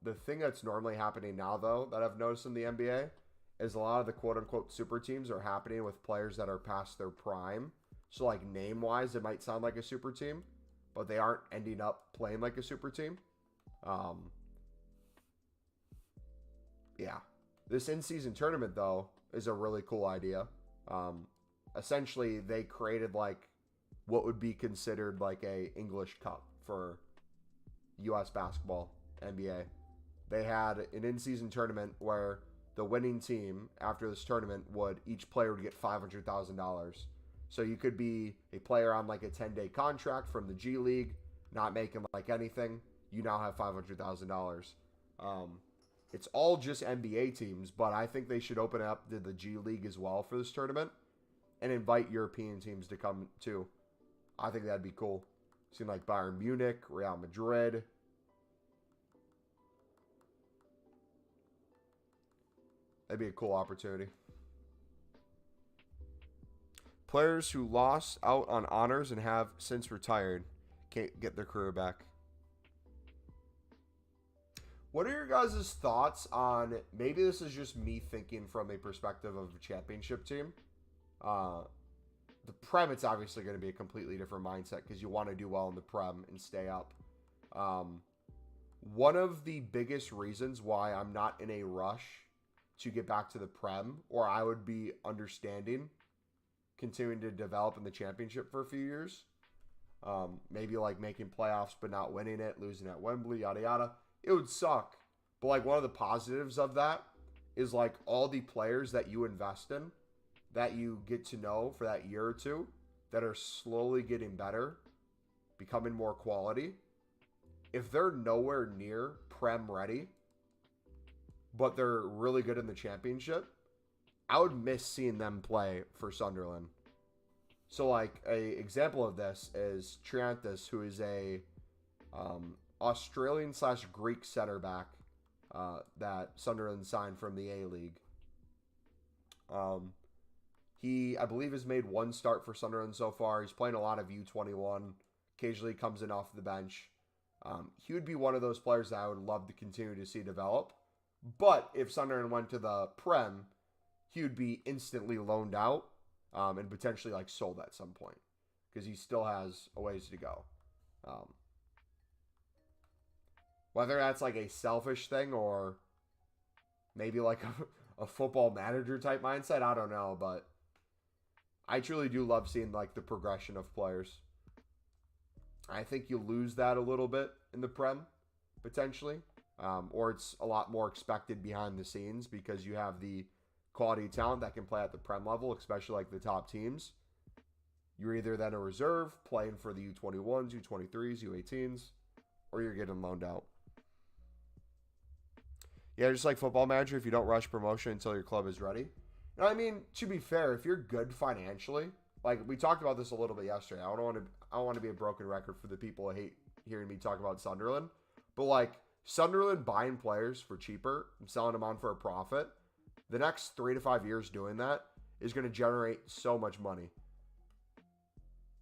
The thing that's normally happening now, though, that I've noticed in the NBA is a lot of the quote-unquote super teams are happening with players that are past their prime. So, like, name-wise, it might sound like a super team, but they aren't ending up playing like a super team. Yeah. This in-season tournament, though, is a really cool idea. Essentially, they created, like, what would be considered, like, a English Cup for U.S. basketball, NBA. They had an in-season tournament where the winning team, after this tournament, each player would get $500,000. So you could be a player on like a 10-day contract from the G League, not making like anything. You now have $500,000. It's all just NBA teams, but I think they should open it up to the G League as well for this tournament and invite European teams to come too. I think that'd be cool. Seem like Bayern Munich, Real Madrid. That'd be a cool opportunity. Players who lost out on honors and have since retired can't get their career back. What are your guys' thoughts on, maybe this is just me thinking from a perspective of a championship team. The Prem, it's obviously going to be a completely different mindset because you want to do well in the Prem and stay up. One of the biggest reasons why I'm not in a rush to get back to the Prem, or I would be understanding continuing to develop in the championship for a few years. Maybe like making playoffs but not winning it, losing at Wembley, yada yada. It would suck. But like one of the positives of that is like all the players that you invest in, that you get to know for that year or two, that are slowly getting better, becoming more quality. If they're nowhere near Prem ready, but they're really good in the championship, I would miss seeing them play for Sunderland. So, like, a example of this is Triantis, who is a Australian/Greek center back that Sunderland signed from the A-League. He, I believe, has made one start for Sunderland so far. He's playing a lot of U21. Occasionally comes in off the bench. He would be one of those players that I would love to continue to see develop. But if Sunderland went to the Prem, he would be instantly loaned out and potentially like sold at some point because he still has a ways to go. Whether that's like a selfish thing or maybe like a football manager type mindset, I don't know. But I truly do love seeing like the progression of players. I think you lose that a little bit in the Prem potentially. Or it's a lot more expected behind the scenes because you have the quality talent that can play at the Prem level, especially like the top teams. You're either then a reserve playing for the U21s, U23s, U18s, or you're getting loaned out. Yeah, just like Football Manager, if you don't rush promotion until your club is ready. And I mean, to be fair, if you're good financially, like we talked about this a little bit yesterday. I don't want to be a broken record for the people who hate hearing me talk about Sunderland, but like Sunderland buying players for cheaper and selling them on for a profit, the next 3 to 5 years doing that is going to generate so much money.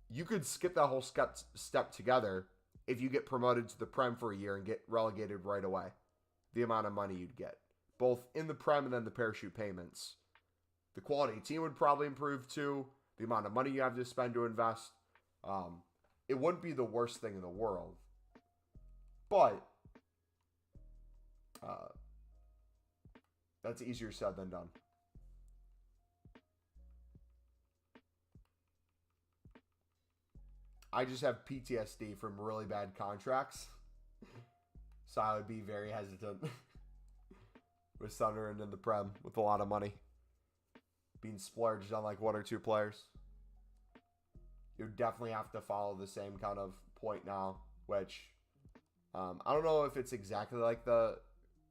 You could skip that whole step together if you get promoted to the Prem for a year and get relegated right away. The amount of money you'd get, both in the Prem and then the parachute payments. The quality team would probably improve too. The amount of money you have to spend to invest. It wouldn't be the worst thing in the world. But that's easier said than done. I just have PTSD from really bad contracts. So I would be very hesitant with Sunderland in the Prem with a lot of money. being splurged on like 1 or 2 players. You definitely have to follow the same kind of point now, which I don't know if it's exactly like the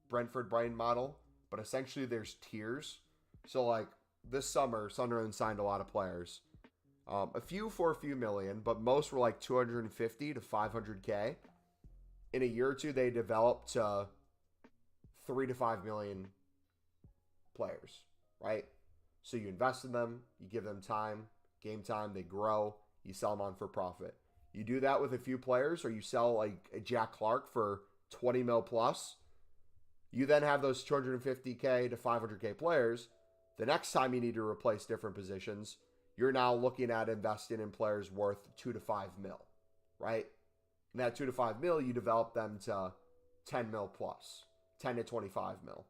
Brentford Brighton model, but essentially there's tiers. So like this summer, Sunderland signed a lot of players. A few for a few million, but most were like 250 to 500K. In a year or two, they developed 3 to 5 million players, right? So you invest in them, you give them time, game time, they grow, you sell them on for profit. You do that with a few players, or you sell like a Jack Clark for 20 mil plus. You then have those 250K to 500K players. The next time you need to replace different positions, you're now looking at investing in players worth 2 to 5 mil, right? And that 2 to 5 mil, you develop them to 10 mil plus, 10 to 25 mil.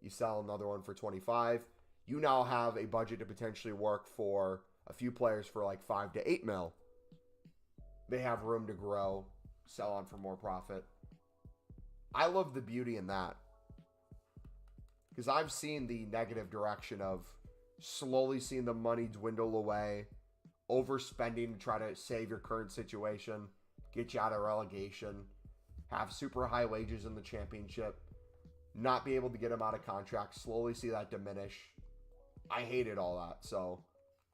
You sell another one for 25. You now have a budget to potentially work for a few players for like 5 to 8 mil. They have room to grow, sell on for more profit. I love the beauty in that, because I've seen the negative direction of slowly seeing the money dwindle away, overspending to try to save your current situation, get you out of relegation, have super high wages in the championship, not be able to get them out of contract, slowly see that diminish. I hated all that, so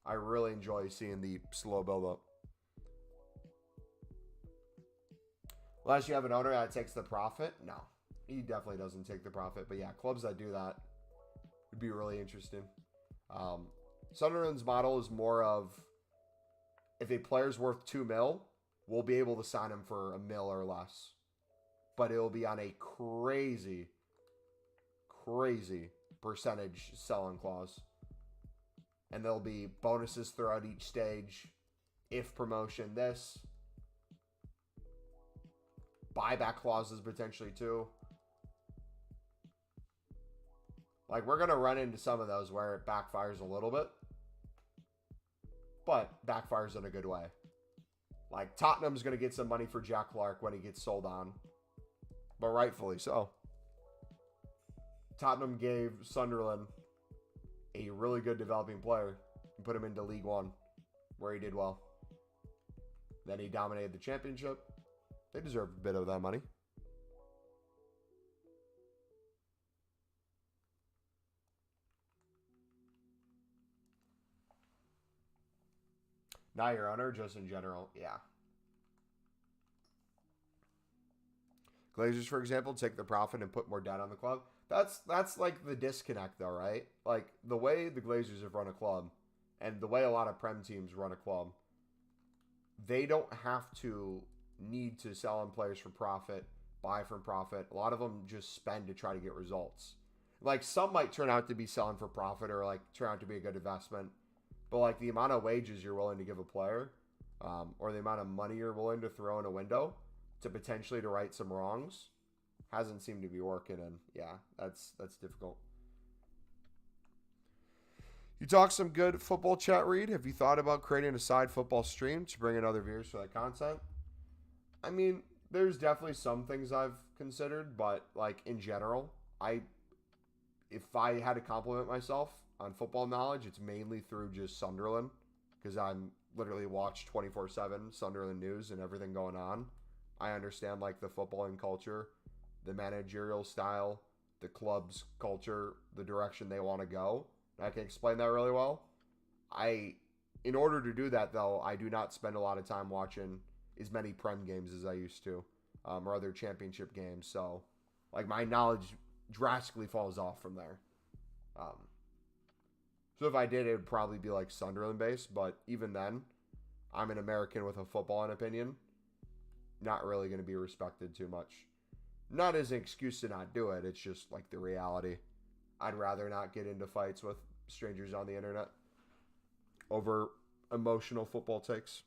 I really enjoy seeing the slow build-up. Unless you have an owner that takes the profit, no. He definitely doesn't take the profit, but yeah, clubs that do that would be really interesting. Sunderland's model is more of, if a player's worth 2 mil, we'll be able to sign him for 1 mil or less. But it'll be on a crazy percentage selling clause. And there'll be bonuses throughout each stage. If promotion, this. Buyback clauses potentially too. Like, we're going to run into some of those where it backfires a little bit. But backfires in a good way. Like, Tottenham's going to get some money for Jack Clark when he gets sold on. But rightfully so. Tottenham gave Sunderland a really good developing player and put him into League One, where he did well. Then he dominated the championship. They deserve a bit of that money. Not your owner, just in general. Yeah. Glazers, for example, take the profit and put more debt on the club. That's like the disconnect, though, right? Like, the way the Glazers have run a club, and the way a lot of Prem teams run a club, they don't have to need to sell on players for profit, buy for profit. A lot of them just spend to try to get results. Like, some might turn out to be selling for profit, or like turn out to be a good investment. But like, the amount of wages you're willing to give a player, or the amount of money you're willing to throw in a window to potentially to right some wrongs, hasn't seemed to be working. And yeah, that's difficult. You talk some good football chat, Reed. Have you thought about creating a side football stream to bring in other viewers for that content? I mean, there's definitely some things I've considered, but like, in general, if I had to compliment myself on football knowledge, it's mainly through just Sunderland, because I'm literally watch 24/7 Sunderland news and everything going on. I understand like the footballing culture, the managerial style, the club's culture, the direction they want to go. And I can explain that really well. In order to do that, though, I do not spend a lot of time watching as many Prem games as I used to, or other championship games. So, like, my knowledge drastically falls off from there. So if I did, it would probably be like Sunderland based, but even then, I'm an American with a footballing opinion. Not really going to be respected too much. Not as an excuse to not do it, it's just like the reality. I'd rather not get into fights with strangers on the internet over emotional football takes.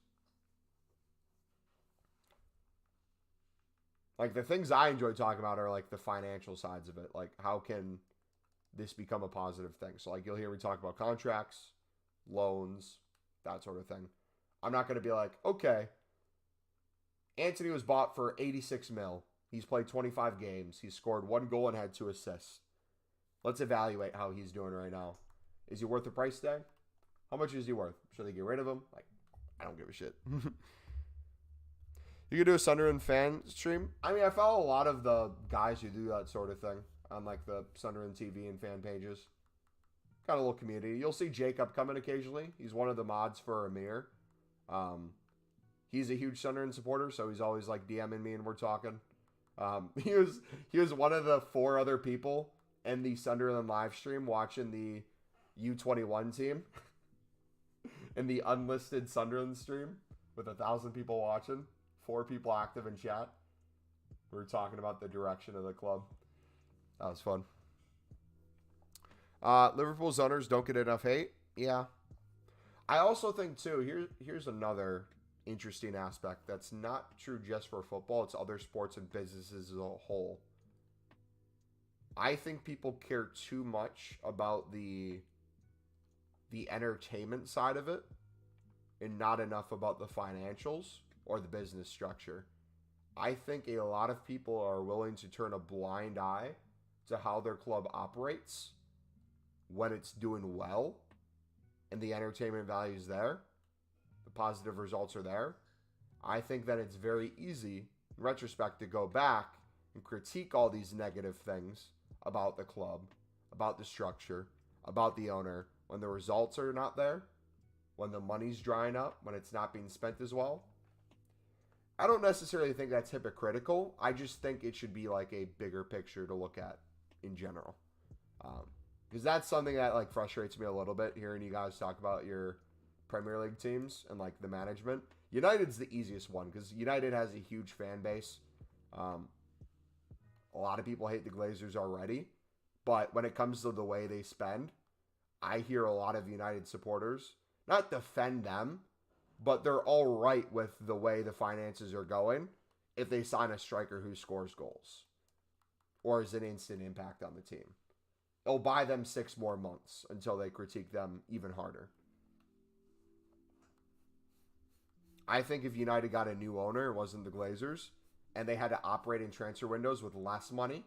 Like, the things I enjoy talking about are like the financial sides of it. Like, how can this become a positive thing? So like, you'll hear me talk about contracts, loans, that sort of thing. I'm not going to be like, okay, Anthony was bought for 86 mil. He's played 25 games. He's scored 1 goal and had 2 assists. Let's evaluate how he's doing right now. Is he worth the price tag? How much is he worth? Should they get rid of him? Like, I don't give a shit. You could do a Sunderland fan stream. I mean, I follow a lot of the guys who do that sort of thing on like the Sunderland TV and fan pages. Got a little community. You'll see Jacob coming occasionally. He's one of the mods for Amir. He's a huge Sunderland supporter, so he's always like DMing me and we're talking. He was one of the 4 other people in the Sunderland live stream watching the U21 team in the unlisted Sunderland stream with 1,000 people watching, 4 people active in chat. We were talking about the direction of the club. That was fun. Liverpool's owners don't get enough hate. Yeah. I also think, too, here's another interesting aspect that's not true just for football. It's other sports and businesses as a whole. I think people care too much about the entertainment side of it and not enough about the financials or the business structure. I think a lot of people are willing to turn a blind eye to how their club operates when it's doing well and the entertainment value is there, the positive results are there. I think that it's very easy, in retrospect, to go back and critique all these negative things about the club, about the structure, about the owner, when the results are not there, when the money's drying up, when it's not being spent as well. I don't necessarily think that's hypocritical. I just think it should be like a bigger picture to look at in general. Because that's something that like frustrates me a little bit, hearing you guys talk about your Premier League teams and like the management. United's the easiest one because United has a huge fan base. A lot of people hate the Glazers already, but when it comes to the way they spend, I hear a lot of United supporters not defend them, but they're all right with the way the finances are going if they sign a striker who scores goals or is an instant impact on the team. It'll buy them 6 more months until they critique them even harder. I think if United got a new owner, it wasn't the Glazers, and they had to operate in transfer windows with less money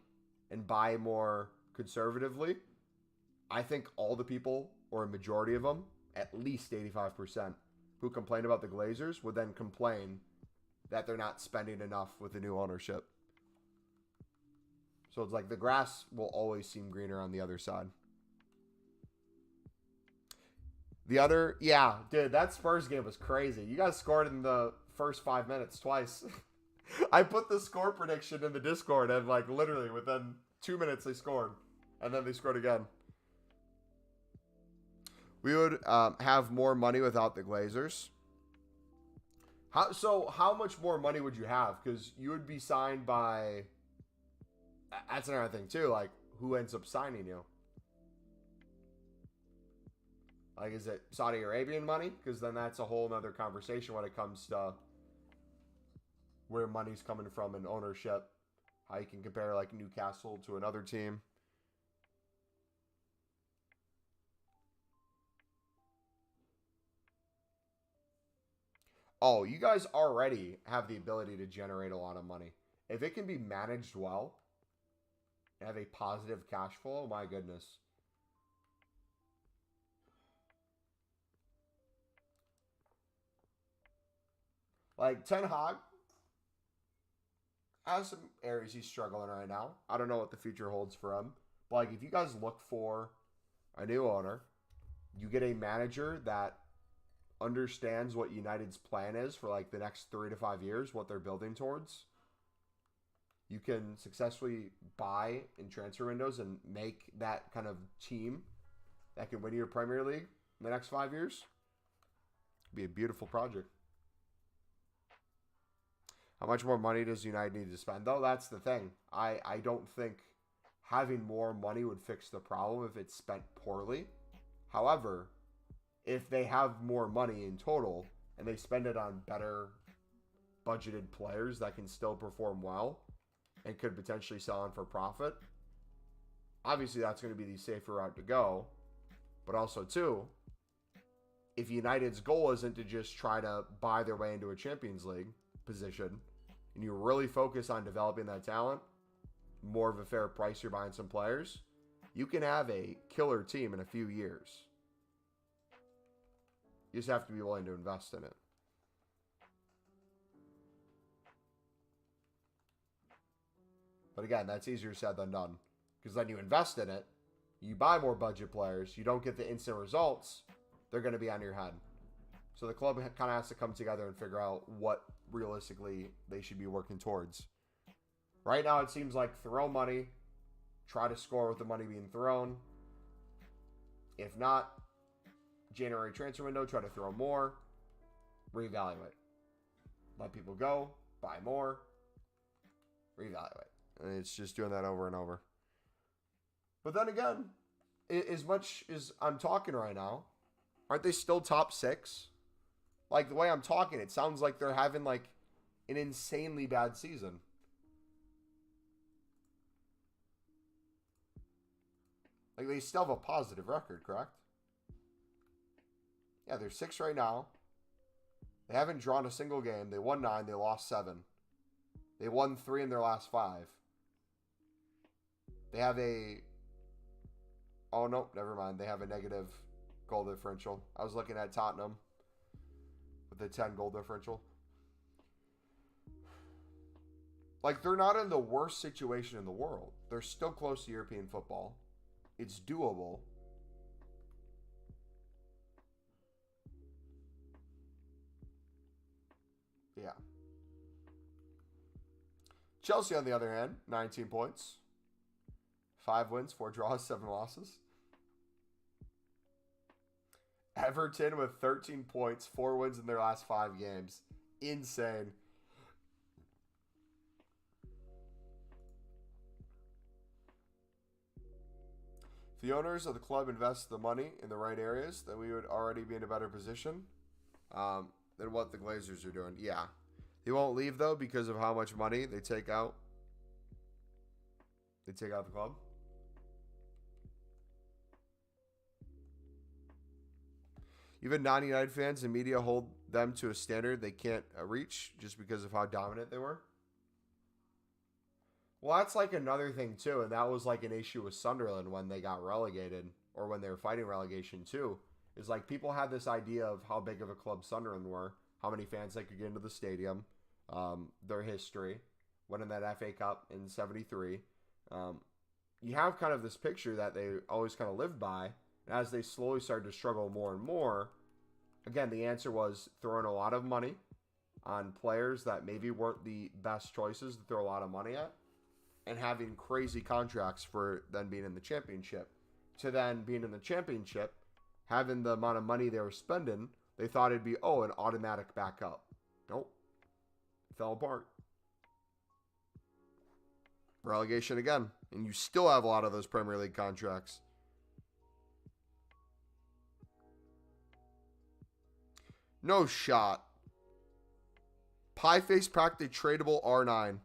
and buy more conservatively, I think all the people, or a majority of them, at least 85%, who complain about the Glazers would then complain that they're not spending enough with the new ownership. So it's like the grass will always seem greener on the other side. Yeah, dude, that Spurs game was crazy. You guys scored in the first 5 minutes twice. I put the score prediction in the Discord, and like literally within 2 minutes they scored, and then they scored again. We would have more money without the Glazers. How much more money would you have? Because you would be signed by... That's another thing, too. Like, who ends up signing you? Like, is it Saudi Arabian money? Because then that's a whole other conversation when it comes to where money's coming from and ownership. How you can compare, like, Newcastle to another team. Oh, you guys already have the ability to generate a lot of money. If it can be managed well, and have a positive cash flow, my goodness. Like, Ten Hag has some areas he's struggling right now. I don't know what the future holds for him. But, like, if you guys look for a new owner, you get a manager that understands what United's plan is for, like, the next 3 to 5 years, what they're building towards. You can successfully buy in transfer windows and make that kind of team that can win you a Premier League in the next 5 years. It'd be a beautiful project. How much more money does United need to spend, though? That's the thing. I don't think having more money would fix the problem if it's spent poorly. However, if they have more money in total and they spend it on better budgeted players that can still perform well and could potentially sell on for profit, obviously that's going to be the safer route to go. But also, too, if United's goal isn't to just try to buy their way into a Champions League position, and you really focus on developing that talent, more of a fair price, you're buying some players, you can have a killer team in a few years You just have to be willing to invest in it. But again, that's easier said than done. Because then you invest in it, you buy more budget players, you don't get the instant results, they're going to be on your head. So the club kind of has to come together and figure out what realistically they should be working towards. Right now, it seems like throw money, try to score with the money being thrown. If not, January transfer window, try to throw more, reevaluate. Let people go, buy more, reevaluate. And it's just doing that over and over. But then again, as much as I'm talking right now, aren't they still top 6? Like, the way I'm talking, it sounds like they're having, like, an insanely bad season. Like, they still have a positive record, correct? Yeah, they're 6 right now. They haven't drawn a single game. They won 9. They lost 7. They won 3 in their last 5. They have a... Oh, no, never mind. They have a negative goal differential. I was looking at Tottenham with a 10 goal differential. Like, they're not in the worst situation in the world. They're still close to European football. It's doable. Yeah. Chelsea, on the other hand, 19 points. 5 wins, 4 draws, 7 losses. Everton with 13 points, 4 wins in their last 5 games. Insane. If the owners of the club invest the money in the right areas, then we would already be in a better position than what the Glazers are doing. Yeah. They won't leave, though, because of how much money they take out. They take out the club. Even non-United fans and media hold them to a standard they can't reach just because of how dominant they were. Well, that's like another thing, too, and that was like an issue with Sunderland when they got relegated, or when they were fighting relegation, too, is like people had this idea of how big of a club Sunderland were, how many fans they could get into the stadium, their history, winning that FA Cup in 73. You have kind of this picture that they always kind of lived by, and as they slowly started to struggle more and more, again, the answer was throwing a lot of money on players that maybe weren't the best choices to throw a lot of money at, and having crazy contracts for then being in the championship. To then being in the championship, having the amount of money they were spending, they thought it'd be, an automatic backup. Nope. It fell apart. Relegation again. And you still have a lot of those Premier League contracts. No shot. Pie face practically tradable R9.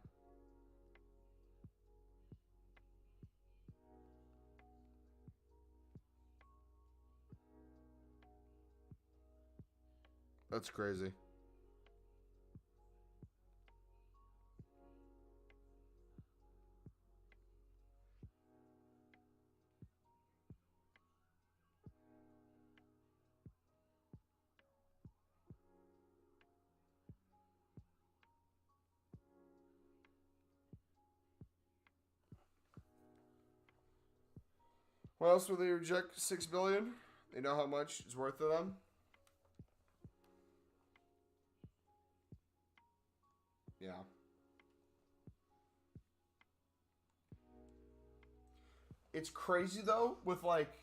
That's crazy. What else will they reject? $6 billion? They know how much it's worth to them. Yeah. It's crazy though, with like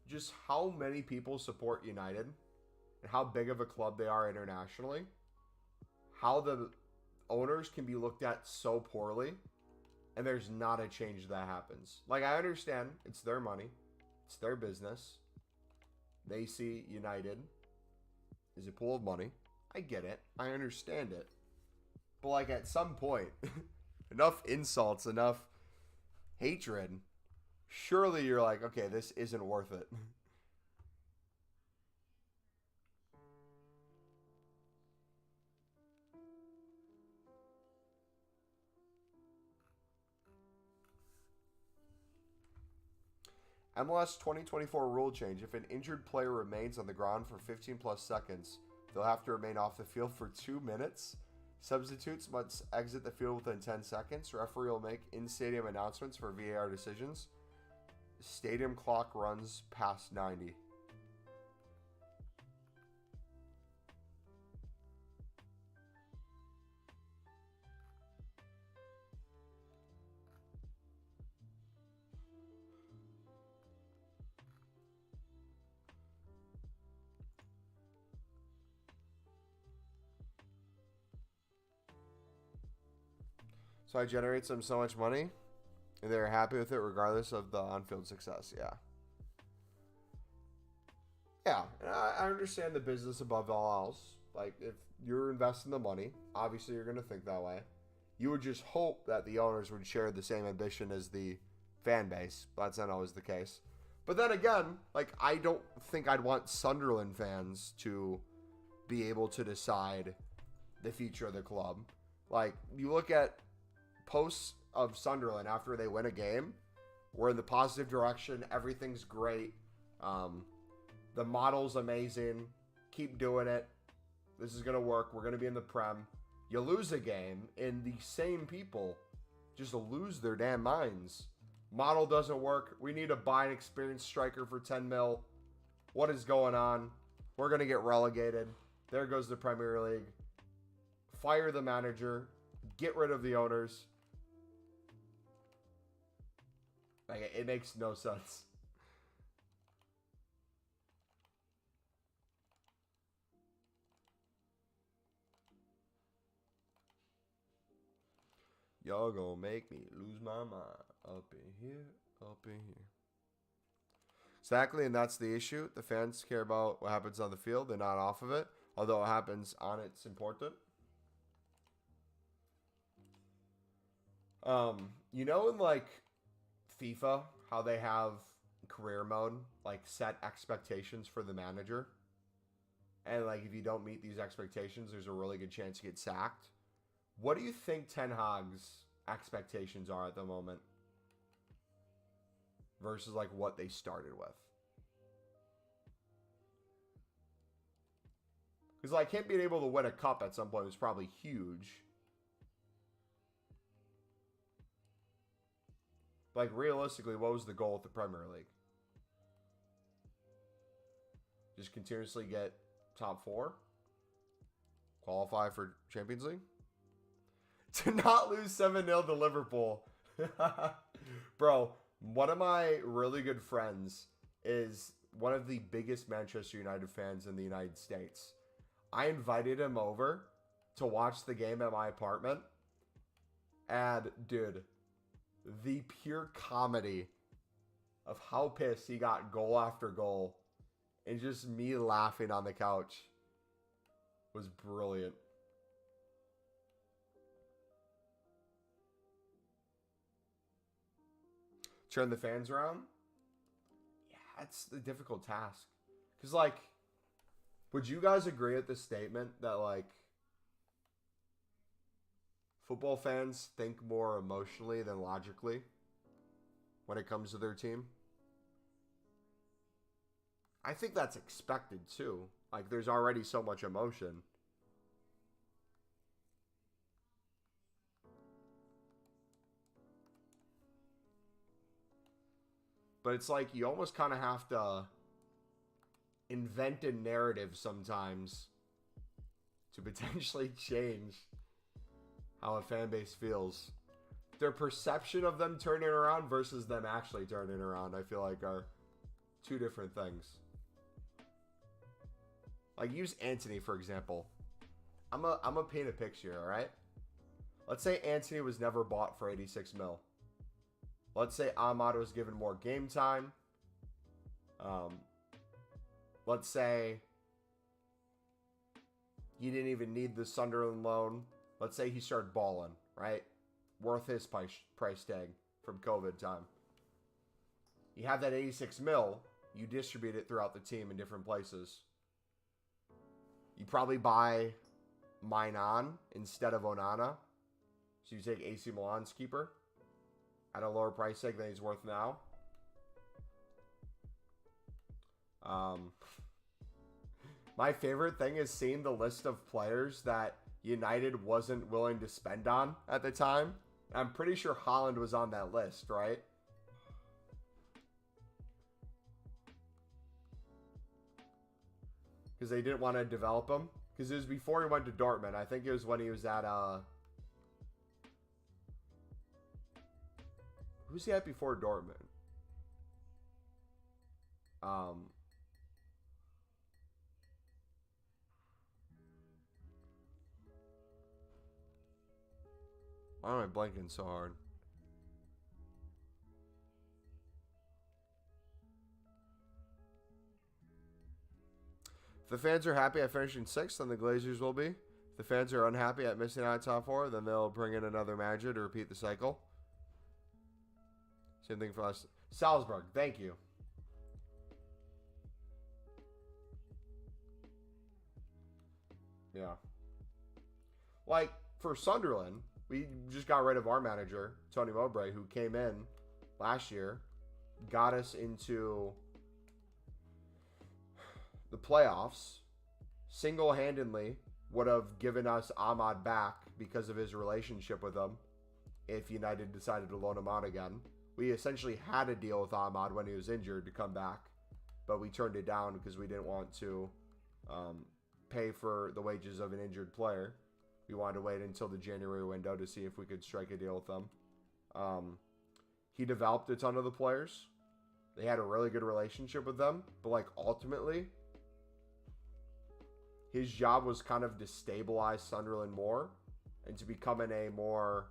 just how many people support United and how big of a club they are internationally. How the owners can be looked at so poorly, and there's not a change that happens. Like, I understand it's their money, it's their business. They see United as a pool of money. I get it. I understand it. But like at some point, enough insults, enough hatred, surely you're like, okay, this isn't worth it. MLS 2024 rule change. If an injured player remains on the ground for 15 plus seconds, they'll have to remain off the field for 2 minutes. Substitutes must exit the field within 10 seconds. Referee will make in-stadium announcements for VAR decisions. Stadium clock runs past 90. So I generate them so much money, and they're happy with it regardless of the on-field success. Yeah. Yeah, and I understand the business above all else. Like, if you're investing the money, obviously you're going to think that way. You would just hope that the owners would share the same ambition as the fan base. That's not always the case. But then again, like, I don't think I'd want Sunderland fans to be able to decide the future of the club. Like, you look at posts of Sunderland after they win a game, we're in the positive direction, everything's great, the model's amazing, keep doing it, this is going to work, we're going to be in the Prem. You lose a game, and the same people just lose their damn minds. Model doesn't work, we need to buy an experienced striker for 10 mil, what is going on, we're going to get relegated, there goes the Premier League, fire the manager, get rid of the owners. Like, it makes no sense. Y'all gonna make me lose my mind. Up in here, up in here. Exactly, and that's the issue. The fans care about what happens on the field. They're not off of it. Although what happens on it's important. You know, in like FIFA, how they have career mode, like set expectations for the manager, and like if you don't meet these expectations, there's a really good chance you get sacked. What do you think Ten Hag's expectations are at the moment versus like what they started with? Because like him being able to win a cup at some point was probably huge. Like, realistically, what was the goal with the Premier League? Just continuously get top 4? Qualify for Champions League? To not lose 7-0 to Liverpool. Bro, one of my really good friends is one of the biggest Manchester United fans in the United States. I invited him over to watch the game at my apartment. And, dude, the pure comedy of how pissed he got goal after goal and just me laughing on the couch was brilliant. Turn the fans around? Yeah, it's a difficult task. Because, like, would you guys agree with this statement that, like, football fans think more emotionally than logically when it comes to their team? I think that's expected too. Like, there's already so much emotion. But it's like you almost kind of have to invent a narrative sometimes to potentially change how a fan base feels. Their perception of them turning around versus them actually turning around, I feel like, are two different things. Like, use Anthony, for example. I'm a paint a picture, all right? Let's say Anthony was never bought for 86 mil. Let's say Ahmad was given more game time. Let's say he didn't even need the Sunderland loan. Let's say he started balling, right? Worth his price tag from COVID time. You have that 86 mil. You distribute it throughout the team in different places. You probably buy Mainan instead of Onana. So you take AC Milan's keeper at a lower price tag than he's worth now. My favorite thing is seeing the list of players that United wasn't willing to spend on at the time. I'm pretty sure Haaland was on that list, right? Because they didn't want to develop him. Because it was before he went to Dortmund. I think it was when he was at, who's he at before Dortmund? Why am I blanking so hard? If the fans are happy at finishing 6th, then the Glazers will be. If the fans are unhappy at missing out top 4, then they'll bring in another manager to repeat the cycle. Same thing for us. Salzburg, thank you. Yeah. Like, for Sunderland, we just got rid of our manager, Tony Mowbray, who came in last year, got us into the playoffs, single-handedly would have given us Ahmad back because of his relationship with him if United decided to loan him out again. We essentially had a deal with Ahmad when he was injured to come back, but we turned it down because we didn't want to pay for the wages of an injured player. We wanted to wait until the January window to see if we could strike a deal with them. He developed a ton of the players. They had a really good relationship with them, but like ultimately, his job was kind of to stabilize Sunderland more and to becoming a more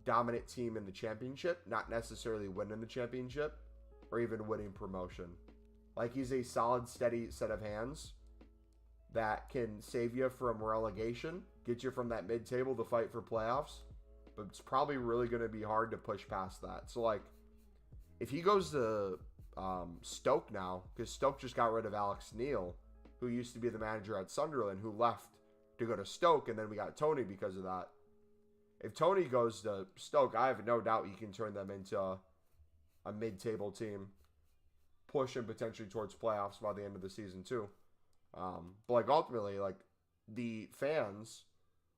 dominant team in the championship, not necessarily winning the championship or even winning promotion. Like, he's a solid, steady set of hands that can save you from relegation, get you from that mid-table to fight for playoffs, but it's probably really going to be hard to push past that. So, like, if he goes to Stoke now, because Stoke just got rid of Alex Neil, who used to be the manager at Sunderland, who left to go to Stoke, and then we got Tony because of that. If Tony goes to Stoke, I have no doubt he can turn them into a mid-table team, pushing potentially towards playoffs by the end of the season too. But like ultimately, like the fans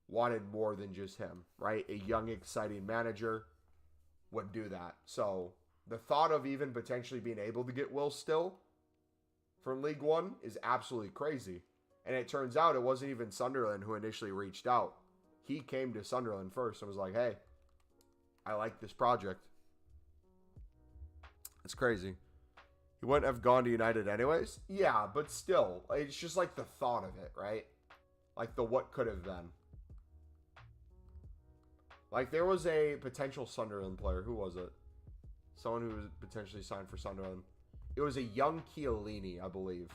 wanted more than just him, right? A young, exciting manager would do that. So the thought of even potentially being able to get Will Still from League One is absolutely crazy. And it turns out it wasn't even Sunderland who initially reached out. He came to Sunderland first and was like, hey, I like this project. It's crazy. He wouldn't have gone to United anyways? Yeah, but still, it's just like the thought of it, right? Like the what could have been. Like there was a potential Sunderland player. Who was it? Someone who was potentially signed for Sunderland. It was a young Chiellini, I believe.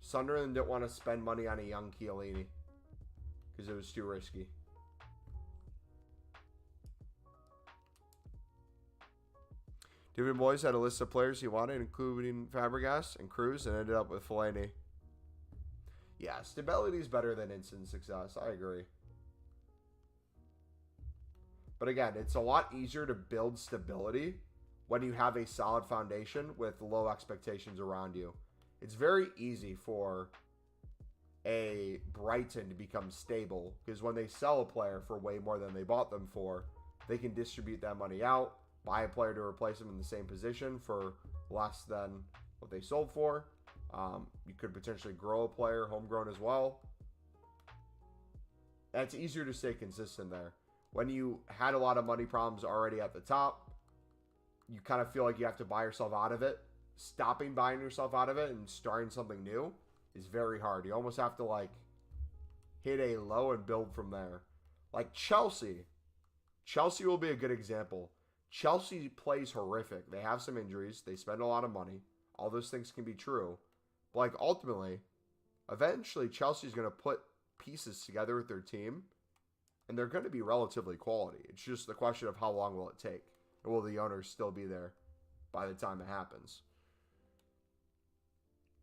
Sunderland didn't want to spend money on a young Chiellini because it was too risky. David Moyes had a list of players he wanted, including Fabregas and Cruz, and ended up with Fellaini. Yeah, stability is better than instant success. I agree. But again, it's a lot easier to build stability when you have a solid foundation with low expectations around you. It's very easy for a Brighton to become stable because when they sell a player for way more than they bought them for, they can distribute that money out, buy a player to replace them in the same position for less than what they sold for. You could potentially grow a player, homegrown as well. And it's easier to stay consistent there. When you had a lot of money problems already at the top, you kind of feel like you have to buy yourself out of it. Stopping buying yourself out of it and starting something new is very hard. You almost have to like hit a low and build from there. Like Chelsea. Chelsea will be a good example. Chelsea plays horrific. They have some injuries. They spend a lot of money. All those things can be true. But like ultimately, eventually Chelsea's going to put pieces together with their team and they're going to be relatively quality. It's just the question of how long will it take? And will the owners still be there by the time it happens?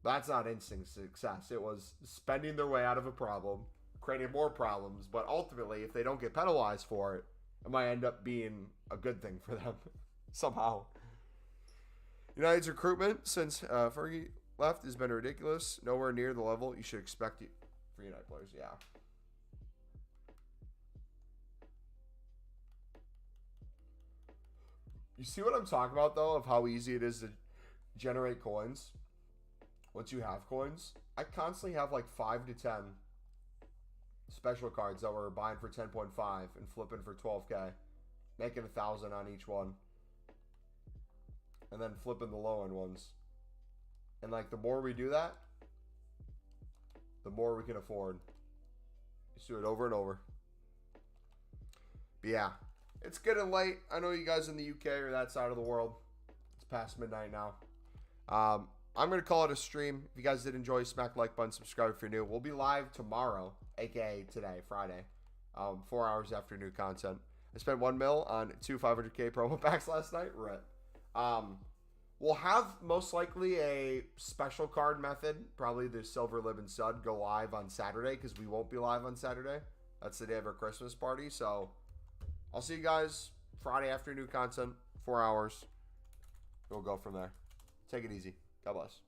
That's not instant success. It was spending their way out of a problem, creating more problems, but ultimately, if they don't get penalized for it, it might end up being a good thing for them somehow. United's recruitment since Fergie left has been ridiculous. Nowhere near the level you should expect for United players. Yeah. You see what I'm talking about, though, of how easy it is to generate coins once you have coins? I constantly have like 5 to 10 special cards that we're buying for 10.5 and flipping for 12K, making 1,000 on each one, and then flipping the low end ones. And like the more we do that, the more we can afford. Just do it over and over. But yeah, it's getting late. I know you guys in the UK or that side of the world. It's past midnight now. I'm going to call it a stream. If you guys did enjoy, smack the like button, subscribe if you're new. We'll be live tomorrow, aka today, Friday, 4 hours after new content. I spent $1 million on 2 500K promo packs last night. Rip. We'll have most likely a special card method, probably the Silver Lib and Sud, go live on Saturday because we won't be live on Saturday. That's the day of our Christmas party. So I'll see you guys Friday after new content, 4 hours. We'll go from there. Take it easy. God bless.